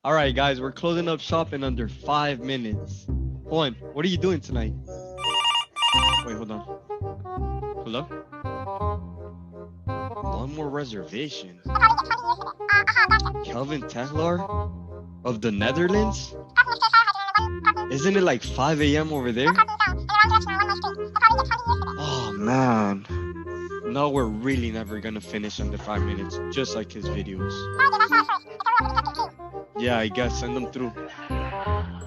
All right, guys, we're closing up shop in under 5 minutes. Juan, what are you doing tonight? Wait, hold on. Hold up. One more reservation. Kelvin Tegelaar of the Netherlands? Isn't it like 5 a.m. over there? Oh, man. No, we're really never gonna finish under 5 minutes, just like his videos. Yeah, I guess. Send them through.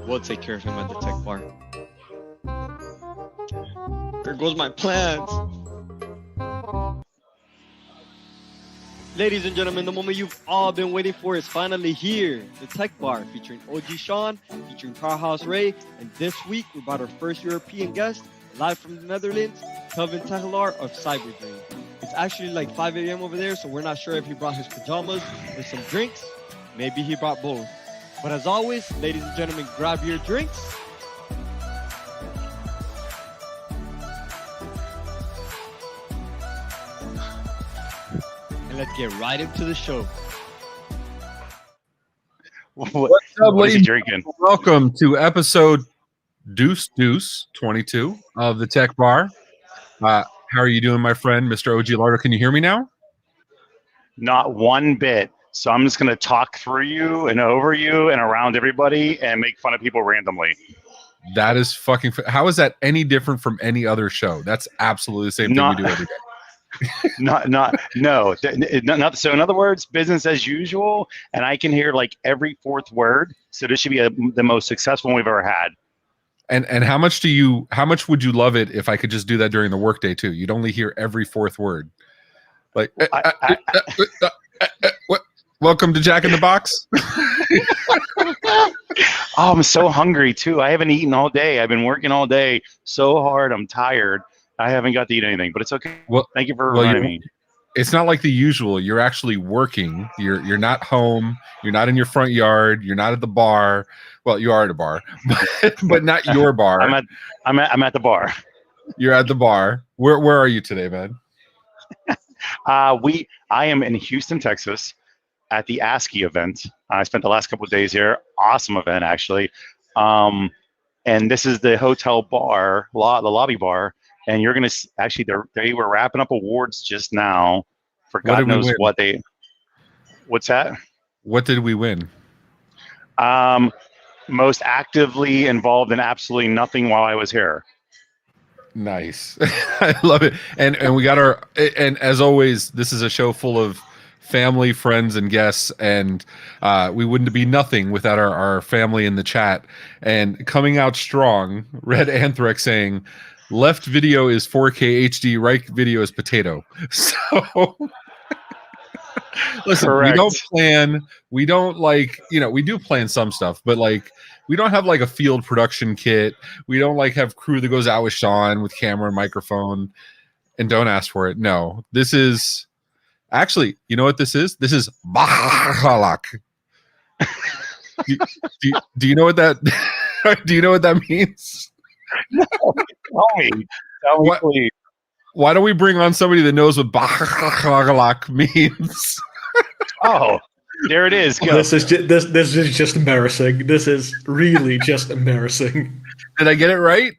We'll take care of him at the tech bar. There goes my plans. Ladies and gentlemen, the moment you've all been waiting for is finally here. The Tech Bar, featuring OG Sean, featuring Carhouse Ray, and this week we brought our first European guest, live from the Netherlands, Kelvin Tegelaar of CyberDrain. It's actually like 5 a.m. over there, so we're not sure if he brought his pajamas with some drinks. Maybe he brought both. But as always, ladies and gentlemen, grab your drinks. And let's get right into the show. What's up, what is he drinking? Welcome to episode Deuce 22 of the Tech Bar. How are you doing, my friend, Mr. OG Lardo? Can you hear me now? Not one bit. So I'm just going to talk through you and over you and around everybody and make fun of people randomly. That is fucking... How is that any different from any other show? That's absolutely the same thing we do every day. No. So in other words, business as usual, and I can hear like every fourth word. So this should be the most successful one we've ever had. And how much would you love it if I could just do that during the workday too? You'd only hear every fourth word. Like, welcome to Jack in the Box. Oh, I'm so hungry too. I haven't eaten all day. I've been working all day so hard. I'm tired. I haven't got to eat anything, but it's okay. Well, thank you for reminding me. It's not like the usual. You're actually working. You're not home. You're not in your front yard. You're not at the bar. Well, you are at a bar, but not your bar. I'm at the bar. You're at the bar. Where are you today, man? I am in Houston, Texas, at the ASCII event. I spent the last couple of days here. Awesome event, actually. And this is the hotel bar, the lobby bar. And you're gonna actually, they were wrapping up awards just now for God knows what they. What's that? What did we win? Most actively involved in absolutely nothing while I was here. Nice. I love it. And we got and as always, this is a show full of family, friends, and guests, and we wouldn't be nothing without our family in the chat. And coming out strong, Red Anthrax saying, left video is 4K HD, right video is potato. So listen, correct. we don't like, we do plan some stuff, but like we don't have like a field production kit. We don't like have crew that goes out with Sean with camera and microphone, and don't ask for it. No, this is actually, you know what this is? This is Bahalak. do you know what that do you know what that means? No, tell me, please. Why don't we bring on somebody that knows what Bahalak means? Oh, there it is. Go. This is just embarrassing. This is really just embarrassing. Did I get it right?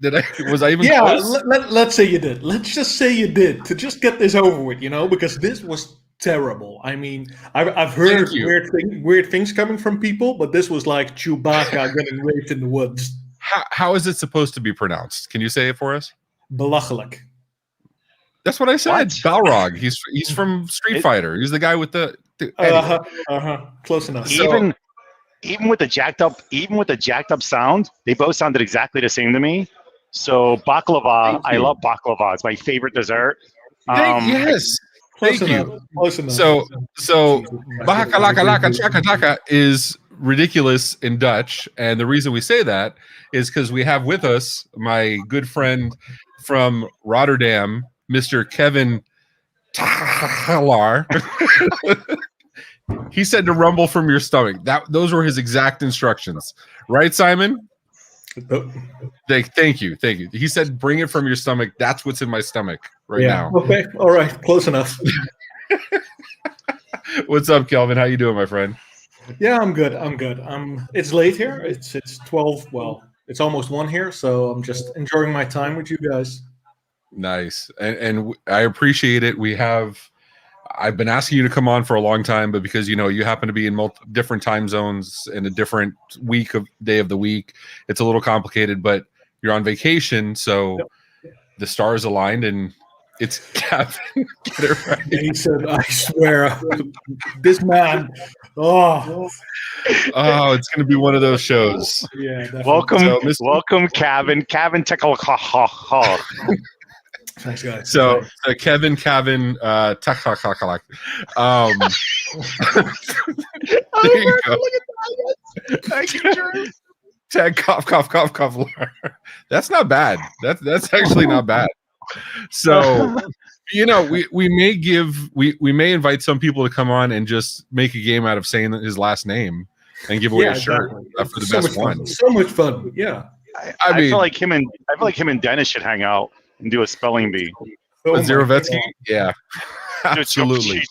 Was I even close? Let's say you did. Let's just say you did to just get this over with, because this was terrible. I mean, I've heard weird things coming from people, but this was like Chewbacca getting raped in the woods. How is it supposed to be pronounced? Can you say it for us? Belachelijk. That's what I said. Balrog. He's from Street Fighter. He's the guy with the close enough. Even with the jacked up sound, they both sounded exactly the same to me. So baklava, I love baklava. It's my favorite dessert. Yes. Thank you. Close enough. So bakalaka chaka chaka is ridiculous in Dutch, and the reason we say that is because we have with us my good friend from Rotterdam, Mr. Kelvin Tegelaar. He said to rumble from your stomach. Those were his exact instructions, right, Simon? Thank you. He said, "Bring it from your stomach." That's what's in my stomach now. Okay, all right, close enough. What's up, Kelvin? How you doing, my friend? Yeah, I'm good. I'm good. It's late here. It's 12. Well, it's almost 1 here, so I'm just enjoying my time with you guys. Nice, and I appreciate it. I've been asking you to come on for a long time, but because you happen to be in different time zones in a different day of the week, it's a little complicated. But you're on vacation, so the stars aligned, and it's Kevin. Get it right. And he said, "I swear, this man." Oh, it's going to be one of those shows. Yeah. Definitely. Welcome, Kelvin Tegelaar. Thanks, guys. So Kelvin there you go. Look at that. Thank you, Drew. Tag cough. That's not bad. That's actually not bad. So we may invite some people to come on and just make a game out of saying his last name and give away a shirt for the best one. So much fun. Yeah. I feel like him and Dennis should hang out and do a spelling bee. Zerovetsky? Yeah. Absolutely.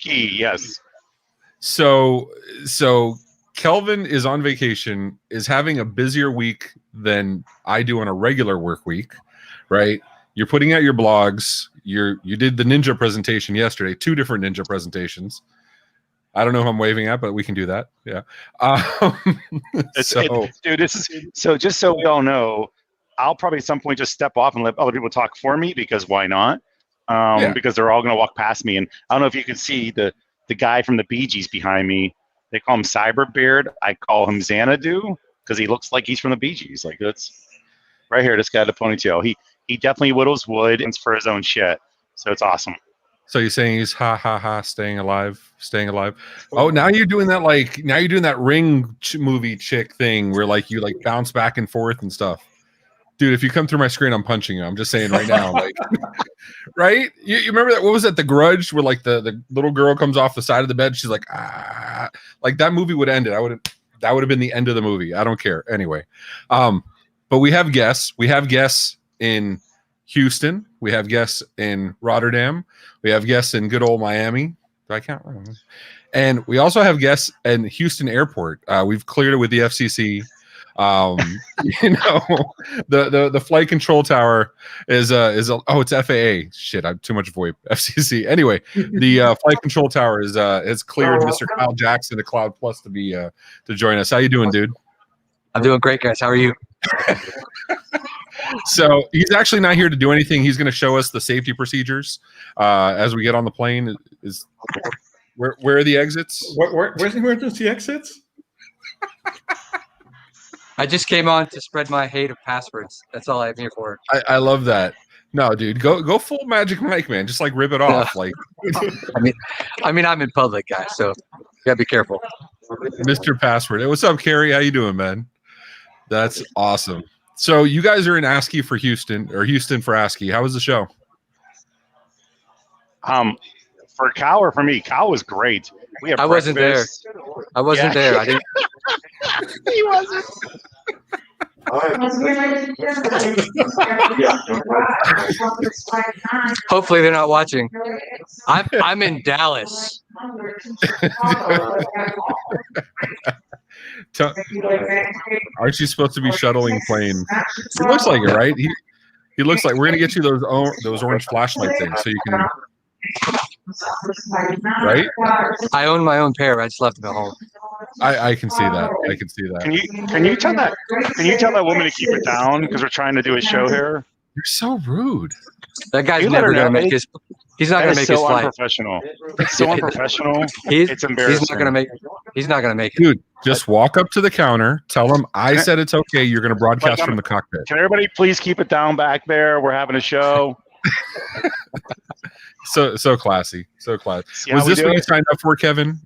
Yes. So Kelvin is on vacation, is having a busier week than I do on a regular work week, right? You're putting out your blogs. You did the ninja presentation yesterday, 2 different ninja presentations. I don't know who I'm waving at, but we can do that. Yeah. Dude, just so we all know, I'll probably at some point just step off and let other people talk for me, because why not? Because they're all going to walk past me. And I don't know if you can see the guy from the Bee Gees behind me. They call him Cyberbeard. I call him Xanadu because he looks like he's from the Bee Gees. Like, that's right here. This guy with the ponytail. He definitely whittles wood and for his own shit. So it's awesome. So you're saying he's staying alive. Oh, now you're doing that Ring movie chick thing where you bounce back and forth and stuff. Dude, if you come through my screen, I'm punching you. I'm just saying right now, right? You remember that? What was that? The Grudge, where the little girl comes off the side of the bed. She's like, that movie would end it. That would have been the end of the movie. I don't care. Anyway, but we have guests. We have guests in Houston. We have guests in Rotterdam. We have guests in good old Miami. Do I count? I don't know. And we also have guests in Houston Airport. We've cleared it with the FCC. The flight control tower is it's FAA. Shit, I'm too much VoIP. FCC. Anyway, the flight control tower has cleared Mr. Kyle Jackson of Cloud Plus to join us. How you doing, dude? I'm doing great, guys. How are you? So he's actually not here to do anything. He's going to show us the safety procedures as we get on the plane. Where are the exits? Where's the emergency exits? I just came on to spread my hate of passwords. That's all I'm here for. I love that. No, dude, go full Magic Mike, man. Just rip it off. I mean, I'm in public, guys, so you gotta be careful. Mr. Password. Hey, what's up, Carrie? How you doing, man? That's awesome. So you guys are in ASCII for Houston, or Houston for ASCII. How was the show? For Cal or for me? Cal was great. I wasn't there. I wasn't there. I didn't. He wasn't. Hopefully they're not watching. I'm in Dallas. Aren't you supposed to be shuttling planes? He looks like it, right? He looks like we're gonna get you those orange flashlight things so you can. Right? I own my own pair. I just left them at home. I can see that. I can see that. Can you tell that woman to keep it down because we're trying to do a show here? You're so rude. That guy's never gonna make his. He's not gonna make his flight. Unprofessional. It's so unprofessional. It's embarrassing. He's not gonna make it. Dude, just walk up to the counter. Tell him I said it's okay. You're gonna broadcast from the cockpit. Can everybody please keep it down back there? We're having a show. So classy. So classy. Was this what you signed up for, Kelvin?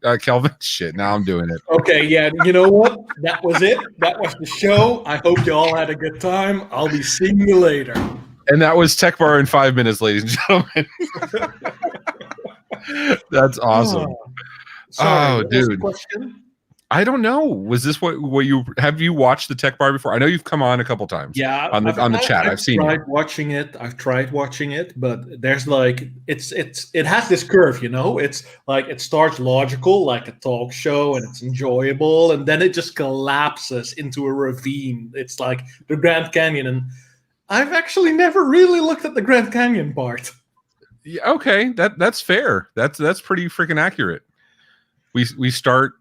Shit, now I'm doing it. Okay, yeah. You know what? That was it. That was the show. I hope you all had a good time. I'll be seeing you later. And that was Tech Bar in 5 minutes, ladies and gentlemen. That's awesome. Sorry, dude. I don't know. Was this what you have you watched the Tech Bar before? I know you've come on a couple times. Yeah, on the chat. I've seen tried watching it. I've tried watching it, but there's like it has this curve, you know. It's like it starts logical, like a talk show, and it's enjoyable, and then it just collapses into a ravine. It's like the Grand Canyon, and I've actually never really looked at the Grand Canyon part. Yeah, okay, that's fair. That's pretty freaking accurate. We start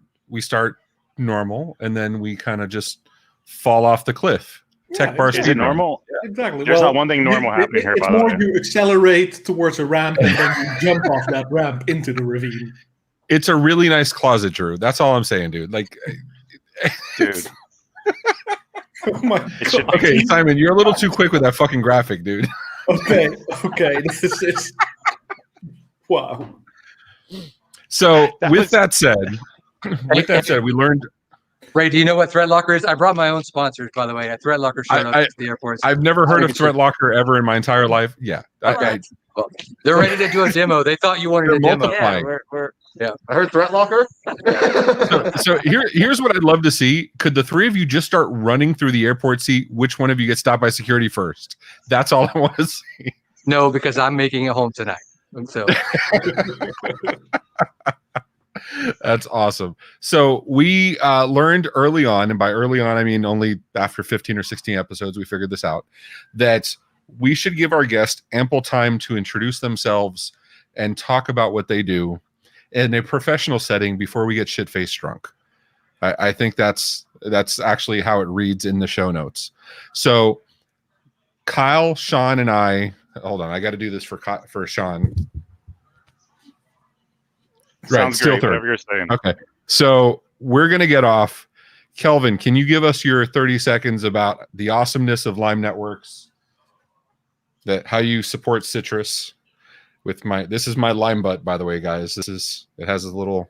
normal, and then we kind of just fall off the cliff. Yeah, Tech Bar Is speed it run. normal? Exactly. There's not one thing normal happening here, It's by the more way. you accelerate towards a ramp and then you jump off that ramp into the ravine. It's a really nice closet, Drew. That's all I'm saying, dude. Like, Dude. Oh my God. okay, Simon, you're a little too quick with that fucking graphic, dude. Okay. This is wow. So That with was- that said, we learned. Ray, do you know what Threat Locker is? I brought my own sponsors, by the way. A Threat Locker showed up to the airports. I've never heard I of think Threat Locker ever in my entire life. Yeah, Okay. Well, they're ready to do a demo. They thought you wanted They're a demo. multiplying. Yeah, I heard Threat Locker. so here's what I'd love to see. Could the three of you just start running through the airport, see which one of you gets stopped by security first? That's all I want to see. No, because I'm making it home tonight. So That's awesome. So we learned early on, and by early on I mean only after 15 or 16 episodes, we figured this out, that we should give our guest ample time to introduce themselves and talk about what they do in a professional setting before we get shit-faced drunk. I think that's actually how it reads in the show notes. So Kyle, Sean, and I, hold on, I got to do this for Sean. Sounds still great, third. whatever you're saying. Okay, so we're gonna get off. Kelvin, can you give us your 30 seconds about the awesomeness of Lime Networks? That how you support Citrus with this is my Lime butt, by the way, guys. It has a little.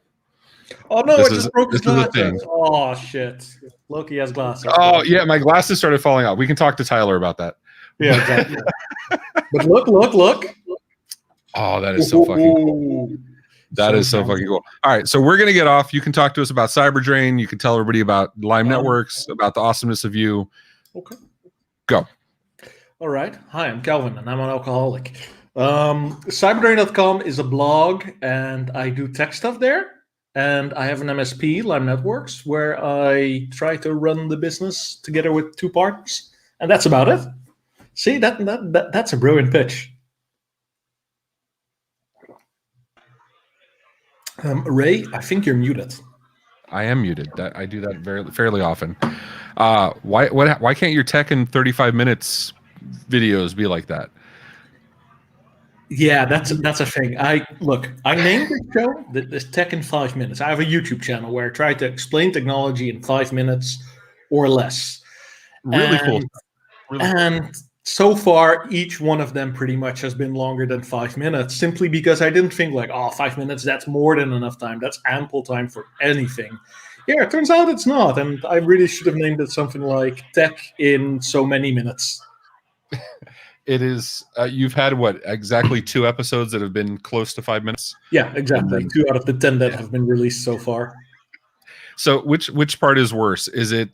Oh no, This I is- just broke his this is a thing. glasses. Oh shit. Loki has glasses. Oh yeah, my glasses started falling out. We can talk to Tyler about that. Yeah, exactly. But look. Oh, that is so fucking cool. Ooh. That is so fucking cool. All right, so we're gonna get off. You can talk to us about CyberDrain. You can tell everybody about Lime Networks, about the awesomeness of you. Okay. Go. All right. Hi, I'm Kelvin, and I'm an alcoholic. CyberDrain.com is a blog, and I do tech stuff there. And I have an MSP, Lime Networks, where I try to run the business together with two partners, and that's about it. See, that's a brilliant pitch. Ray, I think you're muted. I am muted. That I do that fairly often. Why can't your tech in 35 minutes videos be like that? Yeah, that's a thing. I named the show this Tech in 5 Minutes. I have a YouTube channel where I try to explain technology in 5 minutes or less. Really cool. And so far, each one of them pretty much has been longer than 5 minutes, simply because I didn't think 5 minutes, that's more than enough time. That's ample time for anything. Yeah, it turns out it's not. And I really should have named it something like Tech in so many minutes. It is. You've had exactly 2 episodes that have been close to 5 minutes. Yeah, exactly. 2 out of the 10 that have been released so far. So which part is worse? Is it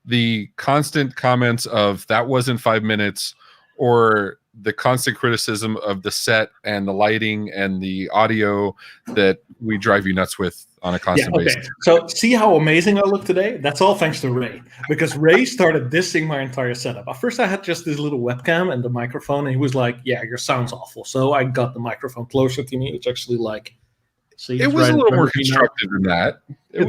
the constant comments of that wasn't 5 minutes, or the constant criticism of the set and the lighting and the audio that we drive you nuts with on a constant basis? So see how amazing I look today? That's all thanks to Ray, because Ray started dissing my entire setup. At first I had just this little webcam and the microphone, and he was like, yeah, your sound's awful. So I got the microphone closer to me, which actually it was a little more constructive than that. It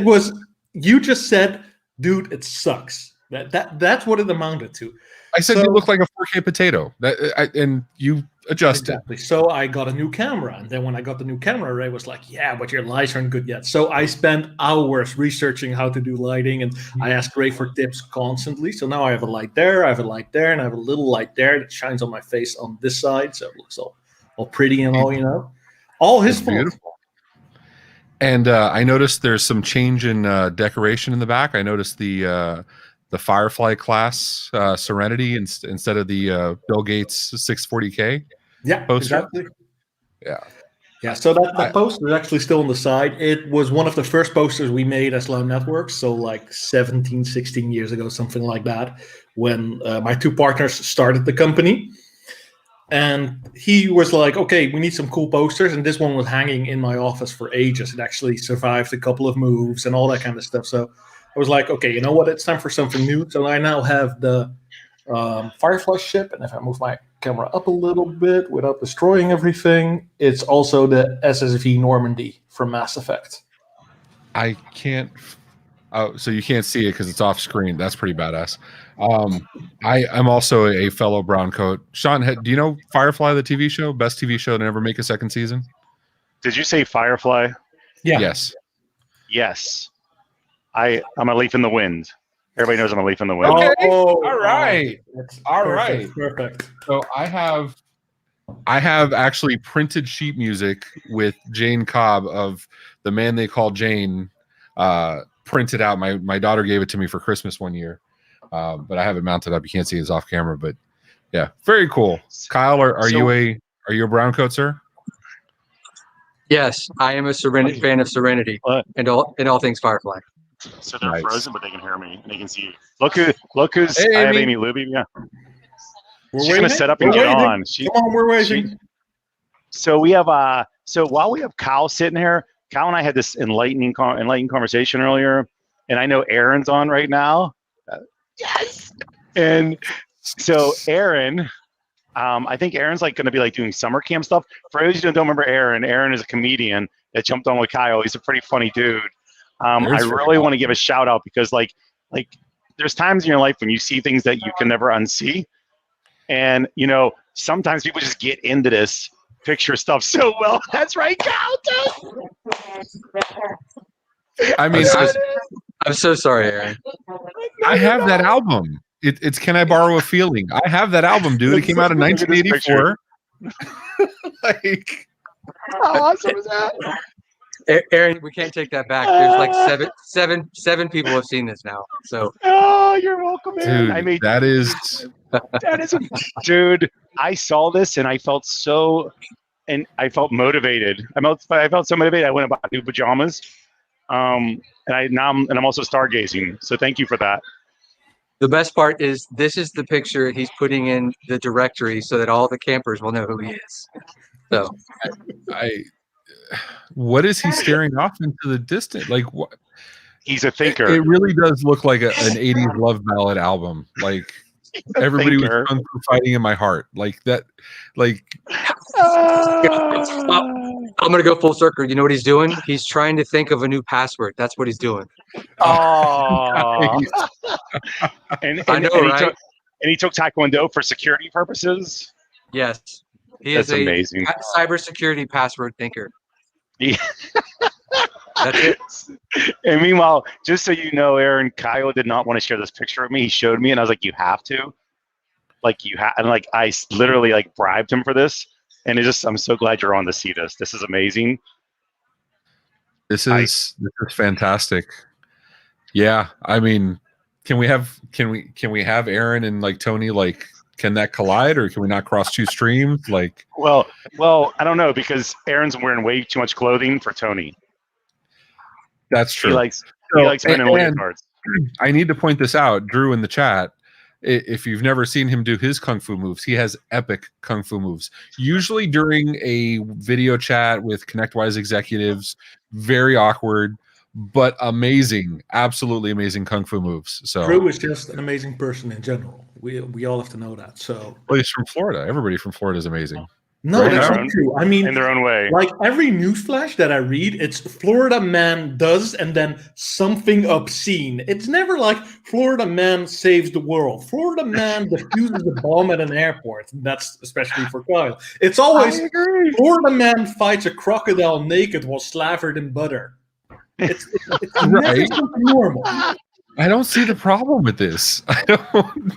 was you just said, dude, it sucks. That's what it amounted to. I said you look like a 4K potato. And you adjusted. Exactly. So I got a new camera, and then when I got the new camera, Ray was like, "Yeah, but your lights aren't good yet." So I spent hours researching how to do lighting, and I asked Ray for tips constantly. So now I have a light there, I have a light there, and I have a little light there that shines on my face on this side, so it looks all pretty and all, all his fault. Beautiful. And I noticed there's some change in decoration in the back. I noticed the Firefly class Serenity instead of the Bill Gates 640K. Yeah, poster. exactly. Yeah. Yeah, so that poster is actually still on the side. It was one of the first posters we made as Loud Networks, so like 17, 16 years ago, something like that, when my two partners started the company. And he was like, okay, we need some cool posters. And this one was hanging in my office for ages. It actually survived a couple of moves and all that kind of stuff. So I was like, okay, you know what? It's time for something new. So I now have the Firefly ship. And if I move my camera up a little bit without destroying everything, it's also the SSV Normandy from Mass Effect. I can't. Oh, so you can't see it because it's off screen. That's pretty badass. I'm also a fellow brown coat. Sean, do you know Firefly, the TV show, best TV show to never make a second season? Did you say Firefly? Yeah. Yes. Yes. I'm a leaf in the wind. Everybody knows I'm a leaf in the wind. Okay. Oh, All right. All perfect, right. Perfect. So I have actually printed sheet music with Jane Cobb of The Man They Call Jane printed out. My daughter gave it to me for Christmas one year, but I have it mounted up. You can't see it off camera, but yeah, very cool. Kyle, are you a brown coat, sir? Yes, I am a fan of Serenity and all things Firefly. So they're Nice. frozen, but they can hear me and they can see you. Look who's Hey, I have Amy. Amy Luby. Yeah, We're she's waiting. gonna set up and We're get waiting. on. Come on, we're waiting. So we have so while we have Kyle sitting here, Kyle and I had this enlightening conversation earlier, and I know Aaron's on right now. Yes. And so Aaron, I think Aaron's like going to be like doing summer camp stuff. For those who don't remember Aaron is a comedian that jumped on with Kyle. He's a pretty funny dude. I really want to give a shout out because like there's times in your life when you see things that you can never unsee, and you know sometimes people just get into this picture stuff so well. That's right, Kyle. I mean, I'm so sorry, Aaron. I have that album. It's Can I Borrow a Feeling? I have that album, dude. It came out in 1984. Like, how awesome is that? Aaron, we can't take that back. There's like seven people have seen this now. So Oh, you're welcome, man. dude, that is dude. I saw this and I felt motivated. I felt so motivated. I went and bought new pajamas. And I'm also stargazing. So thank you for that. the best part is this is the picture he's putting in the directory so that all the campers will know who he is. So what is he staring off into the distance? Like what? He's a thinker. It really does look like an 80s love ballad album. Like everybody was kung fu fighting in my heart. Like that. Like I'm gonna go full circle. You know what he's doing? He's trying to think of a new password. That's what he's doing. Oh. and I know, right? He took Taekwondo for security purposes. Yes, he That's is a amazing. cybersecurity password thinker. Yeah. That's it. And meanwhile, just so you know, Aaron, Kyle did not want to share this picture with me. He showed me, and I was like, "You have to." Like you have, and like I literally like bribed him for this, and I'm so glad you're on to see this. This is amazing. this is fantastic. Yeah, I mean, can we have Aaron and like Tony like? Can that collide, or can we not cross two streams? Like, well, I don't know because Aaron's wearing way too much clothing for Tony. that's true. He likes men in leotards. I need to point this out, Drew, in the chat. If you've never seen him do his kung fu moves, he has epic kung fu moves. Usually during a video chat with ConnectWise executives, very awkward, but amazing, absolutely amazing kung fu moves. So Drew is just an amazing person in general. We all have to know that. So well, he's from Florida. Everybody from Florida is amazing. no, Right that's on. not true. I mean, In their own way. like every newsflash that I read, it's Florida man does and then something obscene. It's never like Florida man saves the world. Florida man defuses a bomb at an airport. That's especially for Kyle. It's always Florida man fights a crocodile naked while slathered in butter. It's never Right. something normal. I don't see the problem with this. I don't.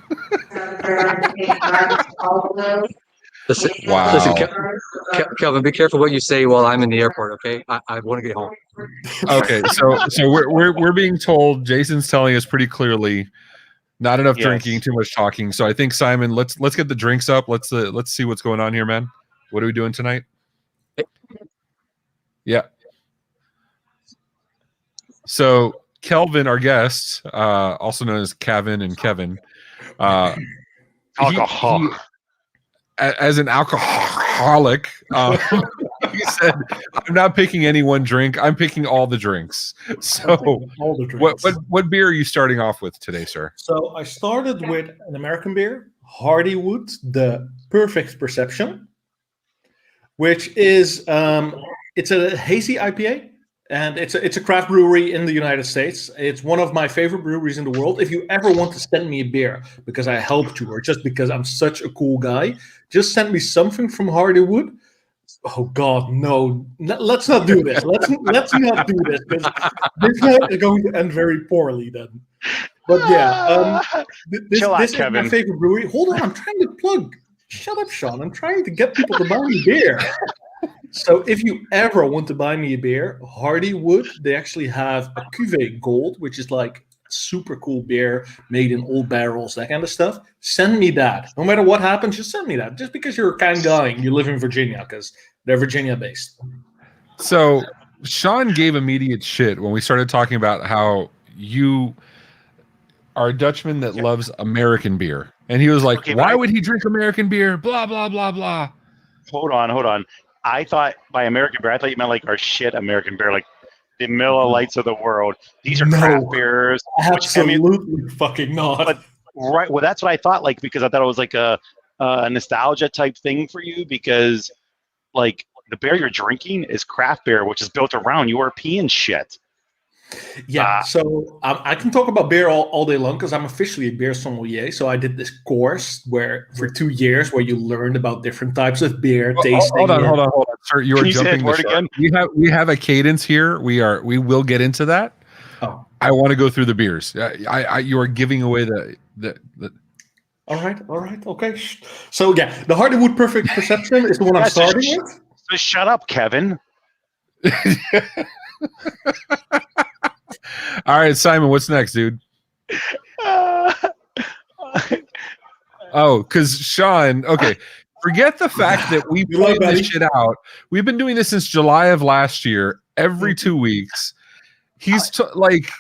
Listen, Wow. listen, Kelvin, be careful what you say while I'm in the airport. Okay, I want to get home. Okay, so we're being told, Jason's telling us pretty clearly, not enough Yes. drinking, too much talking. So I think, Simon, let's get the drinks up. Let's see what's going on here, man. What are we doing tonight? Yeah. So Kelvin, our guest, also known as Kevin and Kevin, Alcohol. he as an alcoholic, he said, "I'm not picking any one drink. I'm picking all the drinks." So, all the drinks. what beer are you starting off with today, sir? So I started with an American beer, Hardywood, the Perfect Perception, which is it's a hazy IPA, and it's a craft brewery in the United States. It's one of my favorite breweries in the world. If you ever want to send me a beer because I helped you, or just because I'm such a cool guy, just send me something from Hardywood. Oh God, no! Let's not do this. Let's not do this, because this night is going to end very poorly then. But yeah, this is my favorite brewery. Hold on, I'm trying to plug. Shut up, Sean. I'm trying to get people to buy me beer. So if you ever want to buy me a beer, Hardywood, they actually have a Cuvée Gold, which is like super cool beer made in old barrels, that kind of stuff. Send me that. No matter what happens, just send me that. Just because you're a kind guy and you live in Virginia, because they're Virginia based. So Sean gave immediate shit when we started talking about how you are a Dutchman that loves American beer. And he was like, okay, why would he drink American beer? Blah, blah, blah, blah. Hold on. I thought by American beer, I thought you meant like our shit American beer, like the Miller Lights of the world. These are craft beers. Absolutely fucking not. But, right. Well, that's what I thought, like, because I thought it was like a nostalgia type thing for you, because like the beer you're drinking is craft beer, which is built around European shit. Yeah, so I can talk about beer all day long, because I'm officially a beer sommelier. So I did this course for 2 years where you learned about different types of beer, tasting. Hold on, sir. You are jumping the shark. We have a cadence here. We will get into that. Oh, I want to go through the beers. You are giving away the. All right, okay. So yeah, the Hardywood Perfect Perception is the one I'm starting with. So shut up, Kevin. All right, Simon, what's next, dude? Because Sean, okay, forget the fact that we planned this shit out. We've been doing this since July of last year, every 2 weeks. He's like,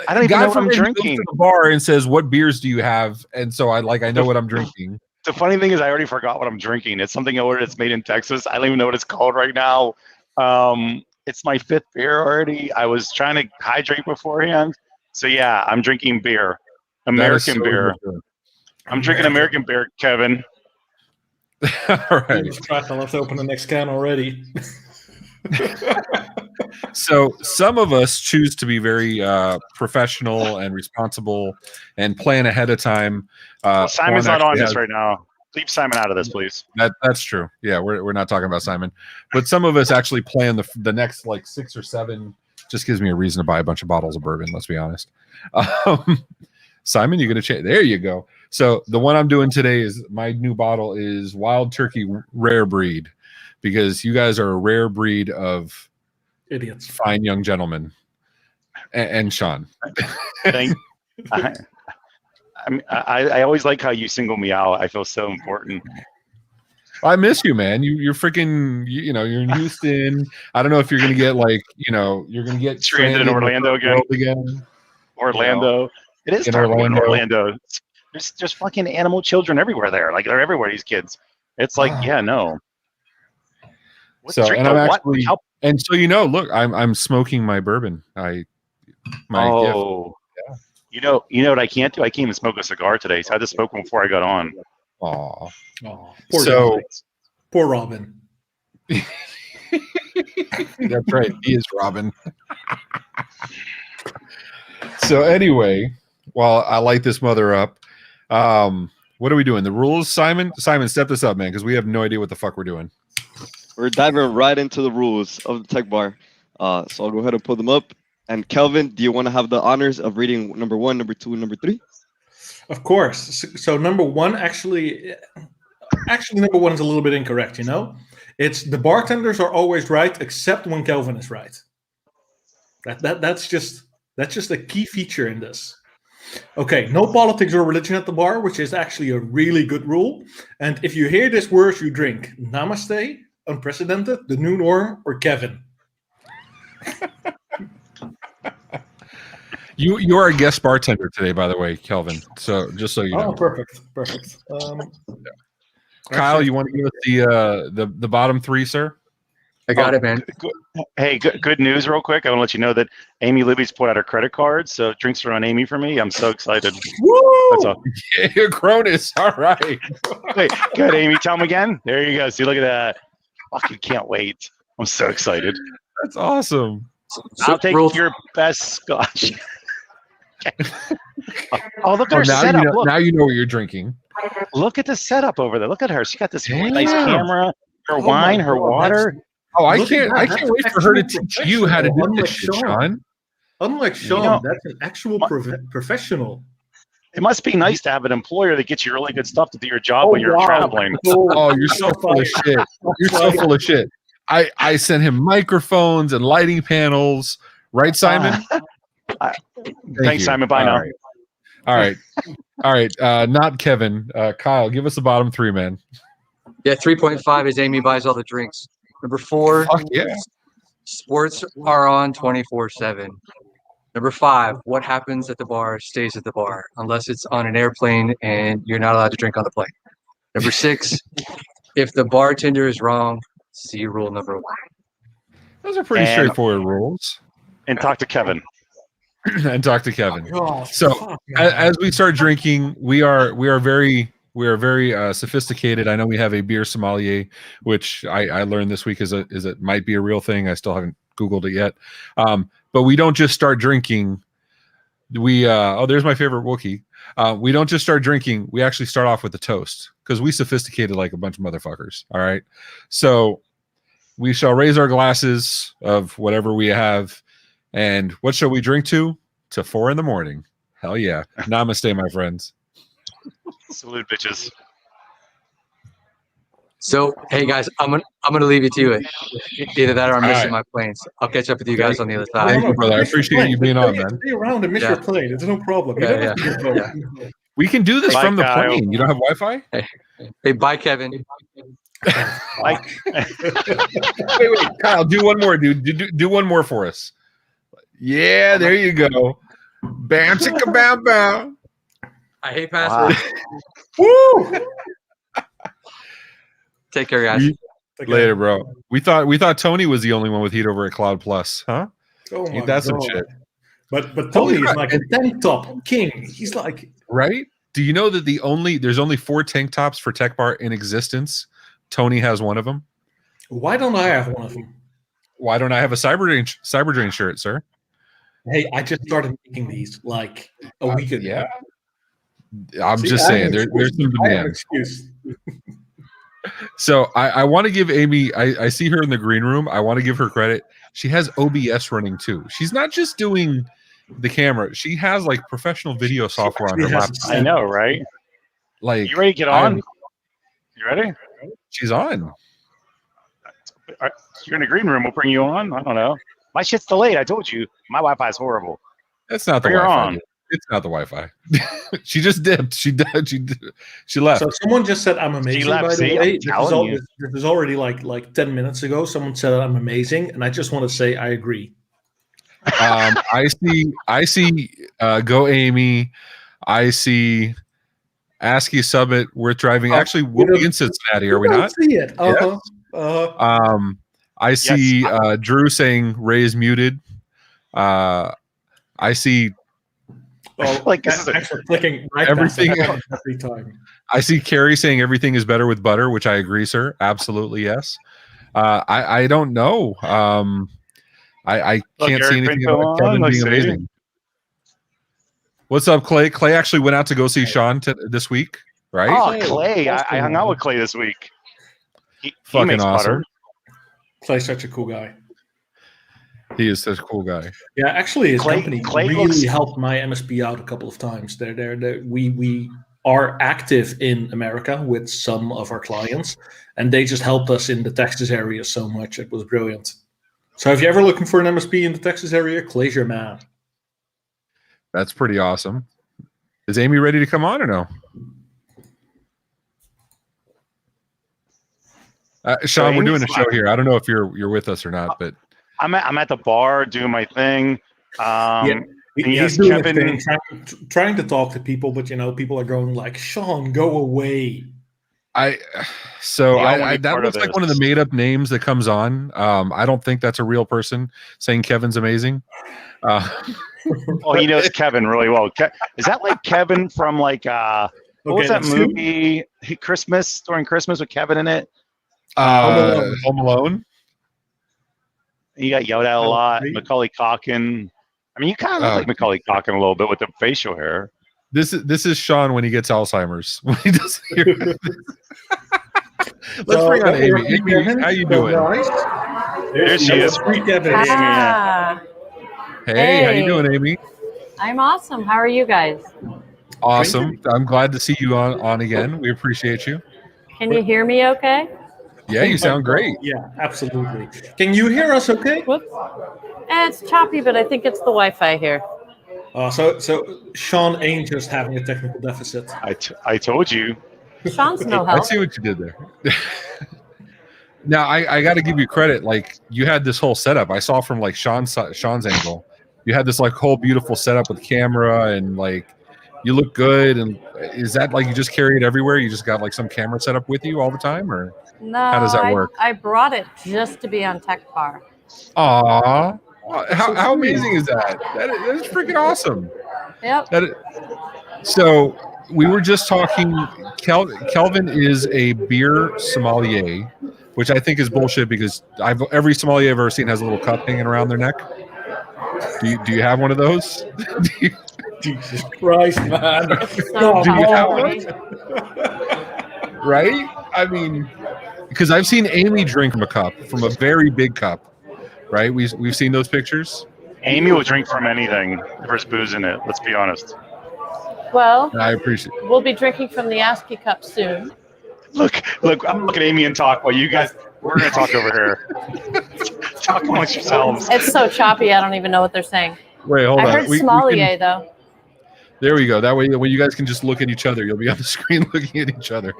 I don't even know what I'm drinking. He goes to the bar and says, "What beers do you have?" And so I know what I'm drinking. The funny thing is, I already forgot what I'm drinking. It's something I ordered. It's made in Texas. I don't even know what it's called right now. It's my 5th beer already. I was trying to hydrate beforehand. So yeah, I'm drinking beer. American beer. I'm drinking American beer, Kevin. All right. Let's open the next can already. So some of us choose to be very professional and responsible and plan ahead of time. Simon's not on this right now. Leave Simon out of this, please. That's true. Yeah, we're not talking about Simon, but some of us actually plan the next like 6 or 7. Just gives me a reason to buy a bunch of bottles of bourbon. Let's be honest. Simon, you're gonna change. There you go. So the one I'm doing today is my new bottle is Wild Turkey Rare Breed, because you guys are a rare breed of idiots, fine young gentlemen, and Sean. I always like how you single me out. I feel so important. I miss you, man. You're freaking, you're in Houston. I don't know if you're going to get you're going to get stranded in Orlando again. Orlando. It is in Orlando. There's just fucking animal children everywhere there. Like, they're everywhere, these kids. It's like, yeah, no. So, and I'm actually, and so, look, I'm smoking my bourbon. Gift. Yeah. You know what I can't do? I can't even smoke a cigar today, so I had to smoke one before I got on. Aw. Poor Robin. That's right. He is Robin. So anyway, while I light this mother up, what are we doing? The rules, Simon? Simon, step this up, man, because we have no idea what the fuck we're doing. We're diving right into the rules of the Tech Bar. So I'll go ahead and pull them up. And Kelvin, do you want to have the honors of reading number 1, number 2, and number 3? Of course. So number 1, actually number 1 is a little bit incorrect. It's the bartenders are always right except when Kelvin is right. That's just a key feature in this. Okay, no politics or religion at the bar, which is actually a really good rule. And if you hear this word, you drink Namaste, Unprecedented, The New Norm, or Kevin. You are a guest bartender today, by the way, Kelvin. So just so you know. Oh, perfect. Kyle, you want to give us the bottom three, sir? I got it, man. Hey, good news, real quick. I want to let you know that Amy Libby's put out her credit card, so drinks are on Amy for me. I'm so excited. Woo! That's all. Yeah, Cronus. All right. Wait, good, Amy. Tell me again. There you go. See, look at that. Fucking can't wait. I'm so excited. That's awesome. I'll take your best scotch. Oh, look at her now setup. You know, look. now you know what you're drinking. Look at the setup over there. Look at her. She got this Damn. nice camera, her wine, her water. Oh, I Look at can't that. wait for her to teach you how to do Unlike this shit, Sean. Sean. Unlike Sean, You know, that's an actual professional. It must be nice to have an employer that gets you really good stuff to do your job when you're traveling. Oh, you're so full of shit. You're so full of shit. I sent him microphones and lighting panels. Right, Simon? Thanks, Simon. Bye now. All right. Not Kevin. Kyle, give us the bottom three, man. Yeah, 3.5 is Amy buys all the drinks. Number 4, Fuck yeah. sports are on 24/7. Number 5, what happens at the bar stays at the bar, unless it's on an airplane and you're not allowed to drink on the plane. Number 6, if the bartender is wrong, see rule number 1. Those are pretty straightforward rules. And talk to Kevin. And talk to Kevin. Gosh, So fuck, as we start drinking, we are very sophisticated. I know we have a beer sommelier, which I learned this week is it might be a real thing. I still haven't Googled it yet. But we don't just start drinking. There's my favorite Wookiee. We don't just start drinking. We actually start off with a toast because we sophisticated like a bunch of motherfuckers. All right. So we shall raise our glasses of whatever we have. And what shall we drink to? To 4 a.m. Hell yeah. Namaste, my friends. Salute, bitches. So, hey guys, I'm gonna leave it to you. Either that or I'm missing my planes. I'll catch up with you guys on the other side. Thank you, brother. I appreciate you being on, man. Stay around and miss your plane. It's no problem. You Yeah, don't have to go. We can do this Bye, from the Kyle. plane. You don't have Wi-Fi? Hey, bye, Kevin. Like, Wait, Kyle, do one more, dude. Do one more for us. Yeah, there you go. Bam, chicka, bam, bam. I hate passwords. Woo! Take care, guys. Later, bro. We thought Tony was the only one with heat over at Cloud Plus, huh? Oh my Ain't that some God. shit? But Tony is like a tank top king. He's like, Right? Do you know that there's only 4 tank tops for Tech Bar in existence? Tony has one of them. why don't I have one of them? Why don't I have a CyberDrain shirt, sir? Hey, I just started making these like a week ago. Yeah. I'm See, just I saying, have an there's some excuse. I have an demand. excuse. So I want to give Amy, I see her in the green room. I want to give her credit. She has OBS running too. She's not just doing the camera. She has like professional video software on her Yes. laptop. I know, right? Like, You ready to get on? You ready? she's on. You're in the green room. We'll bring you on. I don't know. My shit's delayed. I told you. My Wi-Fi is horrible. That's not the Bring her Wi-Fi. on. dude. It's not the Wi-Fi. She just dipped. She left. So someone just said I'm amazing. left, By the see? way, I'm telling you. this is already like 10 minutes ago. Someone said I'm amazing, and I just want to say I agree. I see Go Amy. I see ASCII Summit worth driving. Actually, we'll be in Cincinnati, are we not? See it? I see Drew saying Ray is muted. I see Like, this is thanks for clicking right everything. every time. I see Carrie saying everything is better with butter, which I agree, sir. Absolutely, yes. I don't know. I can't see anything about Kevin being amazing. What's up, Clay? Clay actually went out to go see Sean this week, right? Oh, Clay. I hung out with Clay this week. He Fucking makes awesome. butter. Clay's such a cool guy. He is such a cool guy. Yeah, actually, his Clay company really looks- helped my MSP out a couple of times. We are active in America with some of our clients, and they just helped us in the Texas area so much. It was brilliant. So if you're ever looking for an MSP in the Texas area, Clay's your man. That's pretty awesome. Is Amy ready to come on or no? Sean, we're doing a show here. I don't know if you're with us or not, but I'm at the bar doing my thing. Yeah, and yes, he's doing Kevin. his thing, trying to talk to people, but people are going like, Sean, go away. They all wanna be That part of looks like one of the this. made up names that comes on. I don't think that's a real person saying Kevin's amazing. Well, he knows Kevin really well. Is that like Kevin from like what was that let's see. movie? Christmas, during Christmas with Kevin in it. Alone. Home Alone. He got yelled at a lot. Really? Macaulay Culkin. I mean, you kind of look like Macaulay Culkin a little bit with the facial hair. This is Sean when he gets Alzheimer's. When he doesn't hear. Let's bring on Amy. Amy, how you doing? There she is. Ah, Hey, how you doing, Amy? I'm awesome. How are you guys? Awesome. I'm glad to see you on again. We appreciate you. Can you hear me okay? Yeah, you sound great. Yeah, absolutely. Can you hear us okay? Whoops. It's choppy, but I think it's the Wi-Fi here. So Sean ain't just having a technical deficit. I told you. Sean's no I help. see what you did there. Now I got to give you credit. Like you had this whole setup. I saw from like Sean's angle. You had this like whole beautiful setup with camera and like you look good. And is that like you just carry it everywhere? You just got like some camera set up with you all the time, or No, how does that work? I brought it just to be on Tech Bar. Aw, how amazing is that? That is freaking awesome. Yep. So we were just talking. Kelvin is a beer sommelier, which I think is bullshit because every sommelier I've ever seen has a little cup hanging around their neck. Do you have one of those? Jesus Christ, man! So Do you have boring. Right? I mean, because I've seen Amy drink from a cup, from a very big cup. Right? We've seen those pictures. Amy will drink from anything if there's booze in it. Let's be honest. Well, And I appreciate it. we'll be drinking from the ASCII cup soon. Look! I'm looking at Amy and talk while you guys. We're gonna talk over here. Talk amongst yourselves. It's so choppy, I don't even know what they're saying. Wait, hold I on. heard We sommelier, can- though. There we go. That way, when you guys can just look at each other, you'll be on the screen looking at each other.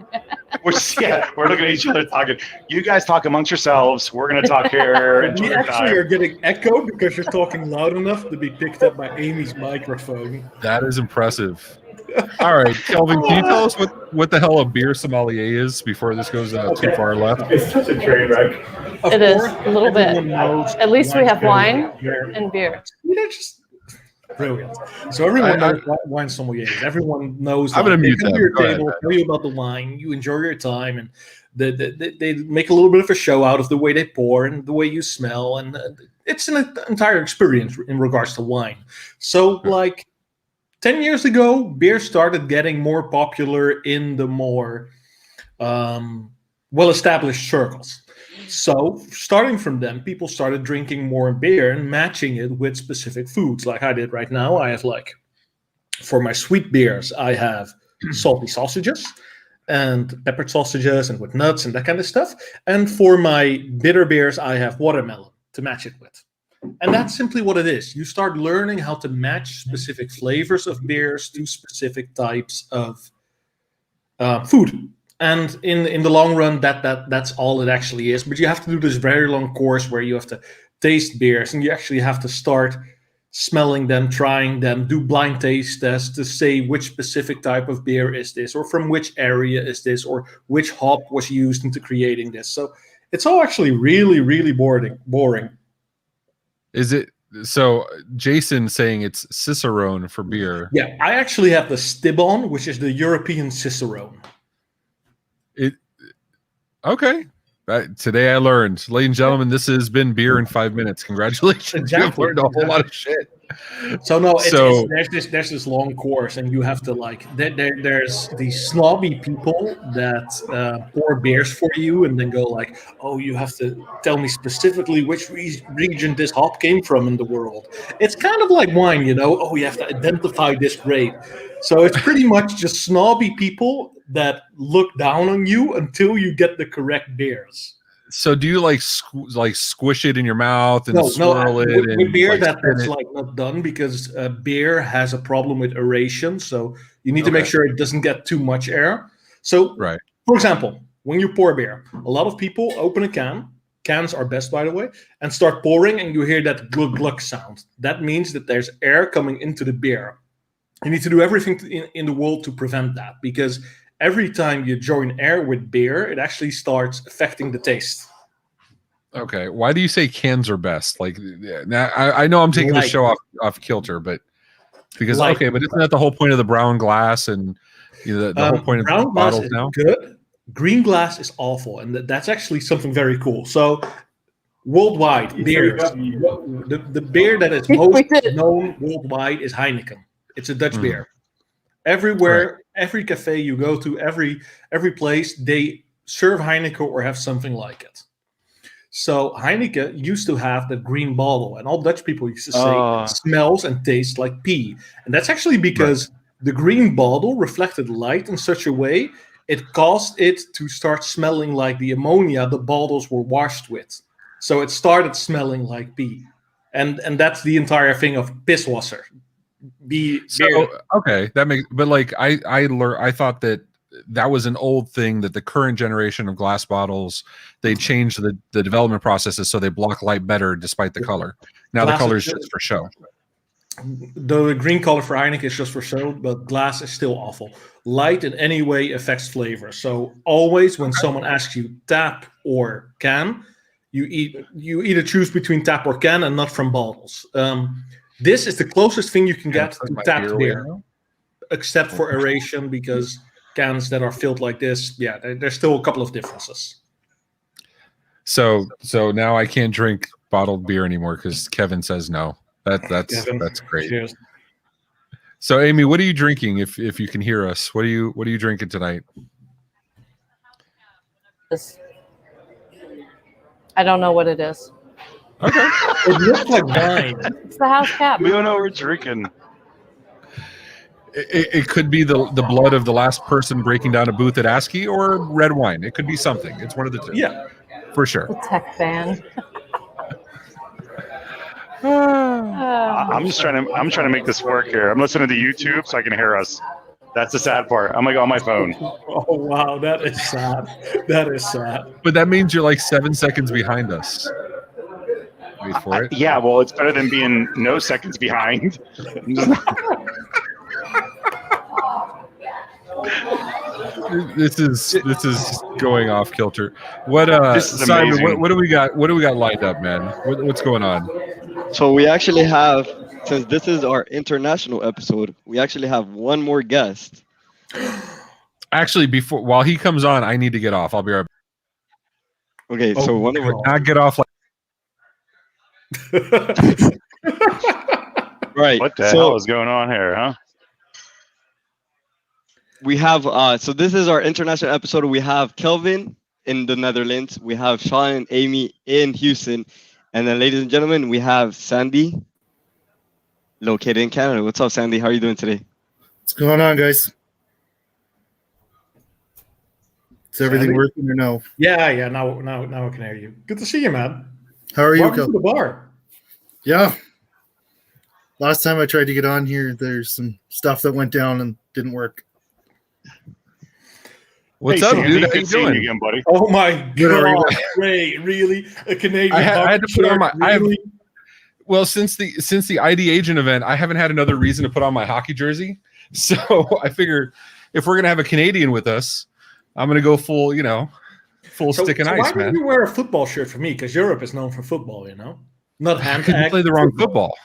We're looking at each other talking. You guys talk amongst yourselves. We're gonna talk here. Enjoy You your actually time. are getting echo because you're talking loud enough to be picked up by Amy's microphone. That is impressive. All right, Kelvin, can you tell us what the hell a beer sommelier is before this goes too far left? It's such a train wreck. It is, a little bit. At least we have wine Beer. and beer. They're just brilliant. So everyone knows what wine sommelier is. Everyone knows. I'm gonna they mute come to them. your Go ahead, table, man. tell you about the wine. You enjoy your time, and they make a little bit of a show out of the way they pour and the way you smell, and it's an entire experience in regards to wine. So, like 10 years ago, beer started getting more popular in the more well-established circles. So, starting from then, people started drinking more beer and matching it with specific foods, like I did right now. I have for my sweet beers, I have salty sausages and peppered sausages and with nuts and that kind of stuff. And for my bitter beers, I have watermelon to match it with. And that's simply what it is. You start learning how to match specific flavors of beers to specific types of food. And in the long run, that's all it actually is. But you have to do this very long course where you have to taste beers, and you actually have to start smelling them, trying them, do blind taste tests to say which specific type of beer is this, or from which area is this, or which hop was used into creating this. So it's all actually really, really boring. Is it so? Jason saying it's Cicerone for beer. Yeah, I actually have the Stibon, which is the European Cicerone. Okay. Today I learned, ladies and gentlemen, this has been Beer in 5 minutes. Congratulations. You've Exactly. learned a whole lot of shit. So no, So- there's this long course, and you have to there's these snobby people that pour beers for you, and then go like, oh, you have to tell me specifically which region this hop came from in the world. It's kind of like wine, Oh, you have to identify this grape. So it's pretty much just snobby people that look down on you until you get the correct beers. So do you like squish it in your mouth and swirl it? With and beer, like, that's spin it? not done because beer has a problem with aeration. So you need to make sure it doesn't get too much air. So, Right. for example, when you pour beer, a lot of people open a can, cans are best, by the way, and start pouring, and you hear that glug glug sound. That means that there's air coming into the beer. You need to do everything in the world to prevent that, because every time you join air with beer, it actually starts affecting the taste. Okay, why do you say cans are best? Like, now I know I'm taking the show off kilter, but because but isn't that the whole point of the brown glass and the whole point of the bottles now? Good. Green glass is awful, and that's actually something very cool. So, worldwide beers, the beer that is most known worldwide is Heineken. It's a Dutch beer. Everywhere, every cafe you go to, every place, they serve Heineken or have something like it. So Heineken used to have the green bottle, and all Dutch people used to say it smells and tastes like pee. And that's actually because the green bottle reflected light in such a way it caused it to start smelling like the ammonia the bottles were washed with. So it started smelling like pee. And that's the entire thing of pisswasser. Okay, that makes. But like I thought that was an old thing, that the current generation of glass bottles, they changed the development processes so they block light better despite the color. Now the color is just for show. The green color for Heineken is just for show, but glass is still awful. Light in any way affects flavor. So always when someone asks you tap or can, you either choose between tap or can and not from bottles. This is the closest thing you can get to tapped beer, except for aeration, because cans that are filled like this, there's still a couple of differences. So now I can't drink bottled beer anymore because Kevin says no. That's great. Cheers. So Amy, what are you drinking? If you can hear us, what are you drinking tonight? I don't know what it is. Okay. It looks like wine. It's the house cap. We don't know what we're drinking. It could be the blood of the last person breaking down a booth at ASCII, or red wine. It could be something. It's one of the two. Yeah, for sure. A tech fan. I'm trying to make this work here. I'm listening to YouTube so I can hear us. That's the sad part. I'm like on my phone. Oh wow, that is sad. That is sad. But that means you're like 7 seconds behind us. Wait for it. Yeah, well, it's better than being no seconds behind. This is going off kilter. What Simon? What do we got? What do we got lined up, man? What's going on? So we actually have, since this is our international episode, we actually have one more guest. Actually, while he comes on, I need to get off. I'll be right back. Okay, so one of our not get off like right. What the hell is going on here, huh? We have so this is our international episode. We have Kelvin in the Netherlands, we have Sean and Amy in Houston, and then ladies and gentlemen, we have Sandy located in Canada. What's up, Sandy? How are you doing today? What's going on, guys? Is everything working or no? Yeah. Now I can hear you. Good to see you, man. How are you? Welcome to the bar. Yeah. Last time I tried to get on here, there's some stuff that went down and didn't work. What's up, Sandy, dude? How you doing? Again, buddy? Oh my God, Ray, really? A Canadian? I had to put on my. Really? Well, since the ID Agent event, I haven't had another reason to put on my hockey jersey. So I figure if we're gonna have a Canadian with us, I'm gonna go full stick and ice, why man. don't you wear a football shirt for me? Because Europe is known for football, you know, not hand. You play the wrong football.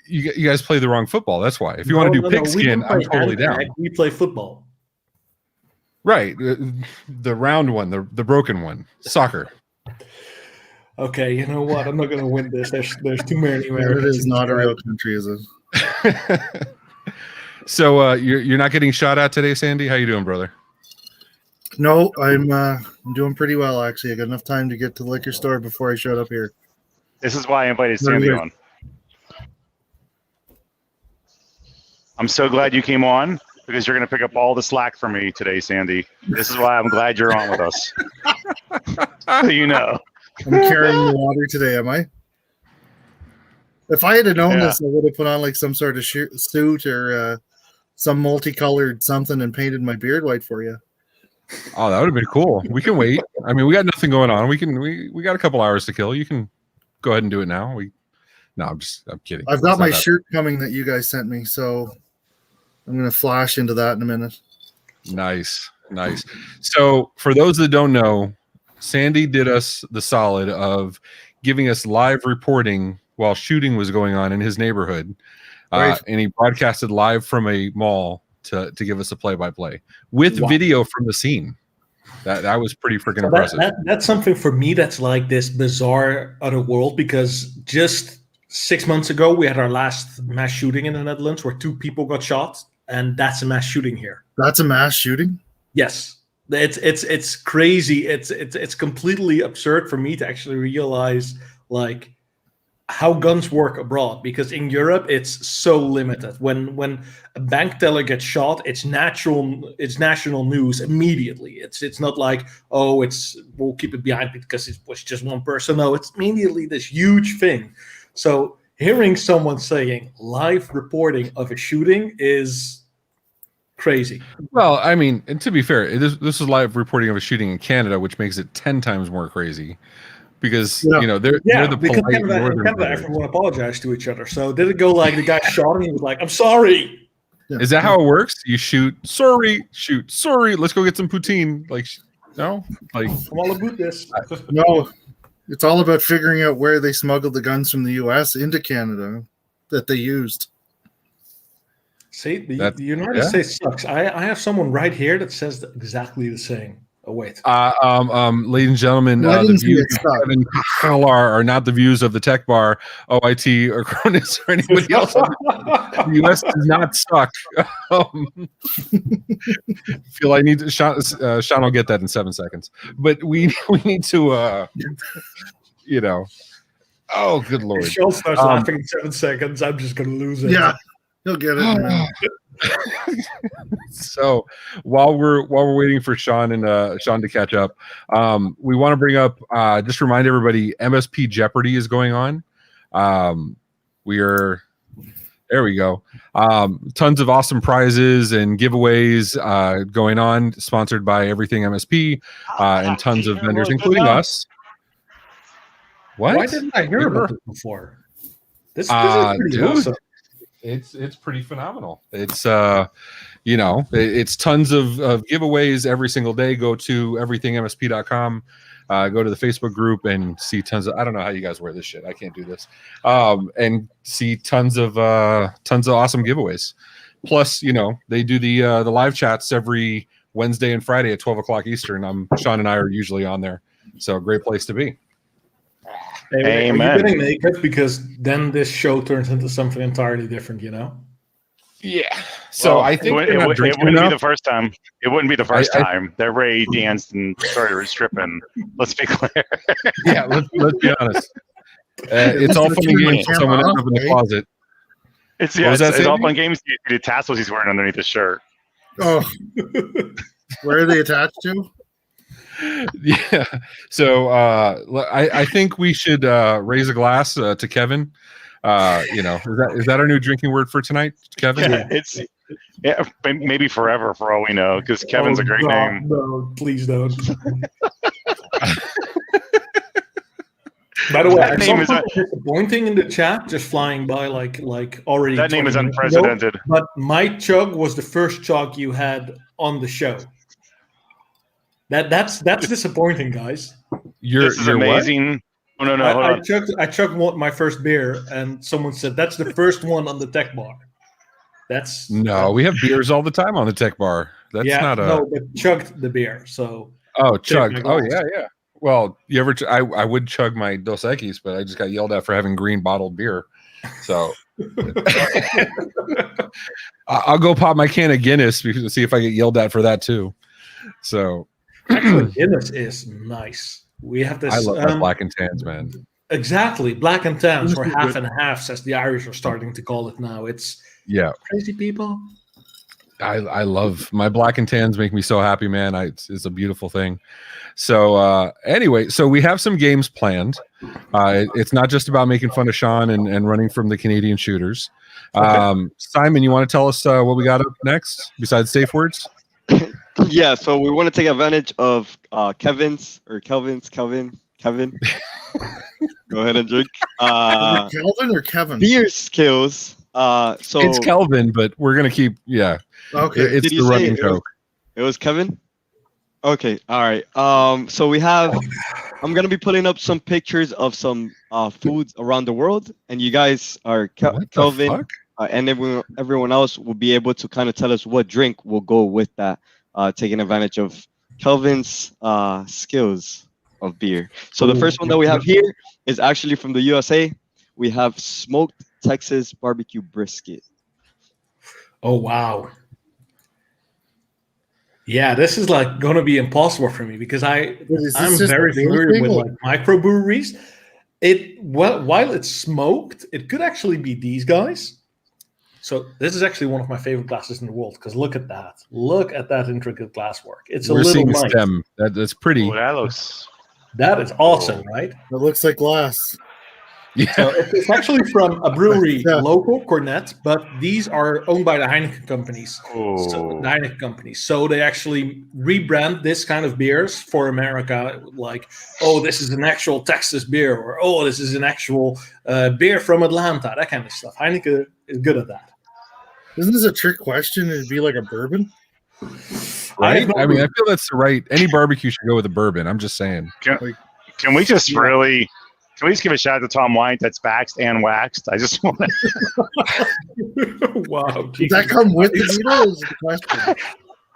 You guys play the wrong football. That's why. If you want to do pigskin, I'm totally down. We play football. Right, the round one, the broken one, soccer. Okay, you know what? I'm not going to win this. There's too many. It is not a real country, is it? So you're not getting shot at today, Sandy? How you doing, brother? No, I'm doing pretty well, actually. I got enough time to get to the liquor store before I showed up here. This is why I invited Sandy on. I'm so glad you came on, because you're going to pick up all the slack for me today, Sandy. This is why I'm glad you're on with us. So you know. I'm carrying the water today, am I? If I had known this, I would have put on like some sort of suit or some multicolored something and painted my beard white for you. Oh, that would have been cool. We can wait. I mean, we got nothing going on. We got a couple hours to kill. You can go ahead and do it now. I'm kidding. I've got my shirt coming that you guys sent me, so I'm going to flash into that in a minute. Nice. So for those that don't know, Sandy did us the solid of giving us live reporting while shooting was going on in his neighborhood. Right. And he broadcasted live from a mall to give us a play-by-play with video from the scene. That was pretty freaking impressive. That's something for me that's like this bizarre other world, because just 6 months ago we had our last mass shooting in the Netherlands where 2 people got shot, and that's a mass shooting here. That's a mass shooting? Yes. It's crazy. It's completely absurd for me to actually realize like how guns work abroad, because in Europe it's so limited. When a bank teller gets shot, it's national news immediately. It's not like, oh, we'll keep it behind because it was just one person. No, it's immediately this huge thing. So hearing someone saying live reporting of a shooting is crazy. Well, I mean, and to be fair, this is live reporting of a shooting in Canada, which makes it 10 times more crazy. Because they're the polite Canada, everyone apologized to each other. So did it go like the guy shot and he was like, "I'm sorry"? Yeah. Is that how it works? You shoot sorry. Let's go get some poutine. Like no, like I'm all about this. No, it's all about figuring out where they smuggled the guns from the U.S. into Canada that they used. See, the United States sucks. I have someone right here that says exactly the same. Oh wait. Ladies and gentlemen, the views of Kelvin Tegelaar are not the views of the Tech Bar, OIT, or Cronus, or anybody else. The U.S. does not suck. Feel I need to. Sean will get that in 7 seconds. But we need to. Oh, good lord! If Sean starts laughing in 7 seconds, I'm just gonna lose it. Yeah, he'll get it. So while we're waiting for Sean to catch up, we want to bring up just remind everybody MSP Jeopardy is going on. There we go. Tons of awesome prizes and giveaways going on, sponsored by Everything MSP, and tons of vendors, including us. What? Why didn't I hear about this before? This is pretty awesome. It's pretty phenomenal. It's it's tons of giveaways every single day. Go to everythingmsp.com, go to the Facebook group and see tons of, I don't know how you guys wear this shit. I can't do this. And see tons of awesome giveaways. Plus, they do the live chats every Wednesday and Friday at 12 o'clock Eastern. Sean and I are usually on there. So great place to be. Amen. Are you getting naked? Because then this show turns into something entirely different, Yeah. So I think it wouldn't be the first time. It wouldn't be the first time that Ray danced and started stripping. Let's be clear. Yeah, let's be honest. It's all fun and games for someone ends up in the closet. It's all fun games. You see the tassels he's wearing underneath his shirt. Oh, where are they attached to? Yeah. So I think we should raise a glass to Kevin. Is that our new drinking word for tonight, Kevin? Yeah, maybe forever for all we know, because Kevin's a great name. No, please don't. By the way, I saw something disappointing in the chat, just flying by like already. That name is unprecedented. But my chug was the first chug you had on the show. That's disappointing, guys. This is amazing. What? Oh, no, I chugged my first beer, and someone said that's the first one on the Tech Bar. We have beers all the time on the Tech Bar. That's not a but chugged the beer. So chugged. Oh yeah. Well, you ever? I would chug my Dos Equis, but I just got yelled at for having green bottled beer. So I'll go pop my can of Guinness to see if I get yelled at for that too. So actually, Guinness is nice. We have this. I love my black and tans, man. Exactly, black and tans, or half and half, as the Irish are starting to call it now. It's crazy people. I love my black and tans. Make me so happy, man. It's a beautiful thing. So anyway, so we have some games planned. It's not just about making fun of Sean and running from the Canadian shooters. Okay. Simon, you want to tell us what we got up next besides safe words? Yeah, so we want to take advantage of Kevin. Go ahead and drink. Kelvin or Kevin? Beer skills. So It's Kelvin, but we're gonna keep. Yeah, Okay. it's Did the you say running it joke. it was Kevin? Okay, all right. So we have. I'm gonna be putting up some pictures of some foods around the world, and you guys are What the Kelvin fuck? and everyone else will be able to kind of tell us what drink will go with that, taking advantage of Kelvin's skills of beer. So the first one that we have here is actually from the USA. We have smoked Texas barbecue brisket. Oh wow. Yeah, this is like going to be impossible for me because I'm very familiar with like microbreweries. While it's smoked, it could actually be these guys. So this is actually one of my favorite glasses in the world because look at that. Look at that intricate glasswork. It's We're a little seeing nice. stem. That's pretty. Oh, that looks. That is awesome, right? It looks like glass. Yeah. So it's actually from a brewery, Yeah. local, Cornet, but these are owned by the Heineken companies. Oh. So, the Heineken companies. So they actually rebrand this kind of beers for America, like, oh, this is an actual Texas beer, or oh, this is an actual beer from Atlanta, that kind of stuff. Heineken is good at that. Isn't this a trick question? It'd be like a bourbon. Right? I mean, I feel that's the right. Any barbecue should go with a bourbon. I'm just saying. Can we just really? Can we just give a shout out to Tom White? That's baxed and waxed. I just want to. Wow. Does that come with the beer? Is the question.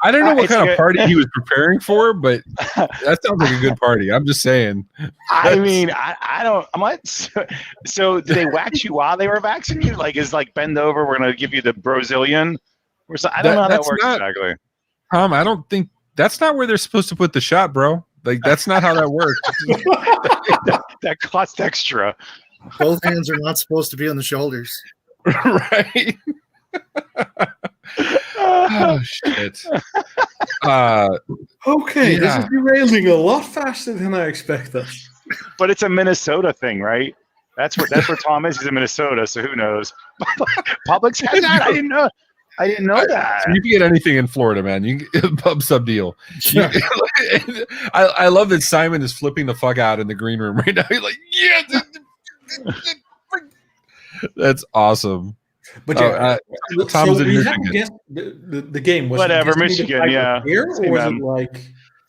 I don't know what It's kind good. of party he was preparing for, but that sounds like a good party. I'm just saying. I mean, I don't. I'm like, so did they wax you while they were vaccinating you? Like, is like bend over? We're gonna give you the Brazilian. Or so, I don't know how that That's works not- exactly. Tom, I don't think that's not where they're supposed to put the shot, bro. Like that's not how that works. That costs extra. Both hands are not supposed to be on the shoulders. Right? Oh shit. Okay, this Yeah. is derailing a lot faster than I expected. But it's a Minnesota thing, right? That's where Tom is. He's in Minnesota, so who knows? Publix has that. I didn't know. I didn't know that. You can get anything in Florida, man. You can get pub sub deal. Yeah. I love that Simon is flipping the fuck out in the green room right now. He's like, yeah, that's awesome. But Tom's so in we haven't Michigan. guessed the game. Was Whatever, it guessing the Michigan, type yeah. of beer, or Same was man. it like?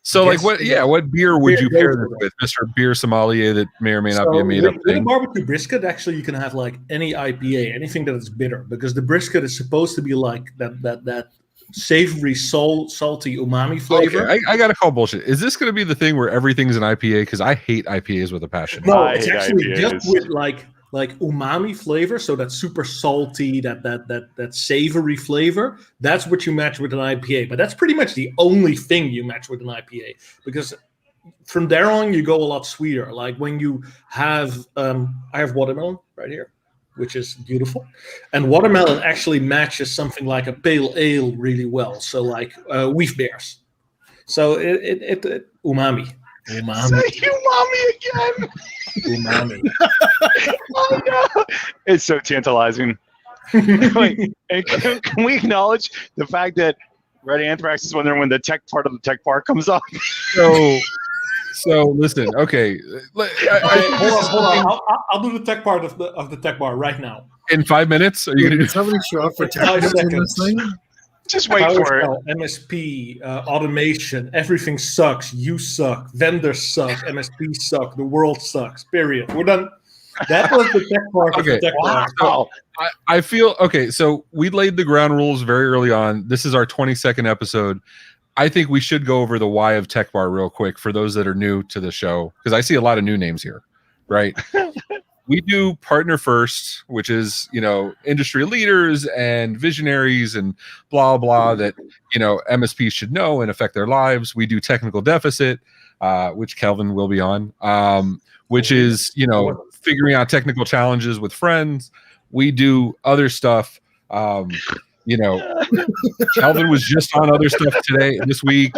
So, like, guessing- what beer would you Beer pair this with, Mr. Beer Sommelier? That may or may not be a made up with a thing. barbecue brisket, actually, you can have like any IPA, anything that is bitter, because the brisket is supposed to be like that savory, salty umami flavor. Okay, I gotta call bullshit. Is this gonna be the thing where everything's an IPA? Because I hate IPAs with a passion. No, I it's hate actually IPAs. just with like umami flavor, so that super salty, that savory flavor. That's what you match with an IPA. But that's pretty much the only thing you match with an IPA, because from there on you go a lot sweeter. Like when you have, I have watermelon right here, which is beautiful, and watermelon actually matches something like a pale ale really well. So like wheat beers. So it umami. Say umami again. Umami. Oh no! It's so tantalizing. Wait, and can we acknowledge the fact that Red Anthrax is wondering when the tech part of the tech bar comes up? So listen. Okay, Hold on. I'll do the tech part of the tech bar right now. in 5 minutes, are you gonna do? Did somebody show up for 10 5 minutes in this seconds. thing? Just wait for it. PowerShell, MSP, automation, everything sucks. You suck. Vendors suck. MSP suck. The world sucks. Period. We're done. That was the tech part of the Okay. tech bar. Wow. I feel okay. So we laid the ground rules very early on. This is our 22nd episode. I think we should go over the why of Tech Bar real quick for those that are new to the show, because I see a lot of new names here, right? We do partner first, which is, industry leaders and visionaries and blah, blah, that, MSPs should know and affect their lives. We do technical deficit, which Kelvin will be on, which is, figuring out technical challenges with friends. We do other stuff. Kelvin was just on other stuff this week.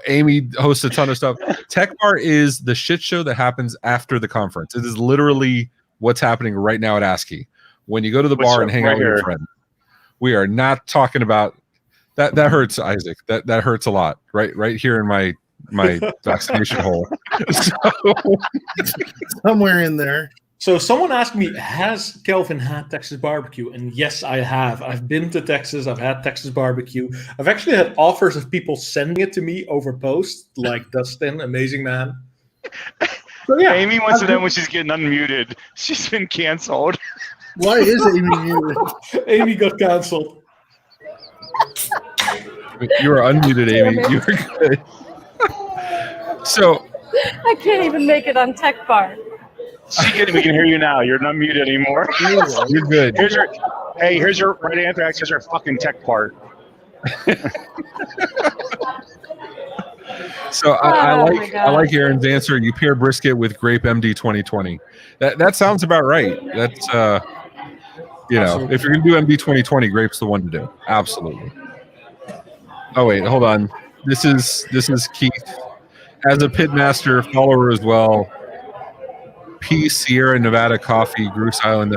Amy hosts a ton of stuff. Tech Bar is the shit show that happens after the conference. It is literally what's happening right now at ASCII. When you go to the bar and hang out with your friend, we are not talking about That hurts, Isaac. That hurts a lot. Right here in my vaccination hole. So, Somewhere in there. So someone asked me, has Kelvin had Texas barbecue? And yes, I have. I've been to Texas. I've had Texas barbecue. I've actually had offers of people sending it to me over post, like Dustin, amazing man. So yeah, Amy wants to know when she's getting unmuted. She's been canceled. Why is Amy muted? Amy got canceled. you are unmuted, Amy. You are good. So I can't even make it on Tech Bar. We can hear you now. You're not muted anymore. you're good. Here's your right answer. Here's your fucking tech part. So I like Aaron's answer. You pair brisket with grape MD 2020. That sounds about right. That's if you're gonna do MD 2020, grape's the one to do. Absolutely. Oh wait, hold on. This is Keith. As a pitmaster follower as well. P Sierra Nevada Coffee, Goose Island.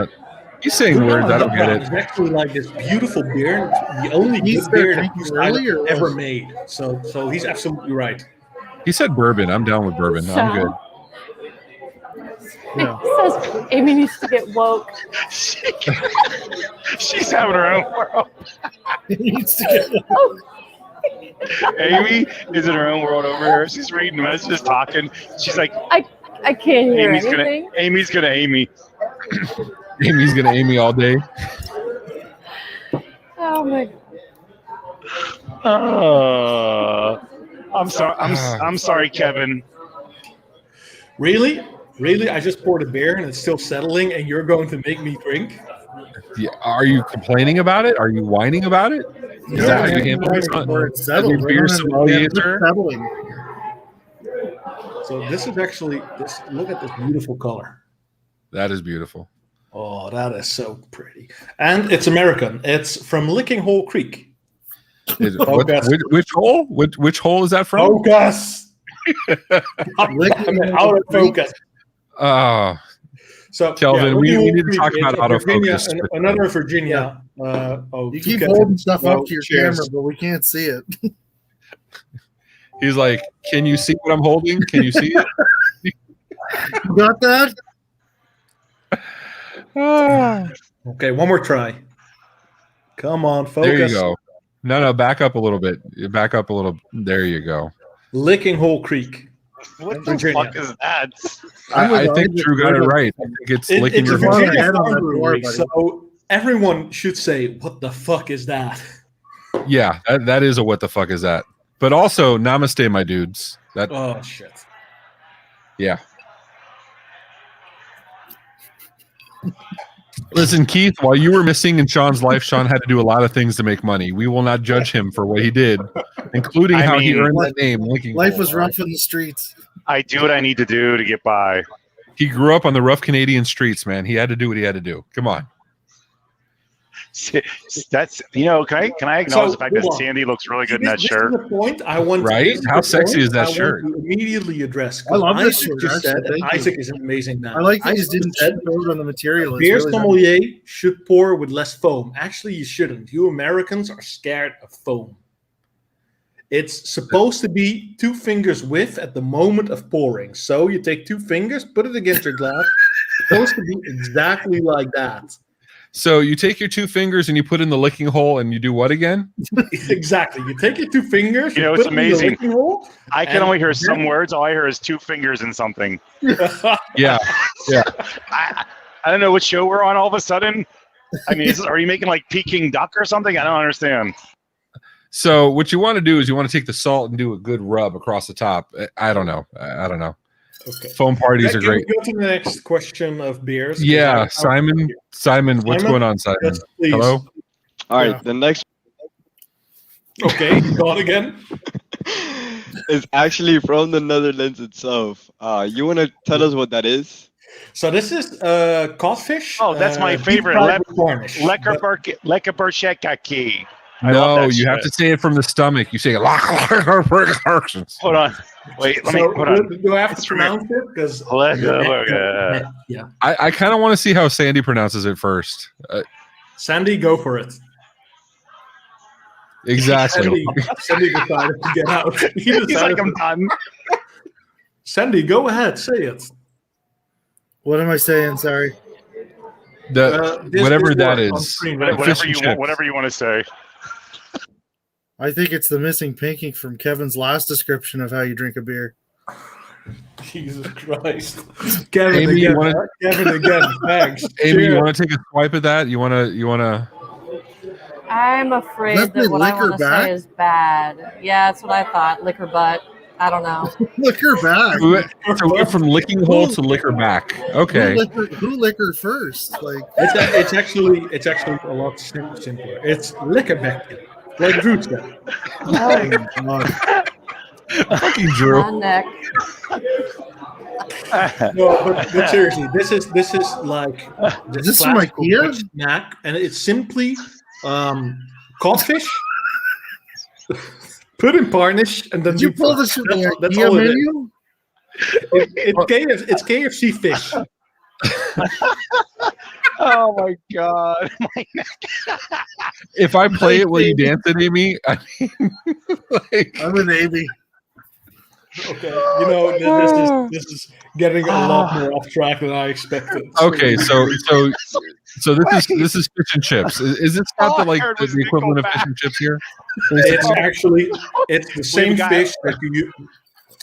He's saying words. I don't get it. It's actually like this beautiful beer. The only good beer that Goose Island ever made. So he's absolutely right. He said bourbon. I'm down with bourbon. I'm good. Yeah. It says Amy needs to get woke. She's having her own world. Needs to get woke. Amy is in her own world over here. She's reading messages, talking. She's like, I can't hear anything. Amy's gonna Amy. Amy's gonna Amy all day. Oh my. I'm sorry. I'm sorry, Kevin. Really? I just poured a beer and it's still settling, and you're going to make me drink? Yeah. Are you complaining about it? Are you whining about it? Is that how you handle this? It's settled. Beer sommelier? Settling. So this is actually look at this beautiful color. That is beautiful. Oh, that is so pretty. And it's American. It's from Licking Hole Creek. Which hole? Which hole is that from? Focus. Out of focus. So Kelvin, we need to talk about autofocus. Another Virginia. You keep holding stuff up to your camera, but we can't see it. He's like, can you see what I'm holding? Can you see it? You got that? Okay, one more try. Come on, focus. There you go. No, back up a little bit. Back up a little. There you go. Licking Hole Creek. What the fuck is that? I think Drew got it right. I think it's licking your Virginia farm brewery, so everyone should say, "What the fuck is that?" Yeah, that is a what the fuck is that? But also, namaste, my dudes. Oh shit. Yeah. Listen, Keith, while you were missing in Sean's life, Sean had to do a lot of things to make money. We will not judge him for what he did, including how he earned that name. Life was rough in the streets. I do what I need to do to get by. He grew up on the rough Canadian streets, man. He had to do what he had to do. Come on. That's can I acknowledge the fact that Sandy looks really good in that shirt? This is the point I want. Right? How sexy is that shirt? Immediately address. I love this shirt. Just said Isaac is an amazing man. I like that you didn't vote on the material. Beer sommelier should pour with less foam. Actually, you shouldn't. You Americans are scared of foam. It's supposed to be 2 fingers width at the moment of pouring. So you take 2 fingers, put it against your glass. It's supposed to be exactly like that. So you take your 2 fingers and you put in the licking hole and you do what again? Exactly. You take your 2 fingers. You know, it's amazing. I can only hear some words. All I hear is 2 fingers in something. Yeah. I don't know what show we're on all of a sudden. I mean, are you making like Peking duck or something? I don't understand. So what you want to do is you want to take the salt and do a good rub across the top. I don't know. Okay. Foam parties are great. Can we go to the next question of beers? Yeah, Simon, what's going on, Simon? Yes, hello? All right, the next Okay, gone again. is actually from the Netherlands itself. You want to tell us what that is? So this is codfish. Oh, that's my favorite. Lekker barshekaki. No, you have to say it from the stomach. You say Hold on. Wait, hold on. Do I have to pronounce it? Because yeah. I kind of want to see how Sandy pronounces it first. Sandy, go for it. Exactly. Sandy decided to get out. He's like, I'm done. Sandy, go ahead, say it. What am I saying? Sorry. Whatever that word on is. screen, right? Whatever you want to say. I think it's the missing pinky from Kevin's last description of how you drink a beer. Jesus Christ. Kevin Amy, again. Kevin again. Thanks. Amy, you want to take a swipe at that? You want to? I'm afraid Let's that say what I liquor want to back? say is bad. Yeah, that's what I thought. Liquor butt. I don't know. Liquor back. So we went from licking hole to liquor back. Okay. Who liquor first? Like it's actually a lot simpler. It's liquor back. Like Drew said. Fucking Drew. My neck. No, but seriously, this is like Is this from IKEA? Snack, and it's simply codfish, put in varnish, and then Did you pull this from the that's IKEA all it is. menu? It's KFC fish. Oh my god! If I play it, will you dance it, Amy? I mean, like, I'm an Amy. Okay, you know this is getting a lot more off track than I expected. okay, so this is fish and chips. Is this not the equivalent of fish and chips here? It's the same fish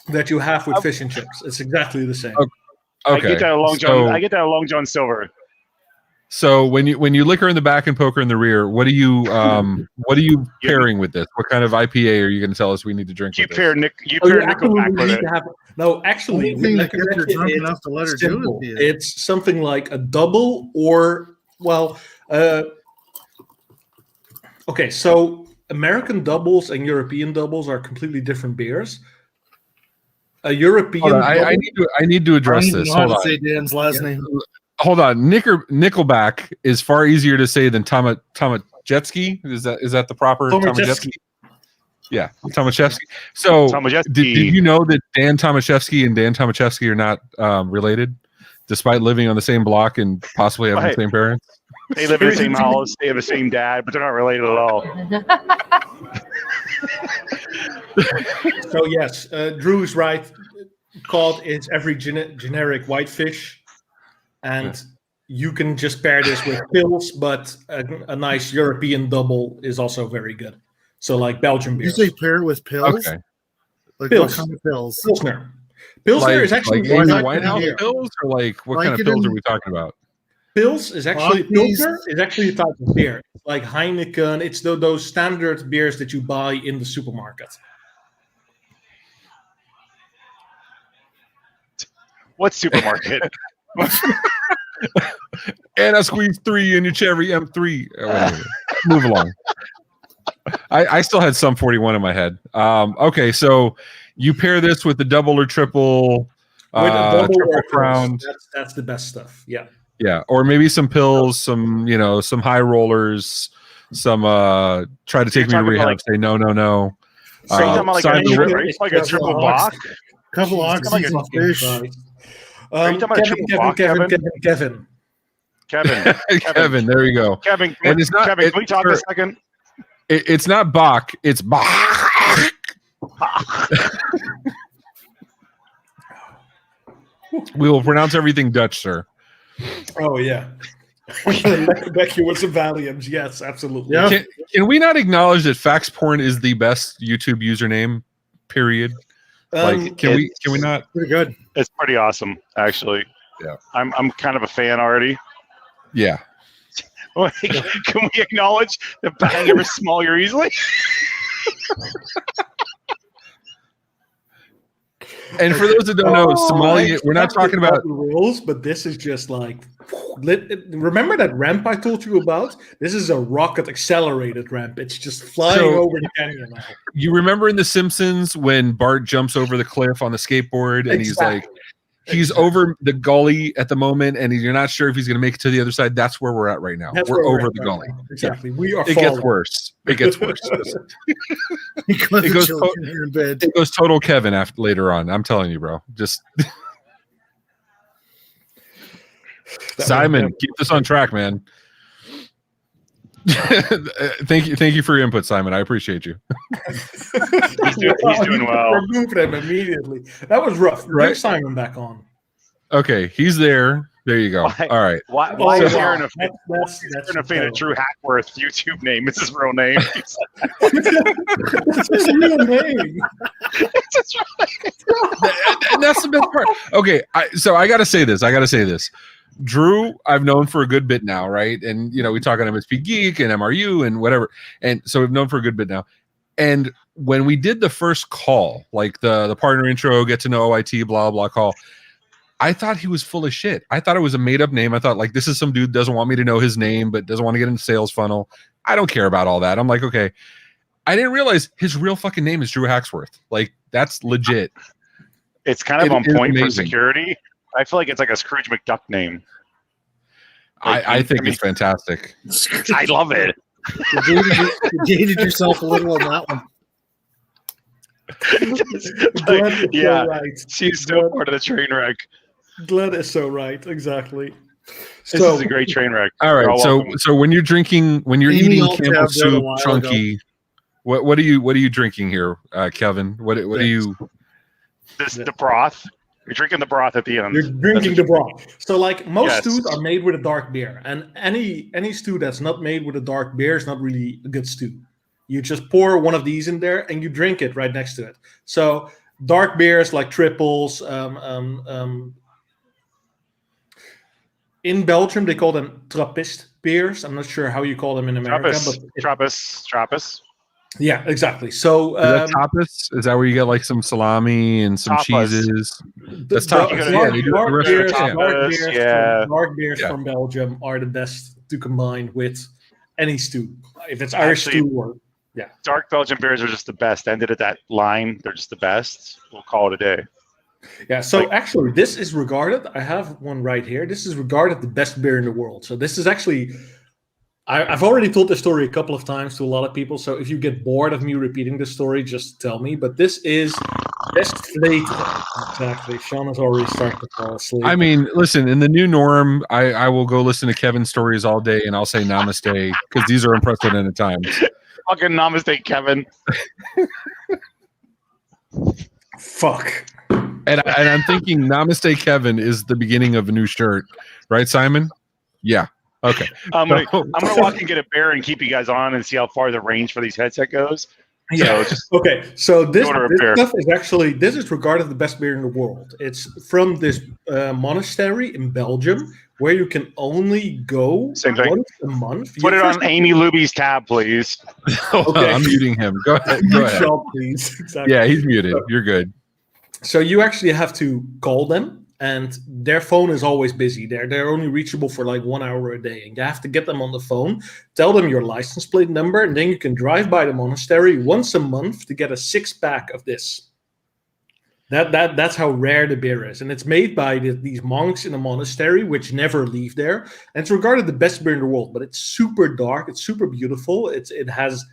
that you have with fish and chips. It's exactly the same. Okay. I get that at Long John Silver. So when you liquor in the back and poker in the rear, what are you pairing with this? What kind of IPA are you going to tell us we need to drink? You pair Nickelback with it. No, actually, you're drunk enough to let her do it. It's something like a double or okay. So American doubles and European doubles are completely different beers. A European. I need to address this. Hold on. Say Dan's last name. Hold on. Nickelback is far easier to say than Tomaszewski. Is that the proper Tomaszewski? Yeah, Tomaszewski. So did you know that Dan Tomaszewski and Dan Tomaszewski are not related, despite living on the same block and possibly having the same parents? They live in the same house. They have the same dad, but they're not related at all. So yes, Drew is right. Cod is every generic whitefish. And you can just pair this with pills, but a nice European double is also very good. So like Belgian beer. You say pair it with pills? Okay. Like pills. What kind of pills? Pilsner. Pilsner is actually like White House pills, or like what kind of pills are we talking about? Pills is actually Pilsner is actually a type of beer. It's like Heineken. It's those standard beers that you buy in the supermarket. What supermarket? And I squeezed 3 in your cherry M3. Move along. I still had some 41 in my head. Okay, so you pair this with the double or triple, triple crown. That's the best stuff. Yeah. Yeah, or maybe some pills, some high rollers, some try to take me to rehab. Like, say no. So you're talking about like a triple Bach? Couple oxys and fish. Are you talking about Kevin. Kevin, there you go. Kevin, and it's not, Kevin, can we talk a second? It's not Bach, it's Bach. We will pronounce everything Dutch, sir. Oh, yeah. Becky with some Valiums. Yes, absolutely. Yeah. Can we not acknowledge that Fax Porn is the best YouTube username, period? Like, can we not? Pretty good. It's pretty awesome, actually. Yeah. I'm kind of a fan already. Yeah. Can we acknowledge that bang ever smaller easily? And for those that don't know, Somalia, we're not talking about rules, but this is just like, remember that ramp I told you about? This is a rocket accelerated ramp. It's just flying over the canyon now. You remember in The Simpsons when Bart jumps over the cliff on the skateboard and he's like, he's over the gully at the moment and you're not sure if he's going to make it to the other side. That's where we're at right now. We're over the gully. Exactly. We are. It gets worse. It gets worse. It goes total Kevin after later on. I'm telling you, bro. Just Simon, keep this on track, man. Thank you for your input, Simon. I appreciate you. He's doing well. Remove them immediately. That was rough. Right? Bring Simon back on. Okay, he's there. There you go. Why- All right. Why is Aaron a That's fan of Drew Hackworth YouTube name? It's his real name. That's his real name. And that's the best part. Okay, so I got to say this. Drew, I've known for a good bit now, right? And we talk on Msp Geek and MRU and whatever, and so we've known for a good bit now. And when we did the first call, like the partner intro, get to know OIT, blah blah call, I thought he was full of shit. I thought it was a made up name. I thought like this is some dude doesn't want me to know his name, but doesn't want to get in the sales funnel. I don't care about all that. I'm like, okay. I didn't realize his real fucking name is Drew Hacksworth. Like that's legit. It's kind of on point for amazing. security. I feel like it's like a Scrooge McDuck name. Like, I think it's fantastic. I love it. You jaded yourself a little on that one. Glenn is yeah, so right. she's still part of the train wreck. Glenn is so right. Exactly. This is a great train wreck. All right. So welcome. so when you're Amy eating Alt Campbell tabbed out a soup while chunky, what are you drinking here, Kelvin? What are you? The broth. You're drinking the broth at the end. You're drinking the broth. So, like most Yes. stews are made with a dark beer, and any stew that's not made with a dark beer is not really a good stew. You just pour one of these in there and you drink it right next to it. So, dark beers like triples. In Belgium, they call them Trappist beers. I'm not sure how you call them in America, Trappist. Yeah, exactly. So, Is that tapas? Is that where you get like some salami and some Tapas. cheeses? That's tapas. Yeah, they do it at the restaurant. Dark beers Yeah. from Belgium are the best to combine with any stew. If it's Irish Actually, stew or Dark Belgian beers are just the best. Ended at that line. They're just the best. We'll call it a day. yeah. So actually, this is regarded. I have one right here. This is regarded the best beer in the world. So this is actually. I've already told this story a couple of times to a lot of people. So if you get bored of me repeating this story, just tell me. But this is best flavor. Exactly. Sean has already started to fall asleep. I mean, listen, in the new norm, I will go listen to Kevin's stories all day and I'll say namaste because these are unprecedented times. Fucking namaste, Kevin. Fuck. And I'm thinking namaste Kevin is the beginning of a new shirt. Right, Simon? Yeah. Okay. I'm gonna walk and get a bear and keep you guys on and see how far the range for these headset goes. Yeah. Okay. So this beer. stuff is actually regarded the best beer in the world. It's from this monastery in Belgium where you can only go Same thing. once a month. Put it on Amy Luby's tab, please. Okay. I'm muting him. Go ahead. Go ahead. Shall, please. Exactly. Yeah, he's muted. You're good. So you actually have to call them, and their phone is always busy. They're only reachable for like 1 hour a day, and you have to get them on the phone, tell them your license plate number, and then you can drive by the monastery once a month to get a 6-pack of this. That's how rare the beer is, and it's made by these monks in a monastery which never leave there, and it's regarded the best beer in the world. But it's super dark, it's super beautiful, it has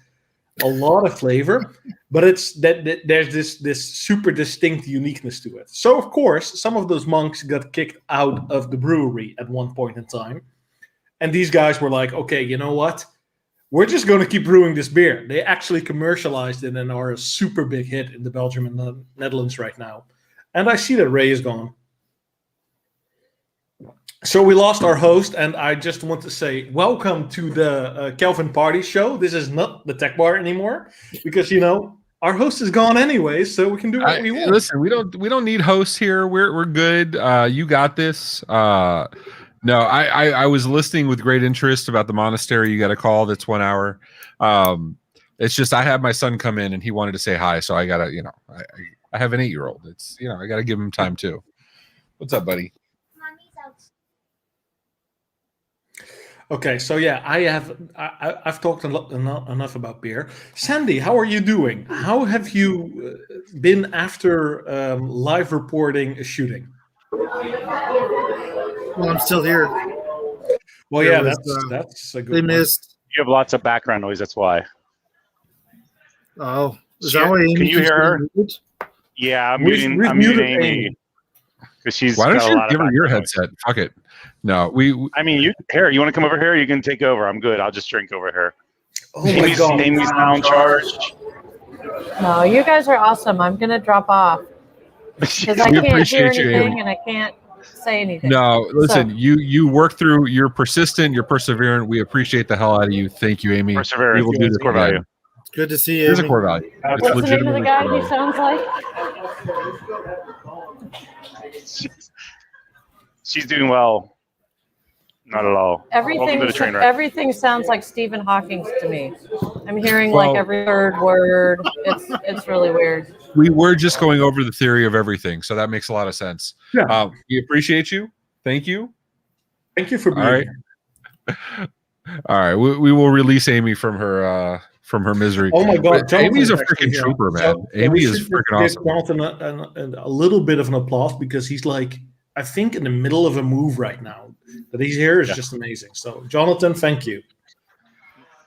a lot of flavor, but there's this super distinct uniqueness to it. So of course, some of those monks got kicked out of the brewery at one point in time, and these guys were like, "Okay, you know what? We're just going to keep brewing this beer." They actually commercialized it and are a super big hit in the Belgium and the Netherlands right now. And I see that Ray is gone. So we lost our host, and I just want to say welcome to the Kelvin Party Show. This is not the Tech Bar anymore because our host is gone anyway, so we can do what we want. Listen, we don't need hosts here. We're good. You got this. No, I was listening with great interest about the monastery. You got a call that's 1 hour. It's just I had my son come in and he wanted to say hi, so I gotta I have an 8-year-old. It's I gotta give him time too. What's up, buddy? Okay, so yeah, I've talked enough about beer. Sandy, how are you doing? How have you been after live reporting a shooting? Well, I'm still here. Well, yeah, that's a good They one. missed. You have lots of background noise. That's why. Oh, is Sure. that why Amy Can you keeps hear her? getting muted? Yeah, I'm We've muting muted Amy. Amy. because she's Why got don't a you lot give of her your background noise. headset? Fuck it. No, we I mean, you want to come over here? You can take over. I'm good. I'll just drink over here. Oh my god. Amy's now in charge. No, you guys are awesome. I'm gonna drop off because I We can't hear appreciate you, anything Amy. and I can't say anything. No, listen, So- you work through. You're persistent. You're perseverant. We appreciate the hell out of you. Thank you, Amy. Perseverance. We will do this Core again. value. Good to see you. Here's a Amy. core value. It's What's the name of the legitimately guy core he value. sounds like? She's doing well. Not at all. Welcome to the train wreck. Everything sounds like Stephen Hawking to me. I'm hearing Well- like every third word. It's really weird. We were just going over the theory of everything, so that makes a lot of sense. Yeah. We appreciate you. Thank you. Thank you for being All right. here. All right, we will release Amy from her misery. Oh my god, But Amy's a Jonathan's actually freaking here. trooper, man. So Amy we is should freaking give awesome. Jonathan a little bit of an applause because he's like, I think, in the middle of a move right now. That he's here is just amazing. So, Jonathan, thank you.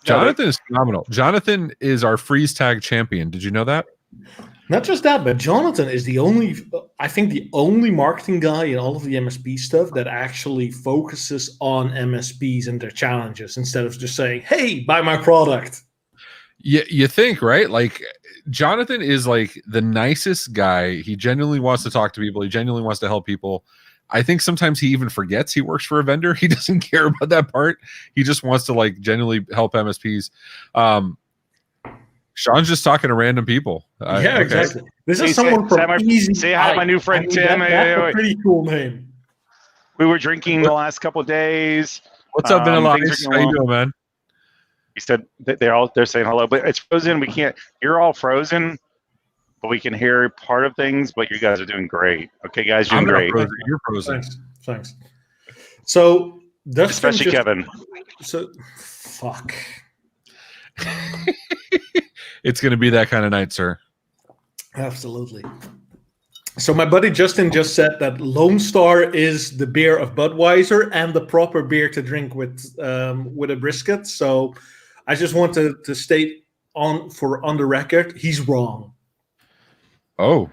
Jonathan is phenomenal. Jonathan is our freeze tag champion. Did you know that? Not just that, but Jonathan is the only marketing guy in all of the MSP stuff that actually focuses on MSPs and their challenges instead of just saying, hey, buy my product. You think, right? Like, Jonathan is like the nicest guy. He genuinely wants to talk to people. He genuinely wants to help people. I think sometimes he even forgets he works for a vendor. He doesn't care about that part. He just wants to like genuinely help MSPs. Sean's just talking to random people. Yeah, exactly. This Hey, is someone say from Easy. say hi to my new friend Tim. That's a pretty cool name. We were drinking the last couple of days. What's up, Vanilla things are Ice? going How you well. doing, man? He said that they're saying hello, but it's frozen. We can't. You're all frozen, but we can hear part of things. But you guys are doing great. Okay, guys, you're I'm doing not great. frozen. You're frozen. Thanks. So, Dustin Especially just- Kevin. So, fuck. It's going to be that kind of night, sir. Absolutely. So my buddy Justin just said that Lone Star is the beer of Budweiser and the proper beer to drink with a brisket. So I just want to state on the record, he's wrong. Oh,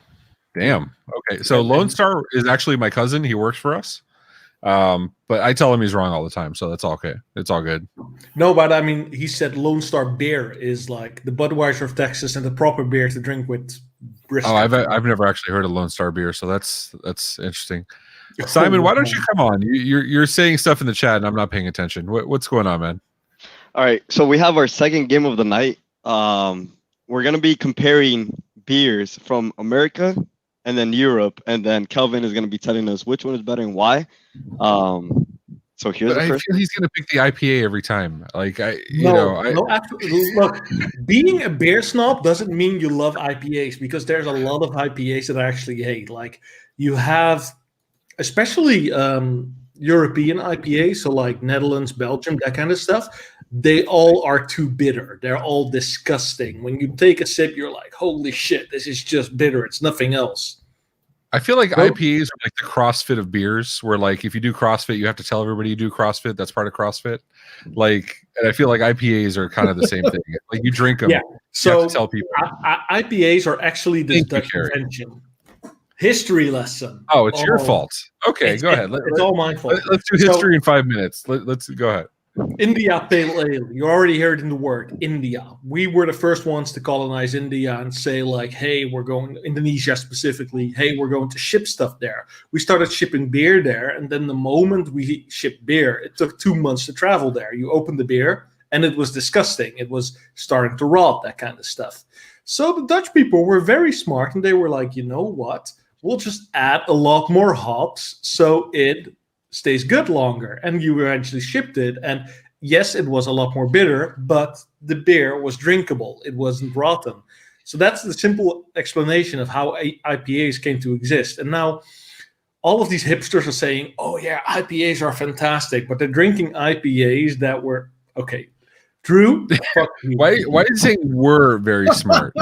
damn. Okay, so Lone Star is actually my cousin. He works for us. But I tell him he's wrong all the time, so that's okay. It's all good. No, but I mean, he said Lone Star beer is like the Budweiser of Texas and the proper beer to drink with brisket. Oh, I've never actually heard of Lone Star beer, so that's interesting. Simon, why don't you come on? You're saying stuff in the chat, and I'm not paying attention. What's going on, man? All right, so we have our second game of the night. We're gonna be comparing beers from America and then Europe, and then Kelvin is gonna be telling us which one is better and why. So here's But the I first. feel he's gonna pick the IPA every time. Like Look, being a beer snob doesn't mean you love IPAs because there's a lot of IPAs that I actually hate. Like you have, especially European IPAs, so like Netherlands, Belgium, that kind of stuff. They all are too bitter. They're all disgusting. When you take a sip, you're like, "Holy shit, this is just bitter. It's nothing else." I feel like IPAs are like the CrossFit of beers, where like if you do CrossFit, you have to tell everybody you do CrossFit. That's part of CrossFit. Like, and I feel like IPAs are kind of the same thing. Like you drink them, Yeah. you So have to tell people. IPAs are actually this Thank you, Dutch Carrie. invention. History lesson. Oh, it's your fault. Okay, go ahead. It's all my fault. Let's do history in 5 minutes. Let's go ahead. India Pale Ale. You already heard in the word India. We were the first ones to colonize India and say like, hey, we're going Indonesia specifically. Hey, we're going to ship stuff there. We started shipping beer there, and then the moment we shipped beer, it took 2 months to travel there. You opened the beer, and it was disgusting. It was starting to rot, that kind of stuff. So the Dutch people were very smart, and they were like, you know what? We'll just add a lot more hops so it stays good longer. And you eventually shipped it. And yes, it was a lot more bitter, but the beer was drinkable. It wasn't rotten. So that's the simple explanation of how IPAs came to exist. And now all of these hipsters are saying, oh yeah, IPAs are fantastic, but they're drinking IPAs that were, okay, Drew, fuck you. Why are you saying we're very smart?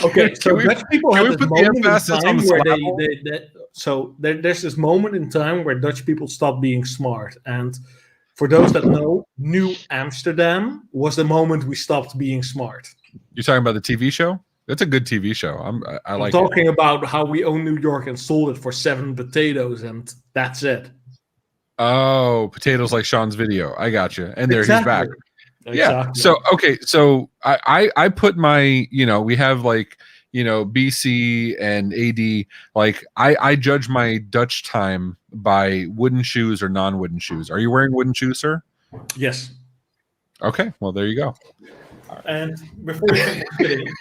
Okay, so Dutch people have this put the moment in emphasis time on the where syllable? there's this moment in time where Dutch people stop being smart. And for those that know, New Amsterdam was the moment we stopped being smart. You're talking about the TV show? It's a good TV show. I I'm like talking about how we own New York and sold it for 7 potatoes, and that's it. Oh, potatoes like Sean's video. I got you. And there he's back. Yeah. Exactly. So okay. So I put my, we have like, BC and AD. Like I judge my Dutch time by wooden shoes or non-wooden shoes. Are you wearing wooden shoes, sir? Yes. Okay. Well, there you go. And before you continue,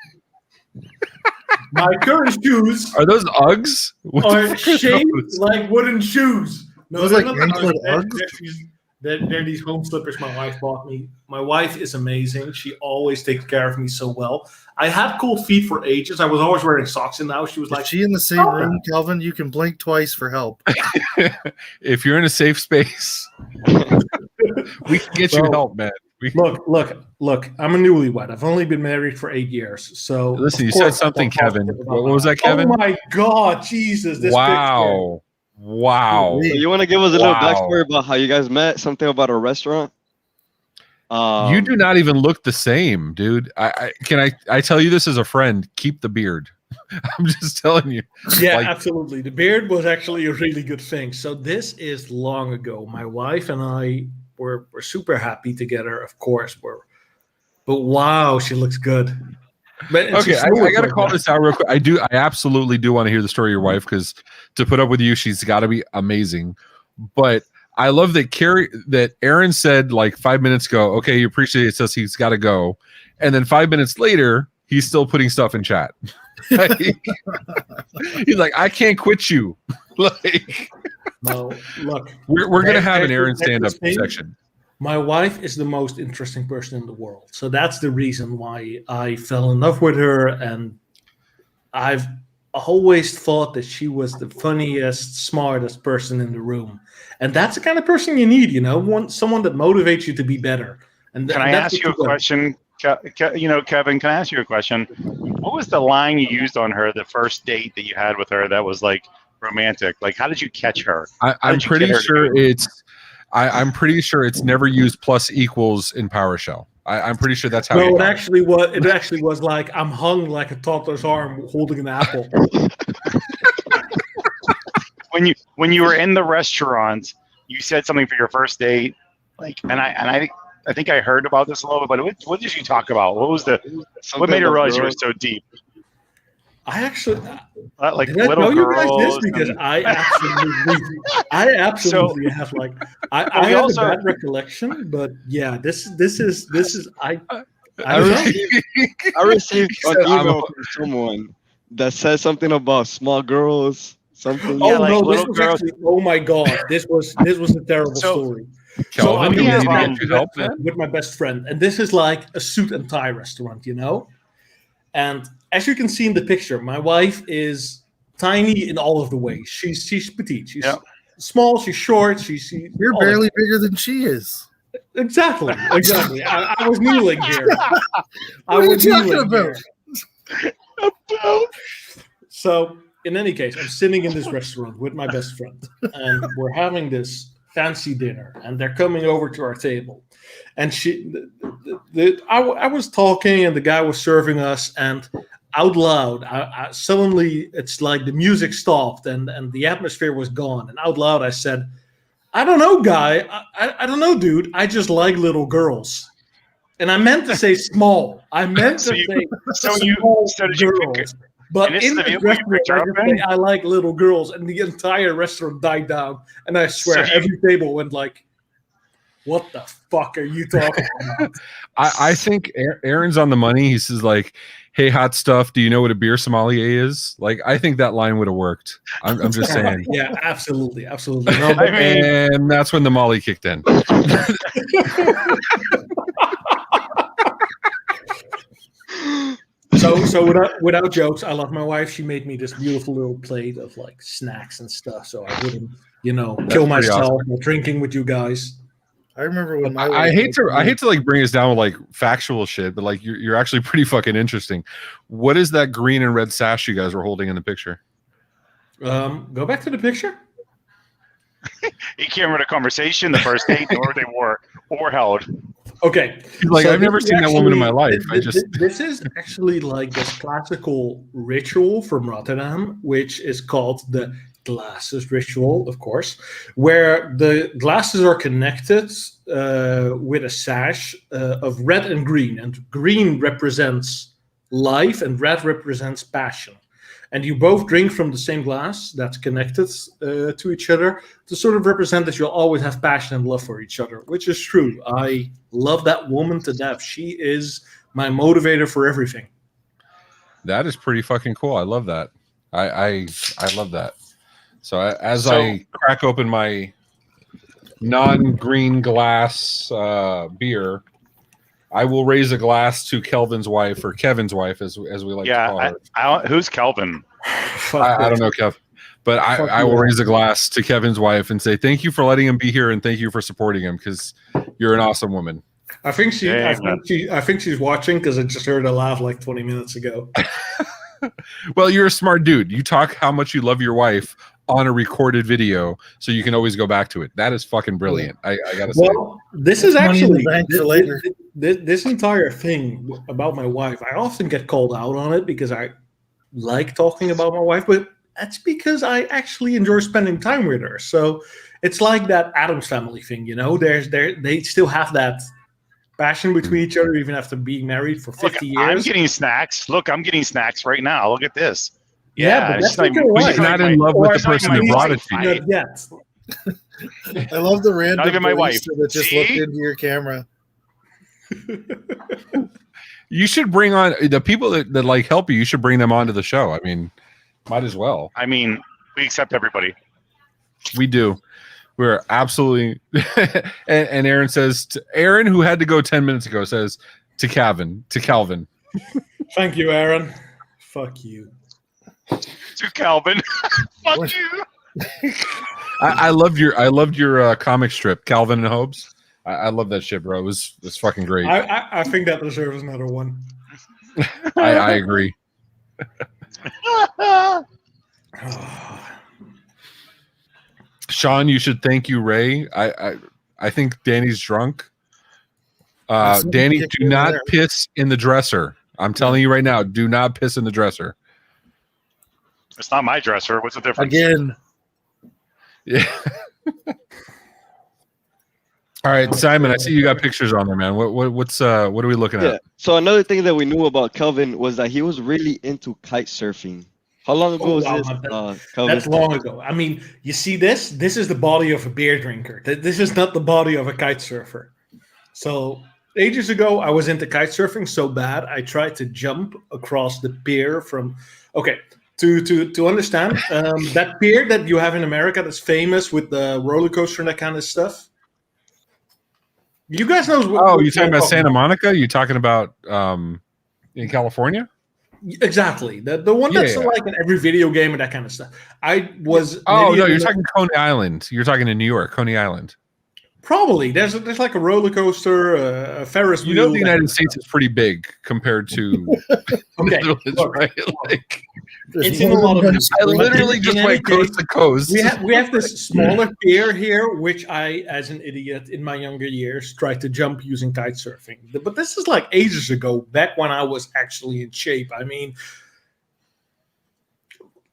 my current shoes Are those Uggs? are shaped like wooden shoes. No, Those they're like not anklet Uggs. Uggs? They're these home slippers my wife bought me. My wife is amazing. She always takes care of me so well. I had cold feet for ages. I was always wearing socks, and now she was like, Is she in the same room, Kelvin? You can blink twice for help. If you're in a safe space, we can get you Bro, help, man. Look. I'm a newlywed. I've only been married for 8 years. So Listen, of you said course, something, I'm positive Kevin. about What was that, Kevin? Oh my God, Jesus! This Wow. So you want to give us a little backstory about how you guys met? Something about a restaurant? You do not even look the same, dude. I tell you this as a friend. Keep the beard. I'm just telling you. Yeah, Like- absolutely. The beard was actually a really good thing. So this is long ago. My wife and I were super happy together, of course. But wow, she looks good. But Okay, I got to call this out real quick. I absolutely do want to hear the story of your wife, because to put up with you, she's got to be amazing. But I love that Aaron said like 5 minutes ago, okay, you appreciate it, says he's got to go. And then 5 minutes later, he's still putting stuff in chat. He's like, I can't quit you. Like, No, look. we're going to have an Aaron There's stand-up this thing. section. My wife is the most interesting person in the world. So that's the reason why I fell in love with her. And I've always thought that she was the funniest, smartest person in the room. And that's the kind of person you need, someone that motivates you to be better. And Can I ask you a question? Kevin, can I ask you a question? What was the line you used on her, the first date that you had with her that was like romantic? Like, how did you catch her? I'm pretty sure I'm pretty sure it's never used plus equals in PowerShell. I'm pretty sure that's how. No, it actually was like I'm hung like a toddler's arm holding an apple. When you were in the restaurant, you said something for your first date, like, and I think I heard about this a little bit, but what did you talk about? What made her realize you were so deep? I actually like did I little tell you guys girls. this because I absolutely have like I have also- a bad recollection, but yeah, this is I received an So, email from someone that says something about small girls. Something. Yeah, oh like no, this little was girls. actually oh my God, this was a terrible So- story. Kelvin, I'm do in you this need yeah, to get your help, man? with my best friend, and this is like a suit and tie restaurant, And as you can see in the picture, my wife is tiny in all of the ways. She's petite. She's small. She's short. She's You're all barely of bigger than she is. exactly. I was kneeling here. What are you talking about? So, in any case, I'm sitting in this restaurant with my best friend, and we're having this fancy dinner, and they're coming over to our table. And I was talking, and the guy was serving us, and out loud, suddenly it's like the music stopped, and the atmosphere was gone. And out loud, I said, "I don't know, guy. I don't know, dude. I just like little girls." And I meant to say small. I meant to say small girls. But in the restaurant, I like little girls, and the entire restaurant died down. And I swear, every table went like, "What the fuck are you talking about?" I think Aaron's on the money. He says like, "Hey, hot stuff. Do you know what a beer sommelier is?" Like, I think that line would have worked. I'm just saying. Yeah, absolutely. No, but, And that's when the Molly kicked in. So without jokes, I love my wife. She made me this beautiful little plate of like snacks and stuff, so I wouldn't, kill myself while drinking with you guys. I remember when my I hate to like bring us down with like factual shit, but like you're actually pretty fucking interesting. What is that green and red sash you guys were holding in the picture? Go back to the picture. You can't remember the conversation, the first date, or they were or held. Okay. He's like, so I've never this is seen that woman in my life. This is actually like this classical ritual from Rotterdam, which is called the glasses ritual, of course, where the glasses are connected with a sash of red and green. And green represents life and red represents passion. And you both drink from the same glass that's connected to each other to sort of represent that you'll always have passion and love for each other, which is true. I love that woman to death. She is my motivator for everything. That is pretty fucking cool. I love that. I love that. So as I crack open my non-green glass beer, I will raise a glass to Kelvin's wife, or Kevin's wife, as we like to call her. Who's Kelvin? I don't know, Kev, but I will raise a glass to Kevin's wife and say thank you for letting him be here and thank you for supporting him, because you're an awesome woman. I think she's watching, because I just heard her laugh like 20 minutes ago. Well, you're a smart dude. You talk how much you love your wife on a recorded video, so you can always go back to it. That is fucking brilliant. I gotta say. Well, this is actually this entire thing about my wife. I often get called out on it because I like talking about my wife, but that's because I actually enjoy spending time with her. So it's like that Addams Family thing, you know. They still have that passion between each other even after being married for 50 years. I'm getting snacks. Look, I'm getting snacks right now. Look at this. Yeah, but that's he's not in love with the person that brought it to you. Yes. I love the random Not even my wife that just looked into your camera. You should bring on the people that like help you. You should bring them onto the show. I mean, might as well. I mean, we accept everybody. We do. We're absolutely. and Aaron says, Aaron, who had to go 10 minutes ago, says to Calvin. Thank you, Aaron. Fuck you. To Calvin. Fuck you. I loved your comic strip, Calvin and Hobbes. I love that shit, bro. It was fucking great. I think that deserves another one. I agree. Sean, you should thank you, Ray. I think Danny's drunk. Danny, do not piss in the dresser. I'm telling you right now, do not piss in the dresser. It's not my dresser. What's the difference? Again. Yeah. All right, Simon, I see you got pictures on there, man. What are we looking at? So another thing that we knew about Kelvin was that he was really into kite surfing. How long ago was this, Kelvin? That's long ago. I mean, you see this? This is the body of a beer drinker. This is not the body of a kite surfer. So ages ago, I was into kite surfing so bad, I tried to jump across the pier from... Okay, to understand, that pier that you have in America that's famous with the roller coaster and that kind of stuff. You guys know what you're talking about Santa Monica? You're talking about in California? Exactly. The one that's like in every video game and that kind of stuff. I was... Oh, no, you're talking Coney Island. You're talking in New York, Coney Island. Probably. There's like a roller coaster, a Ferris wheel. You know the United States is pretty big compared to okay, look, right? Like, it's in a lot of... I literally just went coast to coast. We have this smaller pier here, which I, as an idiot in my younger years, tried to jump using kite surfing. But this is like ages ago, back when I was actually in shape. I mean,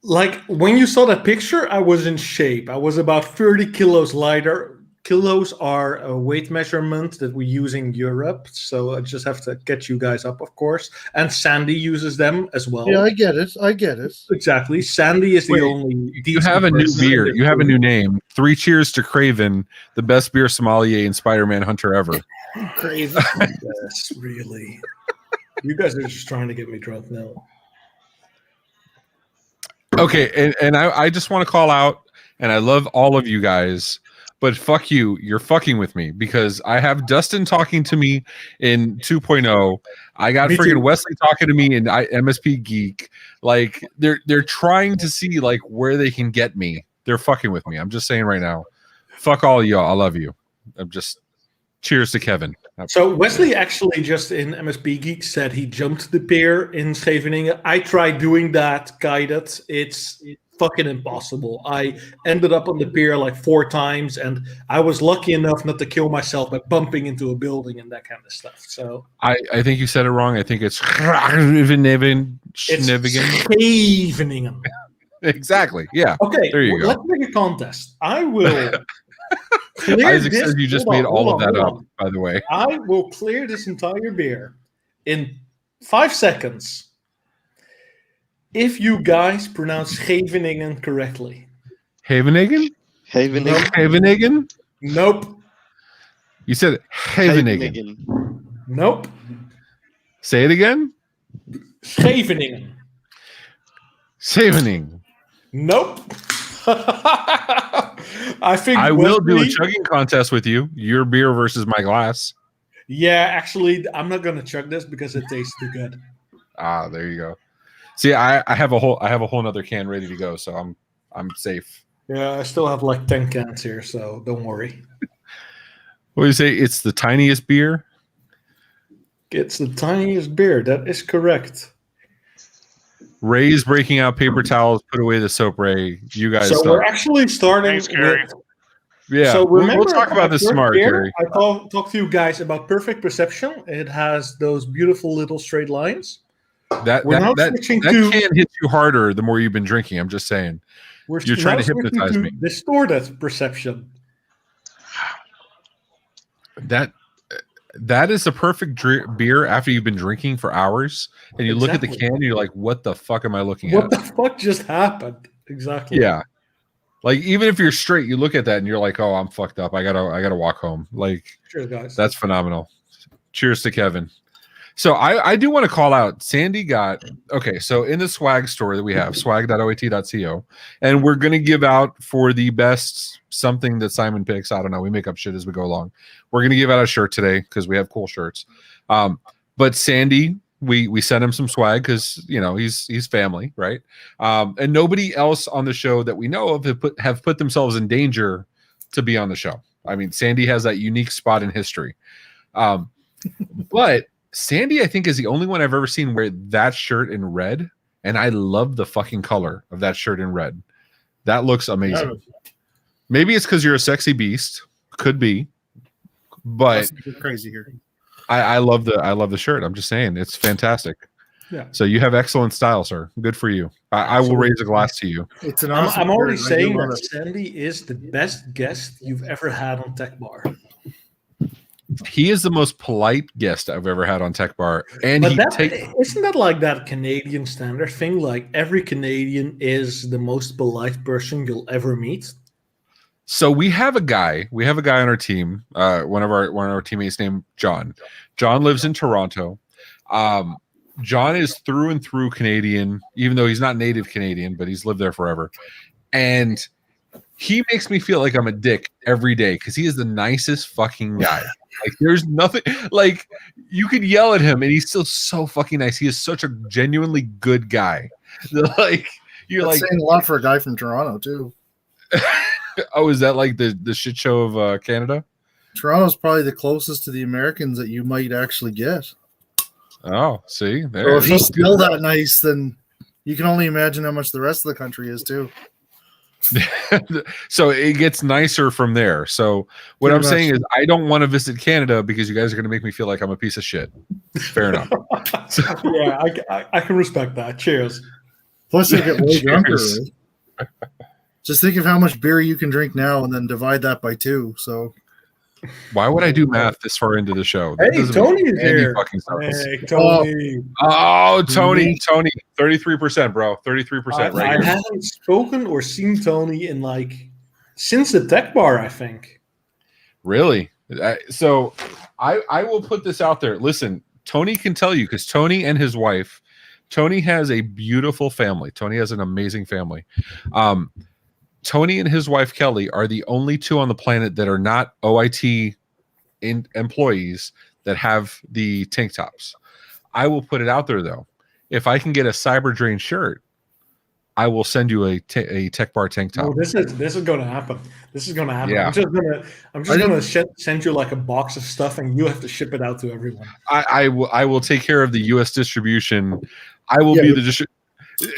like when you saw that picture, I was in shape. I was about 30 kilos lighter. Kilos are a weight measurement that we use in Europe, so I just have to get you guys up, of course. And Sandy uses them as well. Yeah, I get it. Exactly. Sandy is the only... You have a new beer. You have a new name. 3 cheers to Craven, the best beer sommelier and Spider-Man hunter ever. Craven. Yes, really. You guys are just trying to get me drunk now. Okay, and I just want to call out, and I love all of you guys, but fuck you, you're fucking with me, because I have Dustin talking to me in 2.0. I got freaking Wesley talking to me in MSP Geek. Like they're trying to see like where they can get me. They're fucking with me. I'm just saying right now. Fuck all of y'all. I love you. I'm just cheers to Kevin. So Wesley actually just in MSP Geek said he jumped the pier in Scheveningen. I tried doing that guided. It's fucking impossible. I ended up on the pier like 4 times, and I was lucky enough not to kill myself by bumping into a building and that kind of stuff. So I think you said it wrong. I think it's Scheveningen. Scheveningen. Exactly. Yeah. Okay. There you go. Let's make a contest. I will clear Isaac this. says you just hold made on, all hold of on, that hold up, on. by the way. I will clear this entire beer in 5 seconds if you guys pronounce Scheveningen correctly. Haveningen? Haveningen? Nope. You said Haveningen. Nope. Say it again. Scheveningen. Scheveningen. Nope. I think I will do a Wesley- chugging contest with you. Your beer versus my glass. Yeah, actually, I'm not gonna chug this because it tastes too good. Ah, there you go. See, I have a whole nother can ready to go, so I'm safe. Yeah, I still have like 10 cans here, so don't worry. What do you say? It's the tiniest beer? It's the tiniest beer. That is correct. Ray's breaking out paper towels. Put away the soap, Ray. You guys So start. we're actually starting Thanks, Gary. with. Yeah, So we'll remember talk about this my tomorrow, beer? Gary. I talked to you guys about perfect perception. It has those beautiful little straight lines. That We're now that switching to- can hit you harder the more you've been drinking. I'm just saying. We're You're trying now to switching hypnotize to me. distorted perception. That is the perfect beer after you've been drinking for hours, and you look at the Exactly. can and you're like, "What the fuck am I looking What at?" the fuck just happened? Exactly. Yeah, like even if you're straight, you look at that and you're like, "Oh, I'm fucked up. I gotta walk home." Like Cheers, guys. that's phenomenal. Cheers to Kevin. So I do want to call out Sandy got okay. So in the swag store that we have, swag.oat.co, and we're gonna give out for the best something that Simon picks. I don't know. We make up shit as we go along. We're gonna give out a shirt today because we have cool shirts. But Sandy, we sent him some swag because he's family, right? And nobody else on the show that we know of have put themselves in danger to be on the show. I mean, Sandy has that unique spot in history. But Sandy, I think, is the only one I've ever seen wear that shirt in red, and I love the fucking color of that shirt in red. That looks amazing. Maybe it's because you're a sexy beast. Could be, but You're crazy here. I love the shirt. I'm just saying, it's fantastic. Yeah. So you have excellent style, sir. Good for you. I will raise a glass to you. It's an I'm, awesome I'm already shirt. I do saying love that it. Sandy is the best guest you've ever had on Tech Bar. He is the most polite guest I've ever had on Tech Bar, and But he isn't that like that Canadian standard thing? Like every Canadian is the most polite person you'll ever meet. So we have a guy on our team, one of our teammates named John. John lives in Toronto. John is through and through Canadian, even though he's not native Canadian, but he's lived there forever. And he makes me feel like I'm a dick every day because he is the nicest fucking guy. Like there's nothing like you could yell at him and he's still so fucking nice. He is such a genuinely good guy. Like you're That's like saying a lot for a guy from Toronto too. oh, is that like the shit show of Canada? Toronto's probably the closest to the Americans that you might actually get. Oh, see So there. if he's still that nice, then you can only imagine how much the rest of the country is too. So it gets nicer from there. So what Pretty I'm saying much. is I don't want to visit Canada because you guys are going to make me feel like I'm a piece of shit. Fair enough. Yeah, I can respect that. Cheers. Plus, you get way drunker. Cheers. Right? Just think of how much beer you can drink now, and then divide that by 2. So Why would I do math this far into the show? That Hey, doesn't Tony make is any here. fucking sense. Hey, Tony. Oh, Tony, 33%, bro. 33% right I here. haven't spoken or seen Tony in like since the Tech Bar, I think. Really? So I will put this out there. Listen, Tony can tell you because Tony and his wife, Tony has a beautiful family. Tony has an amazing family. Tony and his wife Kelly are the only 2 on the planet that are not OIT employees that have the tank tops. I will put it out there though. If I can get a CyberDrain shirt, I will send you a Tech Bar tank top. No, this is going to happen. This is going to happen. Yeah. I'm just gonna send you like a box of stuff, and you have to ship it out to everyone. I will take care of the U.S. distribution. I will be the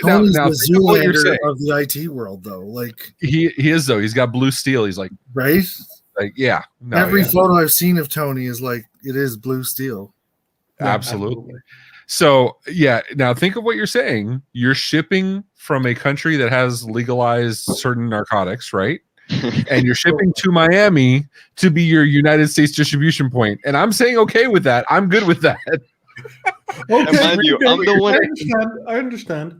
Tony's now the think of what you're Zoolander saying. of the IT world, though. Like He is though. He's got blue steel. He's like right. yeah. No, Every yeah, photo I've seen of Tony is like it is blue steel. Yeah, absolutely. So yeah, now think of what you're saying. You're shipping from a country that has legalized certain narcotics, right? And you're shipping to Miami to be your United States distribution point. And I'm saying okay with that. I'm good with that. Okay, mind you, I'm the one- I understand.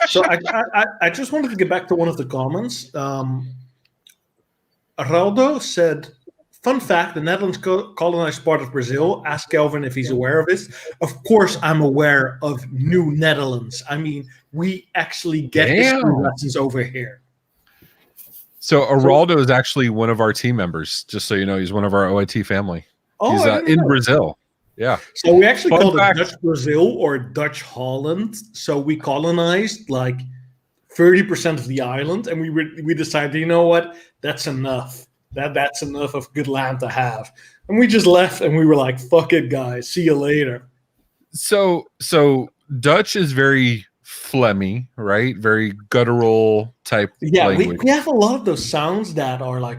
So I just wanted to get back to one of the comments. Araldo said, fun fact, the Netherlands colonized part of Brazil. Ask Kelvin if he's aware of it. Of course, I'm aware of New Netherlands. I mean, we actually get history lessons over here. So Araldo is actually one of our team members, just so you know. He's one of our OIT family. He's in Brazil. Yeah. So we actually Fun called fact. it Dutch Brazil or Dutch Holland. So we colonized like 30% of the island, and we decided, you know what, that's enough. That's enough of good land to have, and we just left, and we were like, fuck it, guys, see you later. So Dutch is very phlegmy, right? Very guttural type language. We have a lot of those sounds that are like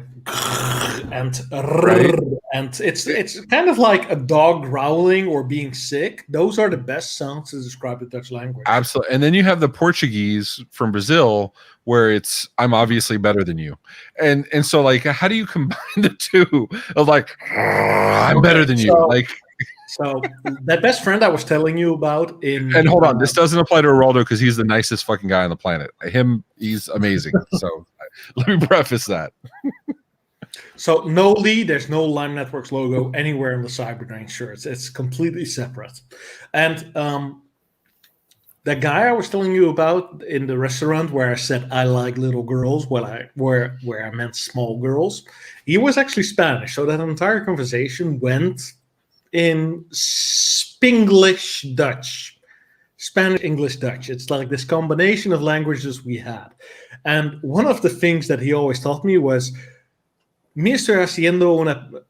and Right. and it's kind of like a dog growling or being sick. Those are the best sounds to describe the Dutch language. Absolutely. And then you have the Portuguese from Brazil where it's I'm obviously better than you. And so like how do you combine the two of like I'm better than you? Like so that best friend I was telling you about in and hold on, this doesn't apply to Araldo because he's the nicest fucking guy on the planet. He's amazing. So let me preface that. So no Lee, there's no Lime Networks logo anywhere in the CyberDrain shirts. It's completely separate. And that guy I was telling you about in the restaurant where I said I like little girls, where I meant small girls, he was actually Spanish. So that entire conversation went in Spanglish Dutch. Spanish, English, Dutch. It's like this combination of languages we had. And one of the things that he always taught me was me estoy haciendo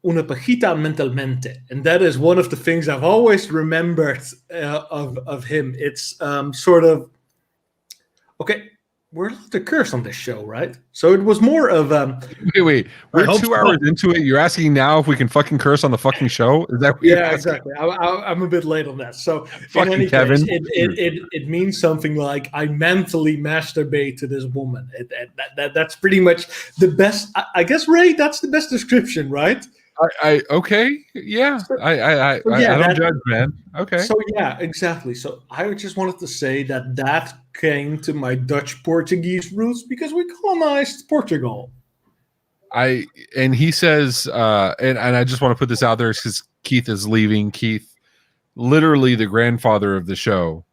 una pajita mentalmente. And that is one of the things I've always remembered of him. It's sort of, okay, we're allowed to curse on this show, right? So it was more of wait. We're 2 hours into it. You're asking now if we can fucking curse on the fucking show? Is that what you're asking? Exactly. I'm a bit late on that. So Fucking in any Kevin. case, it means something like I mentally masturbate to this woman. That's pretty much the best. I guess, Ray, that's the best description, right? I okay, yeah. I don't judge, man. Okay. So yeah, exactly. So I just wanted to say that came to my Dutch Portuguese roots because we colonized Portugal. And he says, and I just want to put this out there because Keith is leaving. Keith, literally the grandfather of the show,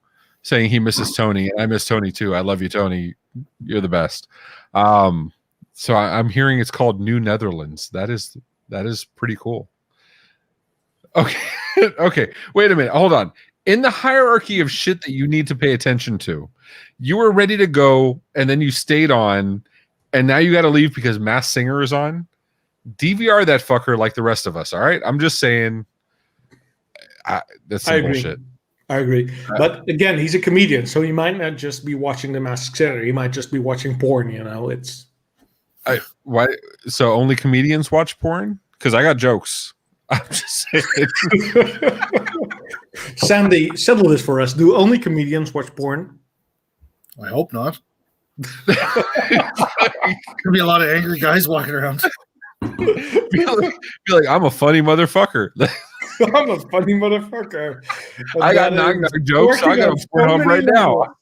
saying he misses Tony. I miss Tony too. I love you, Tony. You're the best. So I'm hearing it's called New Netherlands. That is pretty cool. Okay. Okay. Wait a minute. Hold on. In the hierarchy of shit that you need to pay attention to, you were ready to go and then you stayed on and now you got to leave because Masked Singer is on. DVR that fucker like the rest of us. All right. I'm just saying that's some bullshit. I agree. But again, he's a comedian, so he might not just be watching The Masked Singer. He might just be watching porn, you know. Why? So only comedians watch porn? Because I got jokes. I'm just saying. Sandy, settle this for us. Do only comedians watch porn? I hope not. There's gonna be a lot of angry guys walking around. Be like, I'm a funny motherfucker. I'm a funny motherfucker. I got knock jokes. So I got a Pornhub right now.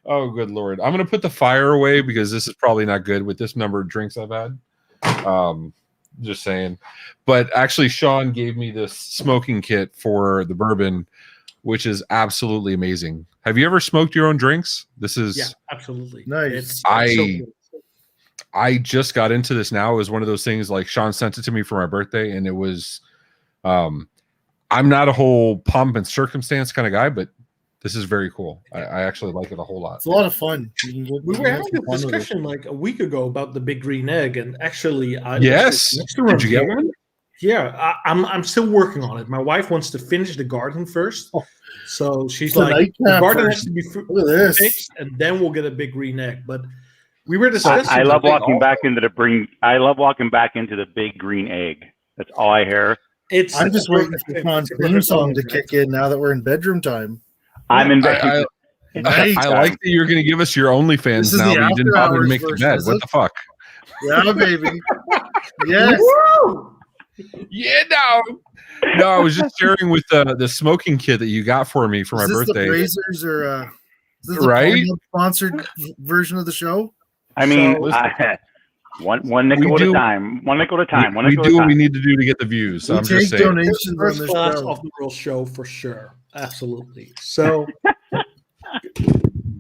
Oh, good Lord. I'm going to put the fire away because this is probably not good with this number of drinks I've had. Just saying. But actually, Sean gave me this smoking kit for the bourbon, which is absolutely amazing. Have you ever smoked your own drinks? This is... Yeah, absolutely. Nice. I just got into this now. It was one of those things like Sean sent it to me for my birthday, and it was... I'm not a whole pomp and circumstance kind of guy, but this is very cool. I actually like it a whole lot. It's a lot of fun. We were having a discussion like a week ago about the Big Green Egg, and actually, yes, did you get one? Yeah, I'm still working on it. My wife wants to finish the garden first, So she's It's the like, the nightcap garden has version. to be Look at this. fixed, and then we'll get a big green egg. But we were discussing. I love walking also. back into the big green egg. That's all I hear. I'm just waiting for Con's theme song to kick in now that we're in bedroom time. I'm in bed. Nice. I like that you're going to give us your OnlyFans This is now, the but you didn't bother to after-hours make the version, bed. is What it? the fuck? Yeah, baby. Yes. Yeah, no. No, I was just sharing with the smoking kit that you got for me for Is my this birthday. the Brazers or is this the Right? Pornhub sponsored version of the show? I mean, So- one nickel at a time. One nickel at a time. One We nickel do at a what time. we need to do to get the views. We I'm take just saying. donations on First this class show. of the real show for sure. Absolutely. So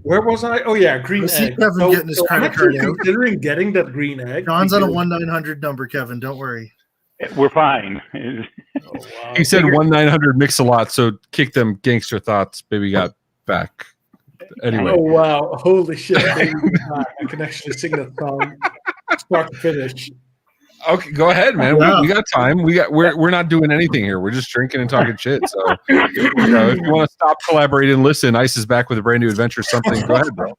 where was I? Oh yeah, green I see egg. Kevin getting his I'm credit actually card out. considering getting that green egg. John's on a because- 1-900 number, Kevin. Don't worry. We're fine. Oh, wow. He said 1-900 Mix-a-Lot, so kick them gangster thoughts, baby got back. Anyway. Oh wow! Holy shit! Baby, I can actually sing that song start to finish. Okay, go ahead, man. Yeah. We got time. We're not doing anything here. We're just drinking and talking shit. So if you want to stop, collaborate, and listen, Ice is back with a brand new adventure. Something. Go ahead, bro.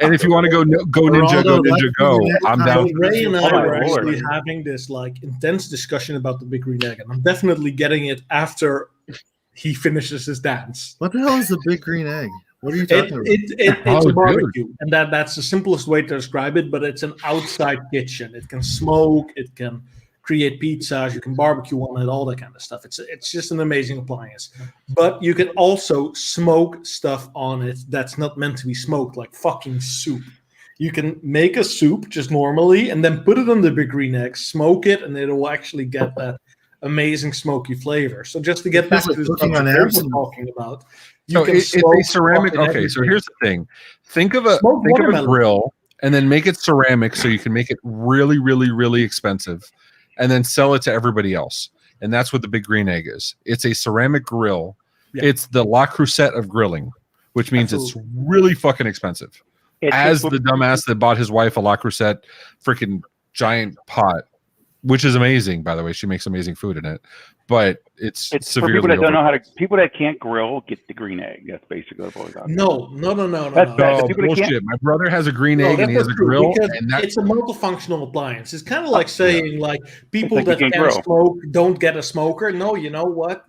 And if you want to go ninja, go. I'm down. So Ray and I Oh my were Lord. actually having this like intense discussion about the big green egg, and I'm definitely getting it after he finishes his dance. What the hell is the big green egg? What are you talking about? It's Oh, a barbecue, and that's the simplest way to describe it. But it's an outside kitchen. It can smoke. It can create pizzas. You can barbecue on it. All that kind of stuff. It's just an amazing appliance. But you can also smoke stuff on it that's not meant to be smoked, like fucking soup. You can make a soup just normally, and then put it on the big green egg, smoke it, and it will actually get that amazing smoky flavor. So just to get back Feels to like the cooking stuff on that we're Epsom. talking about. So it's a smoke ceramic. fucking Okay, so everything. here's the thing. Think of a Smoke watermelon. grill, and then make it ceramic so you can make it really, really, really expensive, and then sell it to everybody else. And that's what the big green egg is. It's a ceramic grill. Yeah. It's the La Crusette of grilling, which means it's really fucking expensive. As the dumbass that bought his wife a La Crusette freaking giant pot, which is amazing, by the way. She makes amazing food in it, but it's for severely people that don't over- know how to. People that can't grill get the green egg. That's basically what it's about. No. That's no. bad. Oh, people that can't- bullshit. My brother has a green No, egg and he that's has a not true, grill, because and that it's a multifunctional appliance. It's kind of like saying like people It's like that you can't can't smoke don't get a smoker. No, you know what?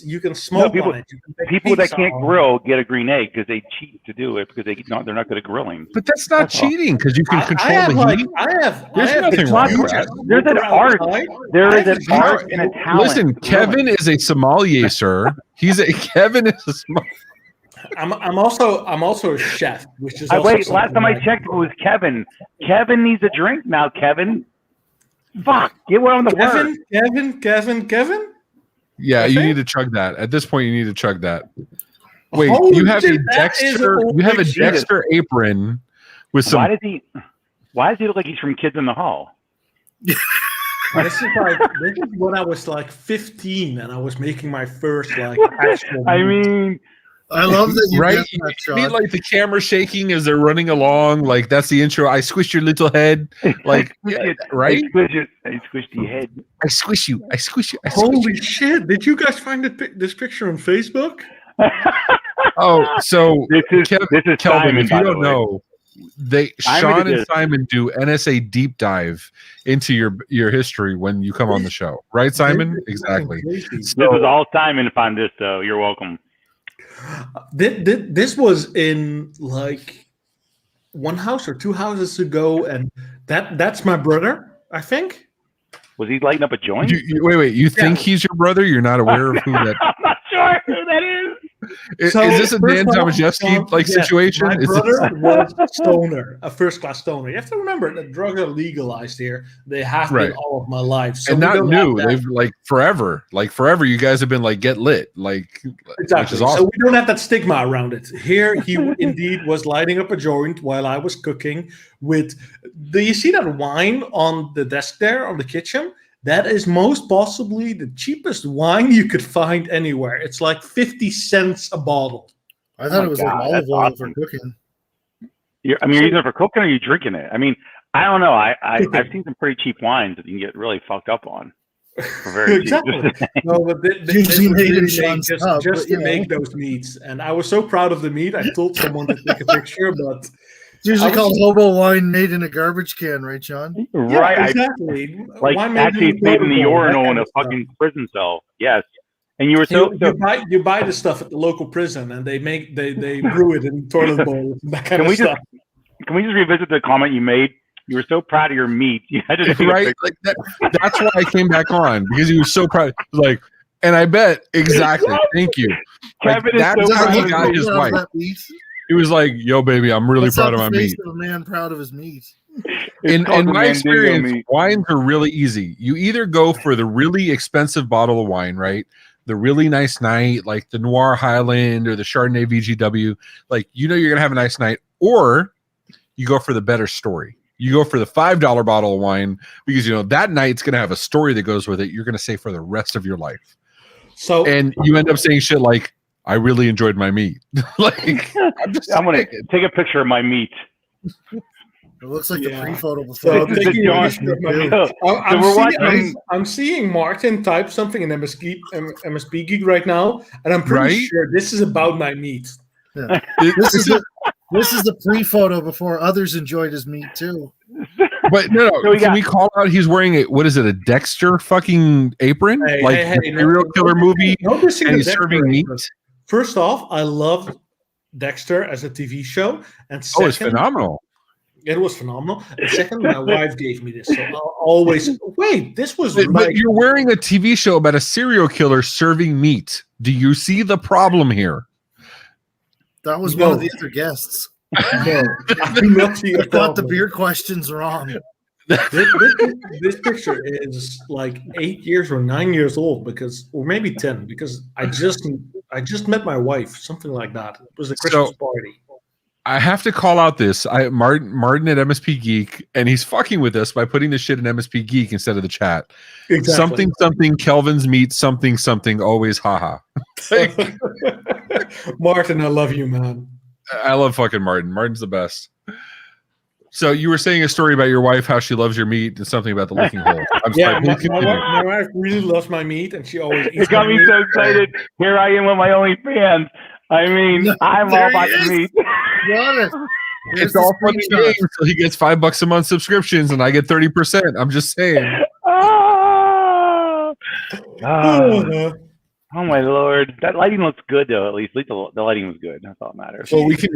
You can smoke people- on it. You can make People that pizza can't on it. grill get a green egg because they cheat to do it because they're not good at grilling. But that's not That's all. cheating because you can I control have the like heat. I have nothing a wrong huge with that. There's an smoker art. outside. There I is have an a art huge- and a talent. Listen, to grilling. Kevin is a sommelier, sir. Kevin is a I'm also a chef, which is I also wait. Last something time I like- checked, it was Kevin. Kevin needs a drink now. Kevin, fuck, get one on the word. Kevin. Yeah, I you think- need to chug that. At this point, you need to chug that. Wait, Holy you have shit, a that is Dexter. a You have a big shit. Dexter apron with some. Why does he look like he's from Kids in the Hall? This is when I was like 15 and I was making my first like actual I movie. mean, I love that you Right, get that you need shot. like the camera shaking as they're running along. Like that's the intro. I squish your little head. Like yeah, right. I squished your head. I squish you. I squish you. I squish Holy you. shit! Did you guys find this picture on Facebook? Oh, so This is Kelvin, Simon, if by you the don't way. know, Simon Sean did and this. Simon do NSA deep dive into your history when you come on the show, right, Simon? This is Exactly. fucking crazy. This was all Simon found this, though. You're welcome. This was in like one house or two houses ago, and that's my brother, I think. Was he lighting up a joint? Wait. You think he's your brother? You're not aware of who that I'm not sure who that is. is? So, Is this a first Dan of all, Tomaszewski like yes, situation? My Is brother this, was a stoner, a first-class stoner. You have to remember that drugs are legalized here. They have Right. been all of my life, so and we not don't new. have that. They've like forever. You guys have been like get lit, like Exactly. which is awesome. So we don't have that stigma around it. Here, he indeed was lighting up a joint while I was cooking. Do you see that wine on the desk there on the kitchen? That is most possibly the cheapest wine you could find anywhere. It's like 50 cents a bottle. I thought my it was like God, olive that's oil awesome. for cooking. You're using it for cooking or are you drinking it? I mean, I don't know. I've seen some pretty cheap wines that you can get really fucked up on. For very cheap. Exactly. No, but this Usually was made in really made Sean's just, tub, just but, to make those meats, and I was so proud of the meat. I told someone to take a picture, but It's usually I was- called hobo wine made in a garbage can, right, Sean? Right. yeah, exactly. Like Why made actually, it it's made in the notable, that urinal kind in a of stuff. fucking prison cell. Yes. And you were so You buy the stuff at the local prison, and they brew it in toilet bowl. That kind of stuff. Can we just revisit the comment you made? You were so proud of your meat. You had to take a Right? picture. Like that's why I came back on, because he was so proud. Like, and I bet exactly. Thank you. Like, Kevin is that's so how proud he of got his wife. He was like, "Yo, baby, I'm really proud of my meat." Of a man proud of his meat. In called the my Mandingo experience, meat. wines are really easy. You either go for the really expensive bottle of wine, right? The really nice night, like the Noir Highland or the Chardonnay VGW. Like, you're going to have a nice night. Or you go for the better story. You go for the $5 bottle of wine because, that night's going to have a story that goes with it. You're going to say for the rest of your life. So, and you end up saying shit like, I really enjoyed my meat. Like, I'm going to take a picture of my meat. It looks like the pre-photo before. So This is taking the a John- picture of my meat. So we're watching. I'm seeing Martin type something in MSP Geek right now, and I'm pretty Right? sure this is about my meat. Yeah. This is the pre-photo before others enjoyed his meat too. But no, So can we call out he's wearing a Dexter fucking apron? Hey, like hey, the serial killer movie, noticing and the he's Dexter serving meat? apron. First off, I love Dexter as a TV show, and second, It's phenomenal. It was phenomenal. And second, my wife gave me this, so I'll always wait. This was But you're wearing a TV show about a serial killer serving meat. Do you see the problem here? That was one of the other guests. No, I do not see a I got the problem. beer questions wrong. This picture is like 8 years or 9 years old or maybe 10, because I just met my wife, something like that. It was a Christmas party. I have to call out this Martin at MSP Geek, and he's fucking with us by putting this shit in MSP Geek instead of the chat. Exactly. Something Kelvin's meat something always haha. Like, Martin, I love you, man. I love fucking Martin. Martin's the best. So you were saying a story about your wife, how she loves your meat, and something about the licking hole. I'm sorry. My wife really loves my meat, and she always eats It got me so excited. Here I am with my OnlyFans. I mean, I'm all about the meat. Got it. It's all funny games. So he gets $5 a month subscriptions, and I get 30%. I'm just saying. Oh my lord! That lighting looks good though. At least the lighting was good. That's all that matters. Well, we can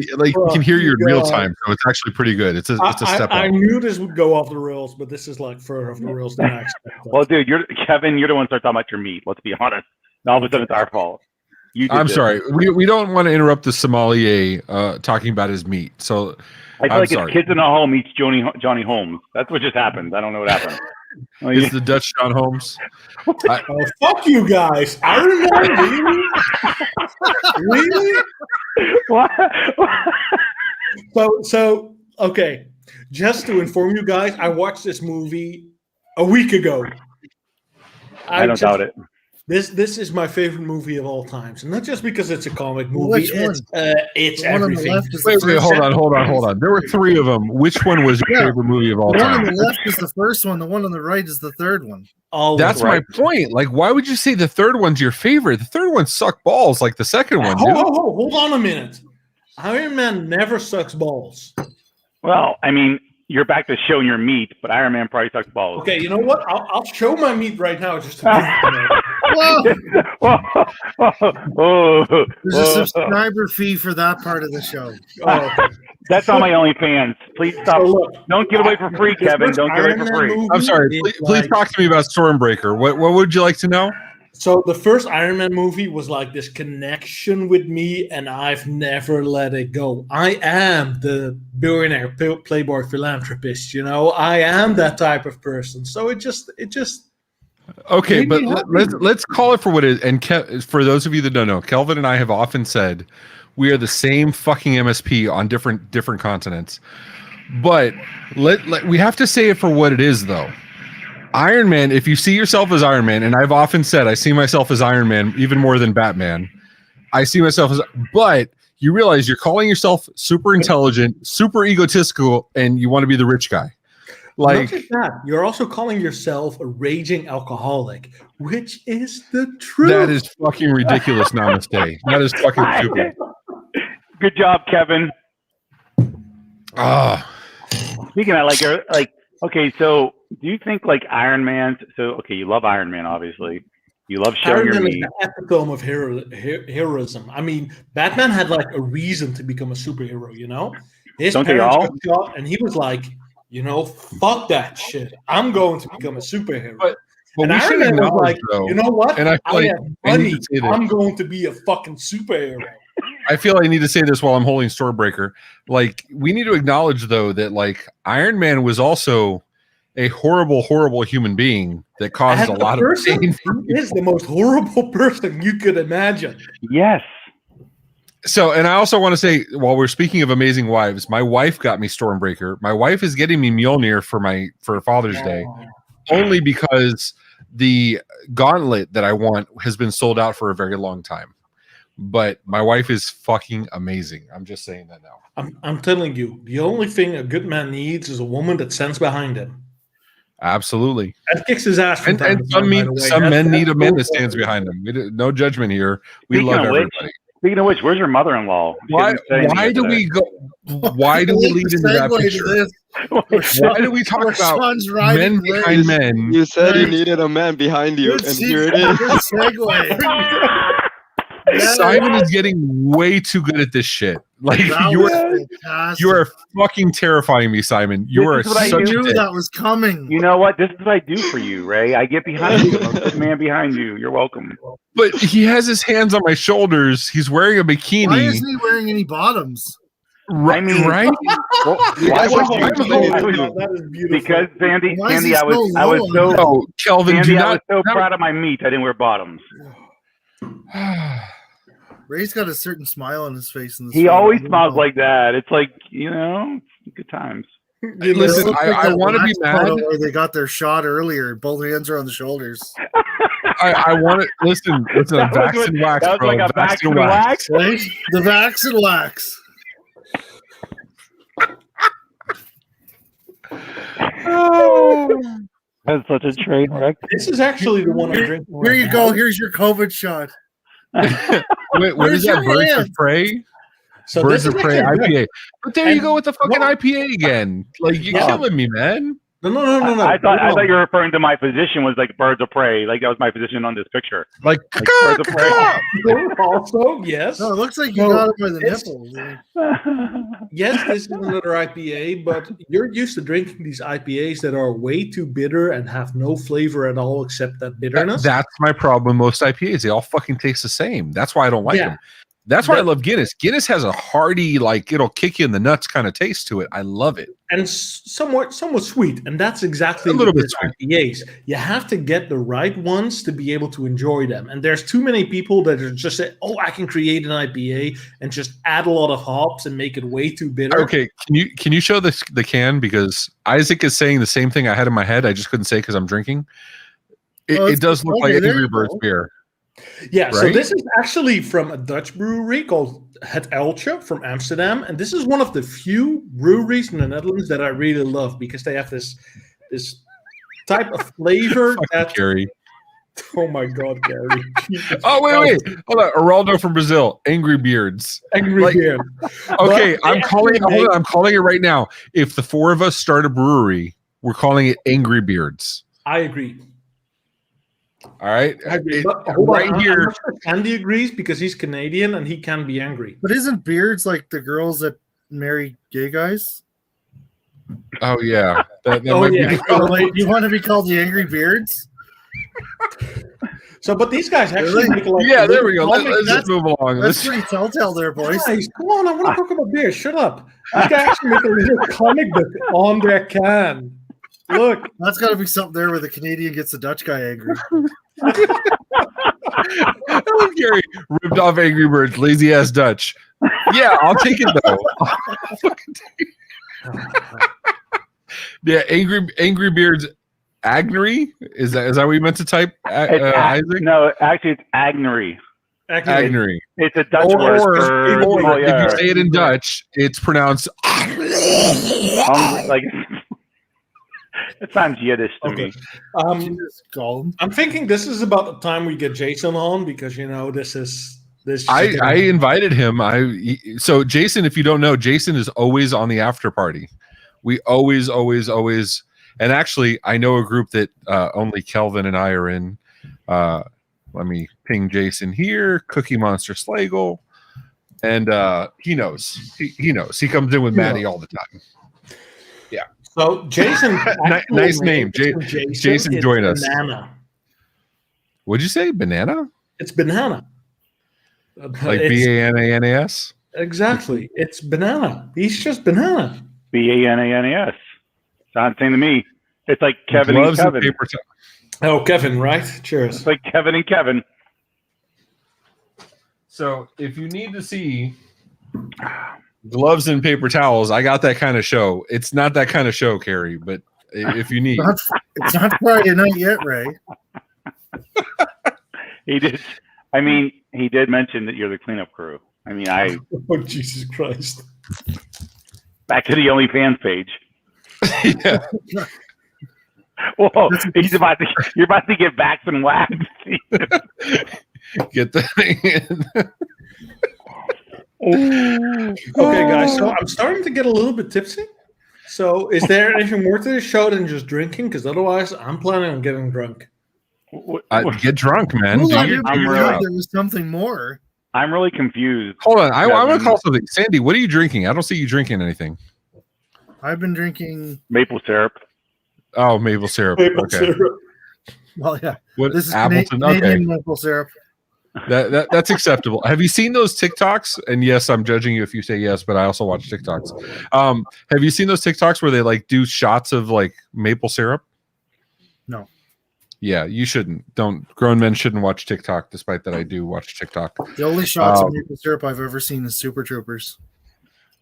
hear you in real time, so it's actually pretty good. It's a step up. I knew this would go off the rails, but this is like further off the rails than I expected. Well, dude, Kevin. You're the one who started talking about your meat. Let's be honest. All of a sudden, it's our fault. I'm sorry. We don't want to interrupt the sommelier talking about his meat. So I feel like it's Kids in a Home meets Johnny Holmes. That's what just happened. I don't know what happened. It's the Dutch John Holmes. Oh, fuck you guys! I remember. Really? What? So okay. Just to inform you guys, I watched this movie a week ago. I don't doubt it. This is my favorite movie of all times, and not just because it's a comic movie. Which one? It's The one on the everything. left is Wait, the first hold on. There were 3 of them. Which one was your favorite movie of all The one on time? the left is the first one. The one on the right is the third one. That's my point. Like, why would you say the third one's your favorite? The third one sucked balls like the second one. Hold on a minute. Iron Man never sucks balls. Well, I mean, you're back to showing your meat, but Iron Man probably sucks balls. Okay, you know what? I'll show my meat right now just to prove it. There's a subscriber fee for that part of the show. That's on my OnlyFans. Please stop. Don't give it away for free, Kevin. Don't give it away for free. I'm sorry. Please talk to me about Stormbreaker. What would you like to know? So the first Iron Man movie was like this connection with me, and I've never let it go. I am the billionaire playboy philanthropist, I am that type of person. So it just okay, but let's call it for what it is. And for those of you that don't know, Kelvin and I have often said we are the same fucking MSP on different continents. But we have to say it for what it is, though. Iron Man, if you see yourself as Iron Man, and I've often said I see myself as Iron Man even more than Batman. I see myself as, but you realize you're calling yourself super intelligent, super egotistical, and you want to be the rich guy. Not Like just that, you're also calling yourself a raging alcoholic, which is the truth. that is fucking ridiculous, Namaste. That is fucking stupid. Good job, Kevin. Ah, Speaking of okay, so do you think like Iron Man? So okay, you love Iron Man, obviously. You love showing Iron your Man is meat. the epitome of heroism. I mean, Batman had like a reason to become a superhero, you know? His Don't they parents all? got shot, and he was like, fuck that shit. I'm going to become a superhero. But and we Iron should Man was acknowledge, like, though, you know what? and I feel like have I need money. to say this. I'm going to be a fucking superhero. I feel I need to say this while I'm holding Stormbreaker. Like, we need to acknowledge, though, that like Iron Man was also a horrible, horrible human being that caused a lot of pain. He is the most horrible person you could imagine. Yes. So, and I also want to say, while we're speaking of amazing wives, my wife got me Stormbreaker. My wife is getting me Mjolnir for Father's Day, only because the gauntlet that I want has been sold out for a very long time. But my wife is fucking amazing. I'm just saying that now. I'm telling you, the only thing a good man needs is a woman that stands behind him. Absolutely. And kicks his ass. And some men need a man that stands behind them. No judgment here. We love everybody. Speaking of which, where's your mother-in-law? Why do we go? Why do we lead into that picture? Why do we talk about men behind men? You said you needed a man behind you, and here it is. Good segue. Simon is getting way too good at this shit. Like you are fucking terrifying me, Simon. You are such a dick. That was coming. You know what? This is what I do for you, Ray. I get behind you. I'm a good man behind you. You're welcome. But he has his hands on my shoulders. He's wearing a bikini. Why isn't he wearing any bottoms? Right? I mean, right? Well, that is beautiful. Because Sandy, I Kelvin, I was so proud of my meat. I didn't wear bottoms. Ray's got a certain smile on his face. In this he always smiles like that. It's like, good times. Listen, I want to be mad. Where they got their shot earlier. Both hands are on the shoulders. I want to listen. A vax and wax, that was bro. like a vax and wax. Right? The vax and wax. That's such a train wreck. This is actually the one I'm drinking. Here you go. Here's your COVID shot. Wait, what is that? Birds of Prey? So Birds of Prey IPA. But there you go with the fucking what? IPA again. Like, you're killing me, man. No. I thought you were referring to my position was like Birds of Prey. Like that was my position on this picture. Like Birds of Prey. Also, yes. No, it looks like you got it by the nipple. Yes, this is another IPA, but you're used to drinking these IPAs that are way too bitter and have no flavor at all except that bitterness. That's my problem with most IPAs. They all fucking taste the same. That's why I don't like them. That's why I love Guinness. Guinness has a hearty, like it'll kick you in the nuts kind of taste to it. I love it. And somewhat sweet. And that's exactly a little bit sweet. IPAs. You have to get the right ones to be able to enjoy them. And there's too many people that are just say, "Oh, I can create an IPA and just add a lot of hops and make it way too bitter." Okay, can you show the can, because Isaac is saying the same thing I had in my head. I just couldn't say because I'm drinking. It does look like Angry Birds beer. Yeah, right? So this is actually from a Dutch brewery called Het Uiltje from Amsterdam, and this is one of the few breweries in the Netherlands that I really love because they have this type of flavor. Gary. Oh my God, Gary! Oh wait, hold on. Araldo from Brazil, Angry Beards. Beard. Okay, I'm calling it right now. If the four of us start a brewery, we're calling it Angry Beards. I agree. All right, right here. Andy agrees because he's Canadian and he can be angry. But isn't beards like the girls that marry gay guys? Oh yeah, that might be. You want to be called the Angry Beards? So, but these guys actually make there we go. Let's just move along. That's pretty telltale there, boys. Guys, come on, I want to talk about beer. Shut up. These guys actually make a little comic book on their can. Look, that's got to be something there where the Canadian gets the Dutch guy angry. Gary ripped off Angry Birds, lazy ass Dutch. Yeah, I'll take it though. Yeah, Angry Beards. Agnery? Is that what you meant to type, Isaac? No, actually, it's Agnery. Agnery. It's a Dutch word. Or if you say it in Dutch, it's pronounced. Like. It sounds Yiddish to Okay. me. I'm thinking this is about the time we get Jason on because this is I invited him. So Jason, if you don't know, Jason is always on the after party. We always, and actually, I know a group that only Kelvin and I are in. Let me ping Jason here. Cookie Monster Slagle, and he knows. He knows. He comes in with Maddie all the time. Yeah. So Jason, nice name. Jason join us. Banana. What'd you say? Banana? It's banana. Like BANANAS? Exactly. It's banana. He's just banana. BANANAS. Sounds the same to me. It's like Kevin Gloves and Kevin. And paper Oh, Kevin, right? Cheers. It's like Kevin and Kevin. So if you need to see gloves and paper towels, I got that kind of show. It's not that kind of show, Carrie, but if you need. It's not Friday night yet, Ray. He did. I mean, he did mention that you're the cleanup crew. I mean, Oh, Jesus Christ. Back to the OnlyFans page. Yeah. Whoa, you're about to get backed and whacked. Get the thing in. Okay, guys. So I'm starting to get a little bit tipsy. So is there anything more to the show than just drinking? Because otherwise, I'm planning on getting drunk. Get drunk, man. There was something more. I'm really confused. Hold on. I want to call something. Sandy, what are you drinking? I don't see you drinking anything. I've been drinking maple syrup. Oh, maple syrup. Maple okay. syrup. Well, yeah. What this is Appleton? Canadian Okay. maple syrup. That's acceptable. Have you seen those TikToks? And yes, I'm judging you if you say yes, but I also watch TikToks. Have you seen those TikToks where they like do shots of like maple syrup? No. Yeah, you shouldn't. Grown men shouldn't watch TikTok, despite that I do watch TikTok. The only shots of maple syrup I've ever seen is Super Troopers.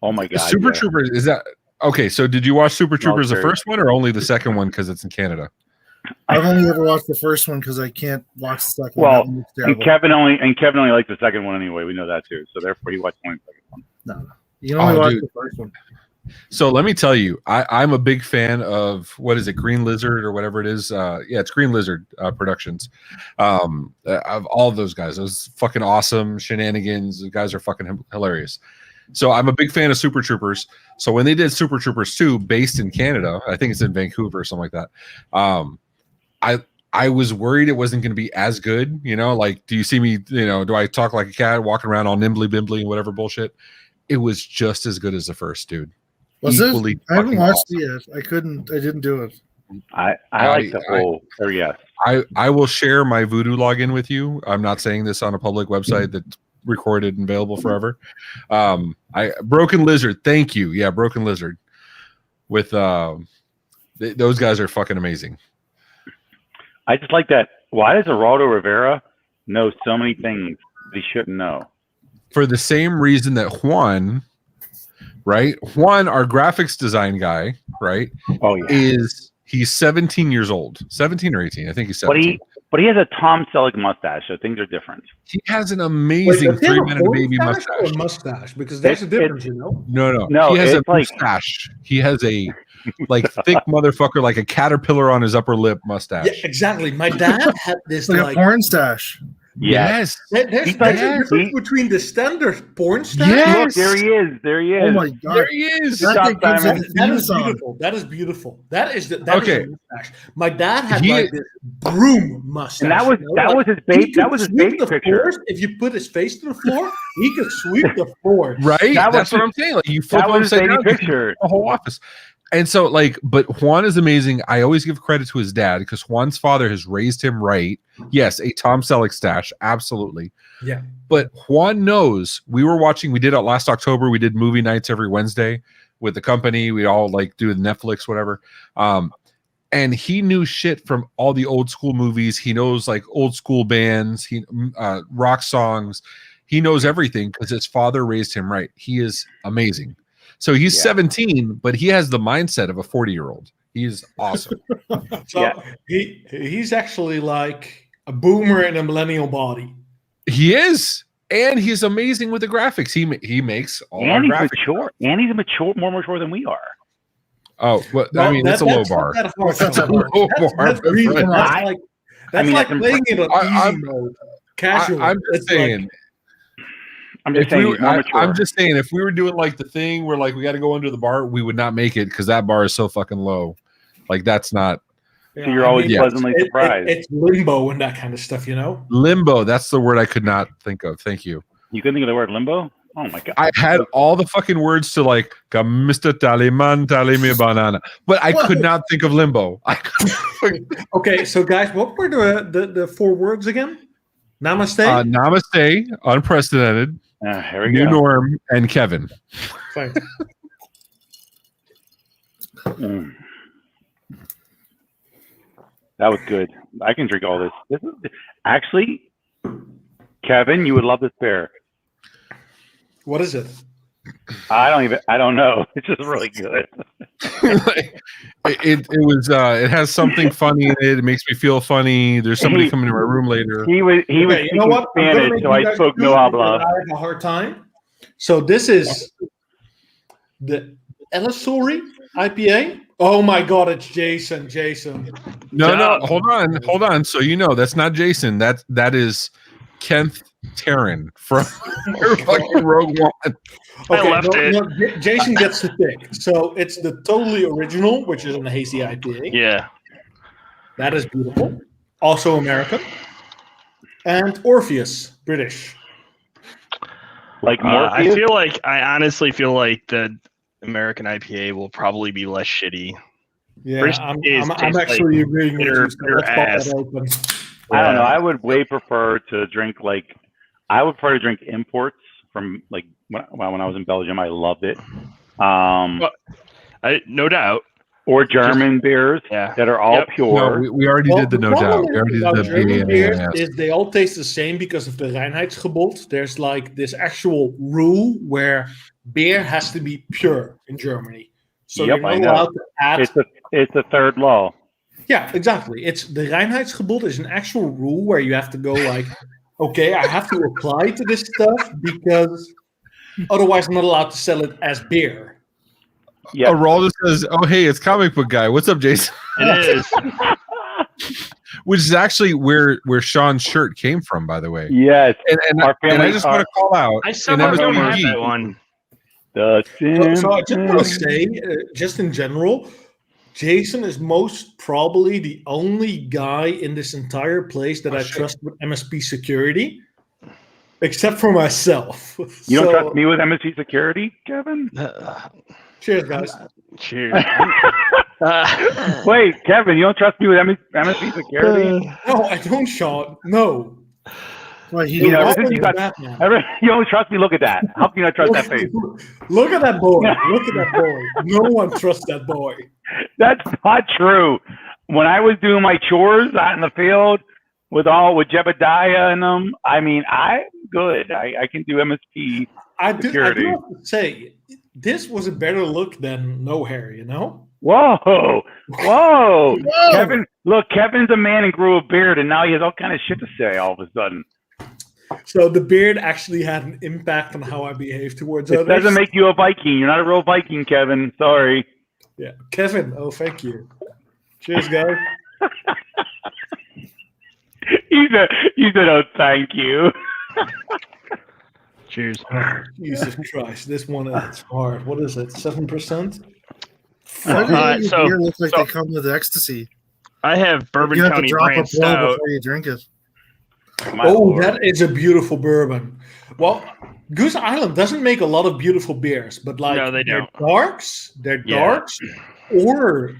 Oh my god. Super Troopers, is that okay? So did you watch Super Troopers the first one or only the second one because it's in Canada? I've only ever watched the first one because I can't watch the second well, one. and Kevin only likes the second one anyway. We know that too. So therefore, he watched only the second one. No. You can only watch the first one. So let me tell you, I'm a big fan of what is it, Green Lizard or whatever it is. Yeah, it's Green Lizard Productions. Of all of those guys, those fucking awesome shenanigans. The guys are fucking hilarious. So I'm a big fan of Super Troopers. So when they did Super Troopers 2, based in Canada, I think it's in Vancouver or something like that. I was worried it wasn't going to be as good. You know, like, do you see me? You know, do I talk like a cat walking around all nimbly bimbly and whatever bullshit? It was just as good as the first, dude. Was it? I haven't watched it yet. I didn't do it. I like the whole. Or yes. I will share my Voodoo login with you. I'm not saying this on a public website that's recorded and available forever. Broken Lizard. Thank you. Yeah, Broken Lizard. With those guys are fucking amazing. I just like that. Why does Geraldo Rivera know so many things that he shouldn't know? For the same reason that Juan, right? Juan, our graphics design guy, right? Oh yeah. He's 17 years old. 17 or 18. I think he's 17. But he has a Tom Selleck mustache, so things are different. He has an amazing 3-minute baby mustache. Mustache, because there's a difference, you know. No. He has a mustache. He has a like thick motherfucker, like a caterpillar on his upper lip mustache. Yeah, exactly. My dad had this like a porn stash. Yes. There's a difference between the standard porn stash. Yes. Look, there he is. Oh my god. There he is. That is beautiful. That is beautiful. That is the mustache. My dad had like this broom mustache. And that was his baby. That was his baby picture. If you put his face to the floor, he could sweep the floor. Right. That's what I'm saying. Like you flip him upside down, picture. The whole office. And so, like, but Juan is amazing. I always give credit to his dad because Juan's father has raised him right. Yes, a Tom Selleck stash, absolutely. Yeah. But Juan knows. We did it last October. We did movie nights every Wednesday with the company. We all like do the Netflix, whatever. And he knew shit from all the old school movies. He knows like old school bands, rock songs. He knows everything because his father raised him right. He is amazing. So he's 17, but he has the mindset of a 40-year-old. He's awesome. He's actually like a boomer in a millennial body. He is, and he's amazing with the graphics. He makes all our graphics. Mature, and he's more mature than we are. Oh, but No, I mean, it's a low that's not bar. that hard. That's a low bar. That's really, but- that's like that's mean, like that's playing it on I'm- easy mode, casual. I'm just It's like- saying. I'm just If saying we, he's more mature. I'm just saying, if we were doing like the thing where like we got to go under the bar, we would not make it because that bar is so fucking low. Like that's not yeah, So you're I always mean, pleasantly surprised. It's limbo and that kind of stuff, you know. limbo. That's the word I could not think of. Thank you. You couldn't think of the word limbo? Oh my god! I had all the fucking words to like Mr. Taliman, tali me banana, but I could not think of limbo. I couldn't. Okay, so guys, what were the 4 words again? Namaste. Namaste, unprecedented, Here we new go. norm, and Kevin. Fine. Mm. That was good. I can drink all this. This is actually, Kevin, you would love this beer. What is it? I don't know. It's just really good. It has something funny in it. It makes me feel funny. There's somebody coming to my room later. He was Okay, speaking you know what? I'm gonna Spanish, make so you I guys spoke do no it habla. because I have a hard time. So this is the Ellisori IPA. Oh my god, it's Jason. No, hold on. So that's not Jason. That is Kenneth Taryn from fucking Rogue One. Okay, left it. Jason gets to pick. So it's the totally original, which is a hazy IPA. Yeah. That is beautiful. Also American. And Orpheus, British. Like I Morpheus? honestly feel like the American IPA will probably be less shitty. Yeah, British I'm tastes actually agreeing with you. So bitter let's pop ass. that open. I don't know. I would way prefer to drink I would prefer to drink imports from like when I was in Belgium. I loved it. No doubt. Or German beers Yeah. that are all Yep. pure. No, we already did the no doubt. We already did About the German beers yeah. is they all taste the same because of the Reinheitsgebot. There's like this actual rule where beer has to be pure in Germany. So Yep, you're I not know. allowed to add. It's a third law. Yeah, exactly. It's the Reinheitsgebot is an actual rule where you have to go like, okay, I have to apply to this stuff because otherwise I'm not allowed to sell it as beer. Yeah. Araldo says, "Oh hey, it's comic book guy. What's up, Jason?" It is. Which is actually where Sean's shirt came from, by the way. Yes. And Our I family just want to call out. I in somehow don't have MSPG, that one. So I just want to say, just in general, Jason is most probably the only guy in this entire place that I trust with MSP security, except for myself. You don't trust me with MSP security, Kevin? Cheers, guys. Cheers. Wait, Kevin, you don't trust me with MSP security? No, I don't, Sean. No. Well, You know, You're since you got- Batman. You don't trust me. Look at that. How can you not trust that face? Look at that boy. Look at that boy. No one trusts that boy. That's not true. When I was doing my chores out in the field with Jebediah and them, I mean, I'm good. I can do MSP I do security. have to say, this was a better look than no hair, you know? Whoa. Kevin, look, Kevin's a man and grew a beard, and now he has all kind of shit to say all of a sudden. So the beard actually had an impact on how I behave towards It others. doesn't make you a Viking. You're not a real Viking, Kevin. Sorry. Yeah, Kevin. Oh, thank you. Cheers, guys. You said, oh, thank you. Cheers. Jesus Christ, this one is hard. What is it? 7%? Why do Uh, your so- beer look like so- they come with ecstasy? I have Bourbon You have to County drop a Brand blow Stout. before you drink it. My Oh, Lord. that is a beautiful bourbon. Well, Goose Island doesn't make a lot of beautiful beers, but like No, they their don't. their Yeah. darks, or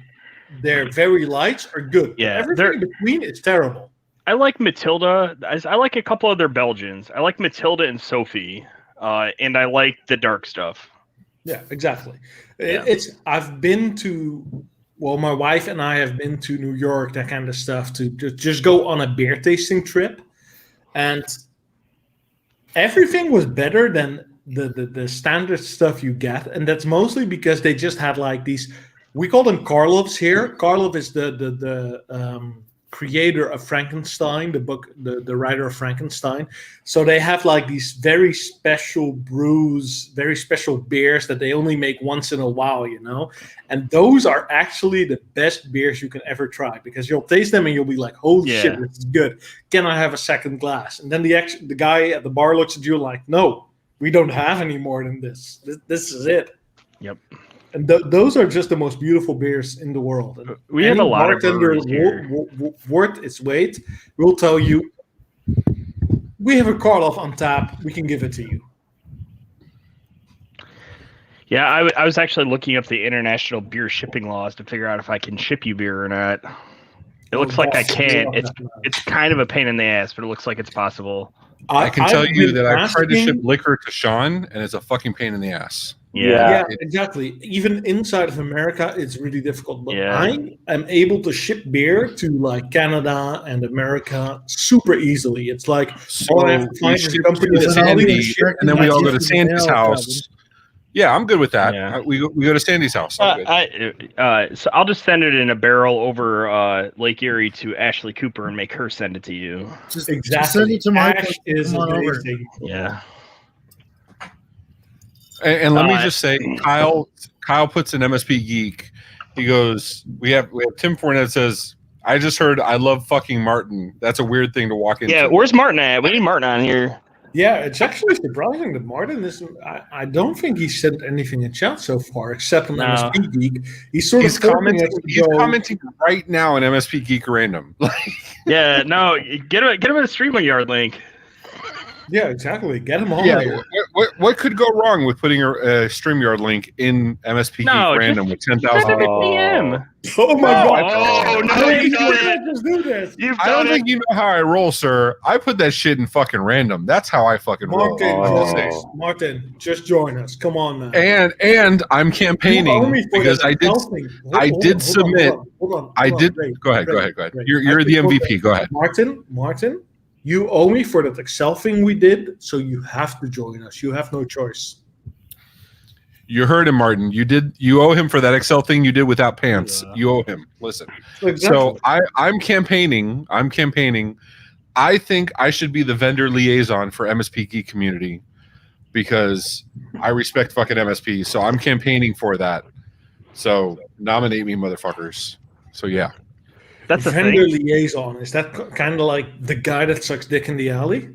their very lights are good. Yeah, Everything they're- in between is terrible. I like Matilda. I like a couple other Belgians. I like Matilda and Sophie, and I like the dark stuff. Yeah, exactly. Yeah. I've been to, well, my wife and I have been to New York, that kind of stuff, to just go on a beer tasting trip, and everything was better than the standard stuff you get, and that's mostly because they just had like these. We call them Karlovs here. Karlov is the creator of Frankenstein, the book, the writer of Frankenstein. So they have like these very special brews, very special beers that they only make once in a while, you know. And those are actually the best beers you can ever try, because you'll taste them and you'll be like, "Holy shit, this is good! Can I have a second glass?" And then the guy at the bar looks at you like, "No, we don't have any more than this. This is it." Yep. And those are just the most beautiful beers in the world. And we have a lot of breweries here. Worth its weight. We'll tell you, we have a Karloff on tap. We can give it to you. Yeah, I was actually looking up the international beer shipping laws to figure out if I can ship you beer or not. It looks like I can. It's kind of a pain in the ass, but it looks like it's possible. I can tell you that I've tried to ship liquor to Sean, and it's a fucking pain in the ass. Yeah, exactly. Even inside of America, it's really difficult. But I am able to ship beer to like Canada and America super easily. It's like all I have to find is a company that's and then we all go to Sandy's house. Yeah, I'm good with that. Yeah. We go to Sandy's house. So I'll just send it in a barrel over Lake Erie to Ashley Cooper and make her send it to you. Just send it to my Ash is amazing. Yeah. And let me just say, Kyle puts an MSP geek. He goes, we have Tim Fournette says, "I just heard I love fucking Martin." That's a weird thing to walk into. Yeah, where's Martin at? We need Martin on here. Yeah, it's actually surprising that Martin is. I don't think he sent anything in chat so far, except on MSP Geek. He's commenting. He's commenting right now on MSP Geek Random. Yeah, no, get him a StreamYard link. Yeah, exactly. Get him on there. What could go wrong with putting a StreamYard link in MSP Geek Random with 10,000? Oh my god! Oh no, you just do this. I don't think you know how I roll, sir. I put that shit in fucking random. That's how I fucking roll. Martin, just join us. Come on, man. And I'm campaigning because I did submit. Hold on. Go ahead. You're the MVP. Go ahead. Martin. You owe me for that Excel thing we did, so you have to join us. You have no choice. You heard him, Martin. You owe him for that Excel thing you did without pants. You owe him. Listen. Exactly. So I'm campaigning. I think I should be the vendor liaison for MSP Geek community because I respect fucking MSP. So I'm campaigning for that. So nominate me, motherfuckers. So yeah. That's a vendor liaison. Is that kind of like the guy that sucks dick in the alley?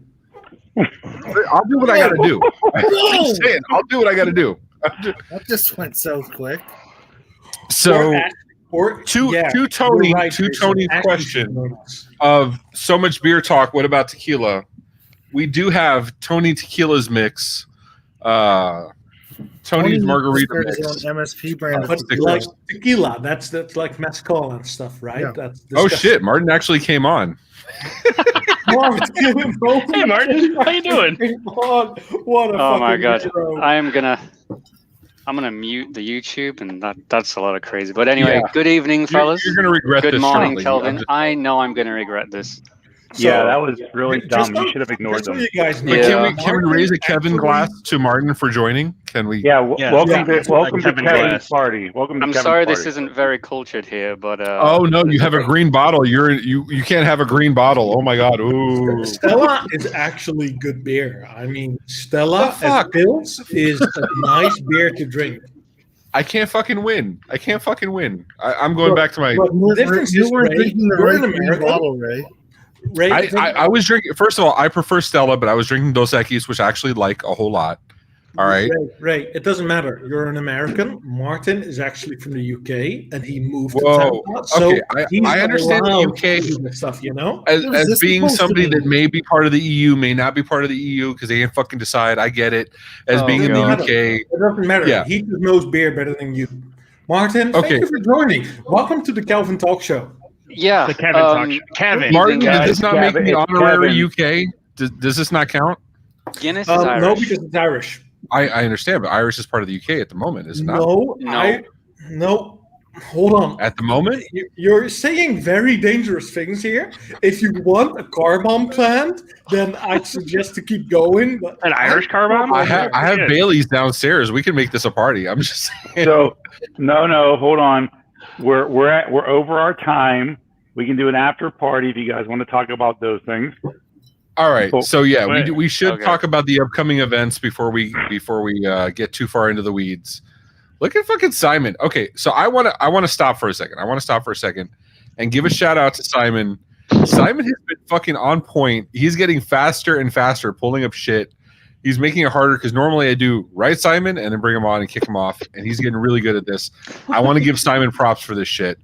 I'll do what I got to do. I'm just saying, I'll do what I got to do. That just went so quick. So, to Tony's question of so much beer talk. What about tequila? We do have Tony Tequila's mix. Tony's margarita mix. MSP brand. But like tequila, that's like mezcal and stuff, right? Yeah. That's oh shit! Martin actually came on. Hey Martin, how you doing? What a oh my god! hero. I'm gonna mute the YouTube, and that's a lot of crazy. But anyway, good evening, fellas. You're gonna regret this. Good morning, shortly. Kelvin. I know I'm gonna regret this. Yeah, that was really dumb. You should have ignored them. You guys can we raise a Kevin glass to Martin for joining? Can we? Yeah, welcome to Kevin's party. Welcome to I'm Kevin's sorry party. this isn't very cultured here, but oh no, you have a green bottle. You can't have a green bottle. Oh my god. Ooh. Stella is actually good beer. I mean, Stella at Pils is a nice beer to drink. I can't fucking win. I'm going back to my. The difference is, Ray, you're in America. Bottle, Ray. I was drinking. First of all, I prefer Stella, but I was drinking Dos Equis, which I actually like a whole lot. All right, Ray. It doesn't matter. You're an American. Martin is actually from the UK, and he moved to Tampa. So okay, I understand the UK stuff. You know, as being somebody that may be part of the EU, may not be part of the EU because they can't fucking decide. I get it. As being in the UK, it doesn't matter. Yeah. He just knows beer better than you. Martin, thank you for joining. Welcome to the Kelvin Talk Show. Yeah, the Kevin talk show. Kevin, Martin, does this not make me honorary UK? Does this not count? Guinness is Irish. No, because it's Irish. I understand, but Irish is part of the UK at the moment, is it not? No. Hold on. At the moment? You're saying very dangerous things here. If you want a car bomb plant, then I'd suggest to keep going. But an Irish car bomb? I have Bailey's downstairs. We can make this a party. I'm just saying. So, no, hold on. We're over our time. We can do an after party if you guys want to talk about those things. All right. So yeah, Wait. we should Okay. talk about the upcoming events before we get too far into the weeds. Look at fucking Simon. Okay, so I want to stop for a second. I want to stop for a second and give a shout out to Simon. Simon has been fucking on point. He's getting faster and faster pulling up shit. He's making it harder because normally I do right Simon and then bring him on and kick him off, and he's getting really good at this. I want to give Simon props for this shit.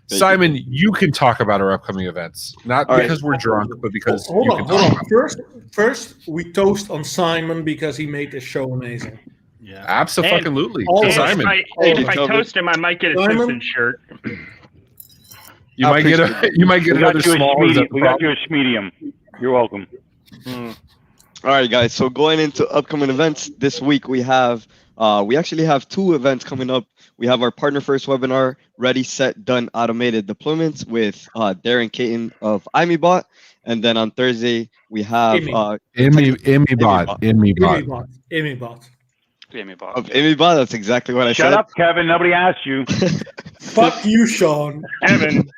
Simon, you can talk about our upcoming events, not because we're drunk, but because Hold you on, can hold talk on. about it. First, we toast on Simon because he made this show amazing. Yeah. Absolutely. And Simon. If I toast him, I might get a Simon? Simpsons shirt. You might get another small. We got you a medium. You're welcome. All right, guys. So going into upcoming events this week, we actually have 2 events coming up. We have our Partner First webinar, Ready, Set, Done Automated Deployments with Darren Caton of IMEBot. And then on Thursday, we have IMEBot. Of IMEBot. That's exactly what I said. Shut up, Kevin. Nobody asked you. Fuck you, Sean. Kevin.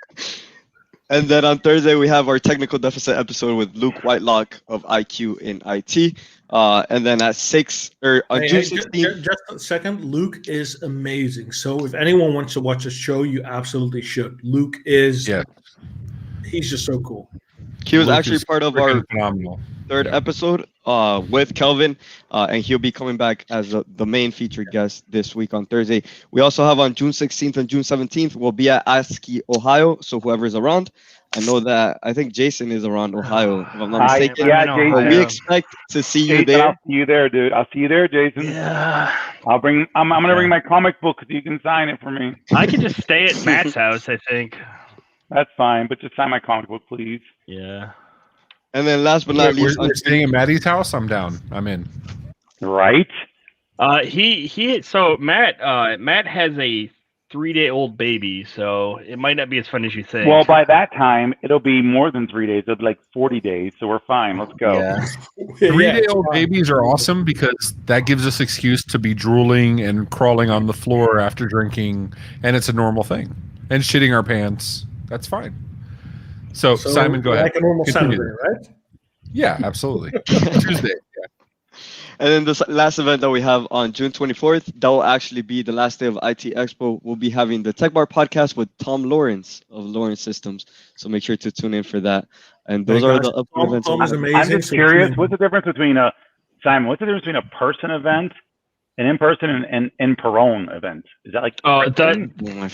And then on Thursday, we have our technical deficit episode with Luke Whitelock of IQ in IT. And then at 6 or on June 16th. Just a second. Luke is amazing. So if anyone wants to watch a show, you absolutely should. Luke is. Yeah. He's just so cool. He was Luke actually is part of our phenomenal. 3rd episode with Kelvin, and he'll be coming back as the main featured guest this week on Thursday. We also have on June 16th and June 17th, we'll be at ASCII, Ohio, so whoever's around. I think Jason is around Ohio, if I'm not mistaken. Yeah, Jason. But we expect to see you Jason, there. I'll see you there, dude. I'll see you there, Jason. Yeah. I'm gonna bring my comic book so you can sign it for me. I could just stay at Matt's house, I think. That's fine, but just sign my comic book, please. Yeah. And then last but not least, We're staying at Maddie's house. I'm down. I'm in. Right? So Matt has a 3-day-old baby, so it might not be as fun as you think. Well, by that time, it'll be more than 3 days. It'll be like 40 days, so we're fine. Let's go. Yeah. 3-day-old babies are awesome because that gives us excuse to be drooling and crawling on the floor after drinking, and it's a normal thing. And shitting our pants. That's fine. So Simon, go ahead. Like a normal Continue. Saturday, right? Yeah, absolutely. Tuesday. Yeah. And then the last event that we have on June 24th, that will actually be the last day of IT Expo. We'll be having the Tech Bar podcast with Tom Lawrence of Lawrence Systems. So make sure to tune in for that. And those are the upcoming events. Tom is amazing. I'm just curious, what's the difference between a person event, an in-person, and in-Peron event? Is that like that one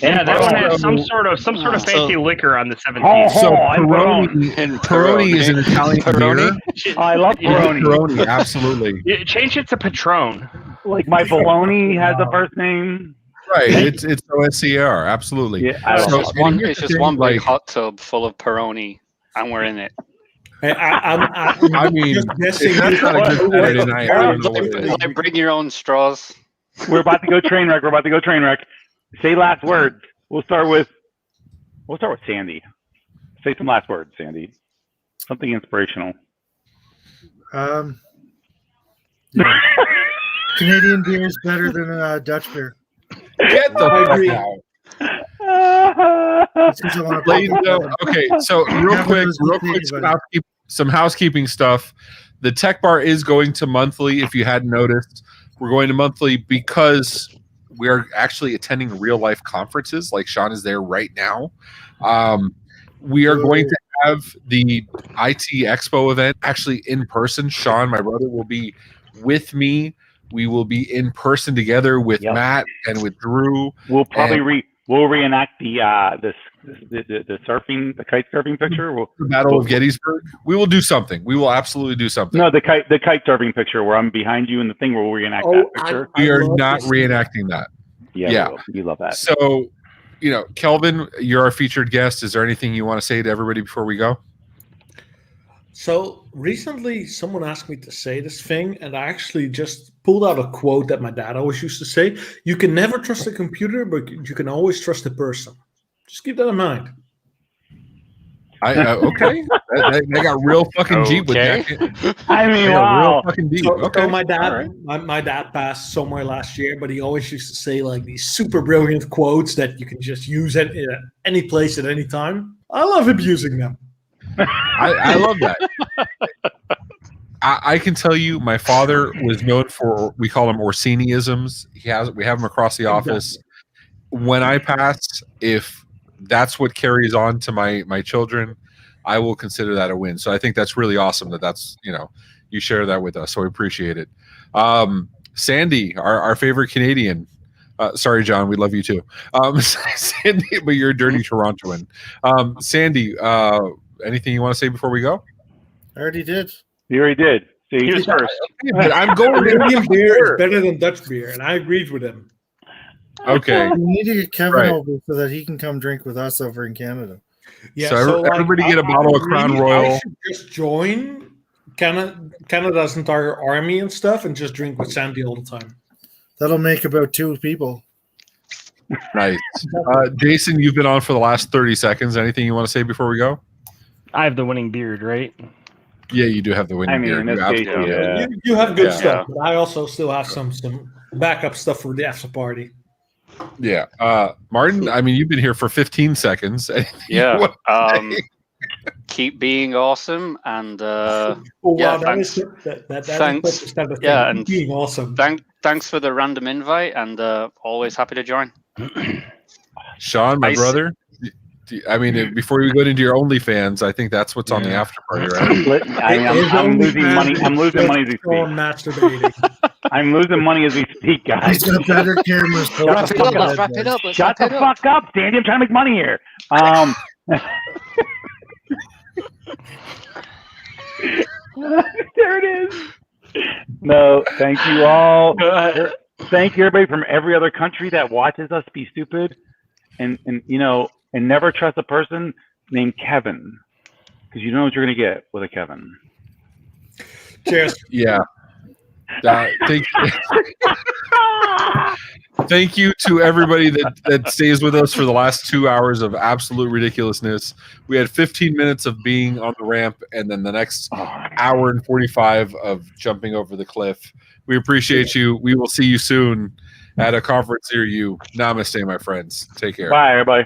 has some sort of fancy liquor on the 17th. So Peroni is an Italian beer. I love Peroni. Peroni, absolutely. Change it to Patron. Like my bologna has a first name. Right, it's OSCR, absolutely. Yeah, it's just one big hot tub full of Peroni, and we're in it. I mean, just if that's not a good Saturday night, I don't know what it is. Like, bring your own straws. We're about to go train wreck. Say last words. We'll start with Sandy. Say some last words, Sandy. Something inspirational. Canadian beer is better than Dutch beer. Get the fuck out. Ladies and gentlemen, okay, so real quick, some housekeeping stuff. The Tech Bar is going to monthly. If you hadn't noticed, we're going to monthly because we are actually attending real life conferences. Like Sean is there right now. We are going to have the IT Expo event actually in person. Sean, my brother, will be with me. We will be in person together with Matt and with Drew. We'll probably we'll reenact the surfing, the kite surfing picture. The Battle of Gettysburg. We will do something. We will absolutely do something. No, the kite surfing picture where I'm behind you in the thing where we'll reenact that picture. We are not reenacting that. Yeah. We love that. So, Kelvin, you're our featured guest. Is there anything you want to say to everybody before we go? So recently, someone asked me to say this thing, and I actually just pulled out a quote that my dad always used to say: "You can never trust a computer, but you can always trust a person." Just keep that in mind. Okay, they got real fucking deep with that. I mean, wow. Real fucking deep. So my dad, my dad passed somewhere last year, but he always used to say like these super brilliant quotes that you can just use at any place at any time. I love abusing them. I love that. I can tell you, my father was known for, we call them Orsiniisms. We have them across the office. When I pass, if that's what carries on to my children, I will consider that a win. So I think that's really awesome that's you share that with us. So we appreciate it. Sandy, our favorite Canadian. Sorry, John, we love you too. Sandy, but you're a dirty Torontoan. Sandy, anything you want to say before we go? I already did. You already did. So you first. But I'm going. Canadian beer is better than Dutch beer, and I agreed with him. Okay. We need to get Kevin Right. over so that he can come drink with us over in Canada. Yeah, So everybody get a bottle of Crown Royal. I should just join Canada's entire army and stuff, and just drink with Sandy all the time. That'll make about 2 people. Nice. Jason, you've been on for the last 30 seconds. Anything you want to say before we go? I have the winning beard, right? Yeah, you do have the winning beer. in this case, yeah. You have good Yeah. stuff, but I also still have some backup stuff for the after party. Yeah. Martin, I mean, you've been here for 15 seconds. Yeah. Keep being awesome, and Oh, wow, yeah, that thanks. is that Thanks. is such a thing. Yeah, and being awesome. thanks for the random invite, and always happy to join. Sean, my Nice. brother. I mean, before you go into your OnlyFans, I think that's what's on the after party, right? I'm losing money. I'm losing money as we speak. Masturbating. I'm losing money as we speak, guys. He's got better cameras. Wrap it up. Let's wrap it up. Shut the fuck up, Sandy. I'm trying to make money here. There it is. No, thank you all. Thank you, everybody from every other country that watches us be stupid, and never trust a person named Kevin, because you know what you're gonna get with a Kevin. Cheers. Yeah. Thank you to everybody that stays with us for the last 2 hours of absolute ridiculousness. We had 15 minutes of being on the ramp, and then the next hour and 45 of jumping over the cliff. We appreciate you. We will see you soon at a conference near you. Namaste, my friends. Take care. Bye, everybody.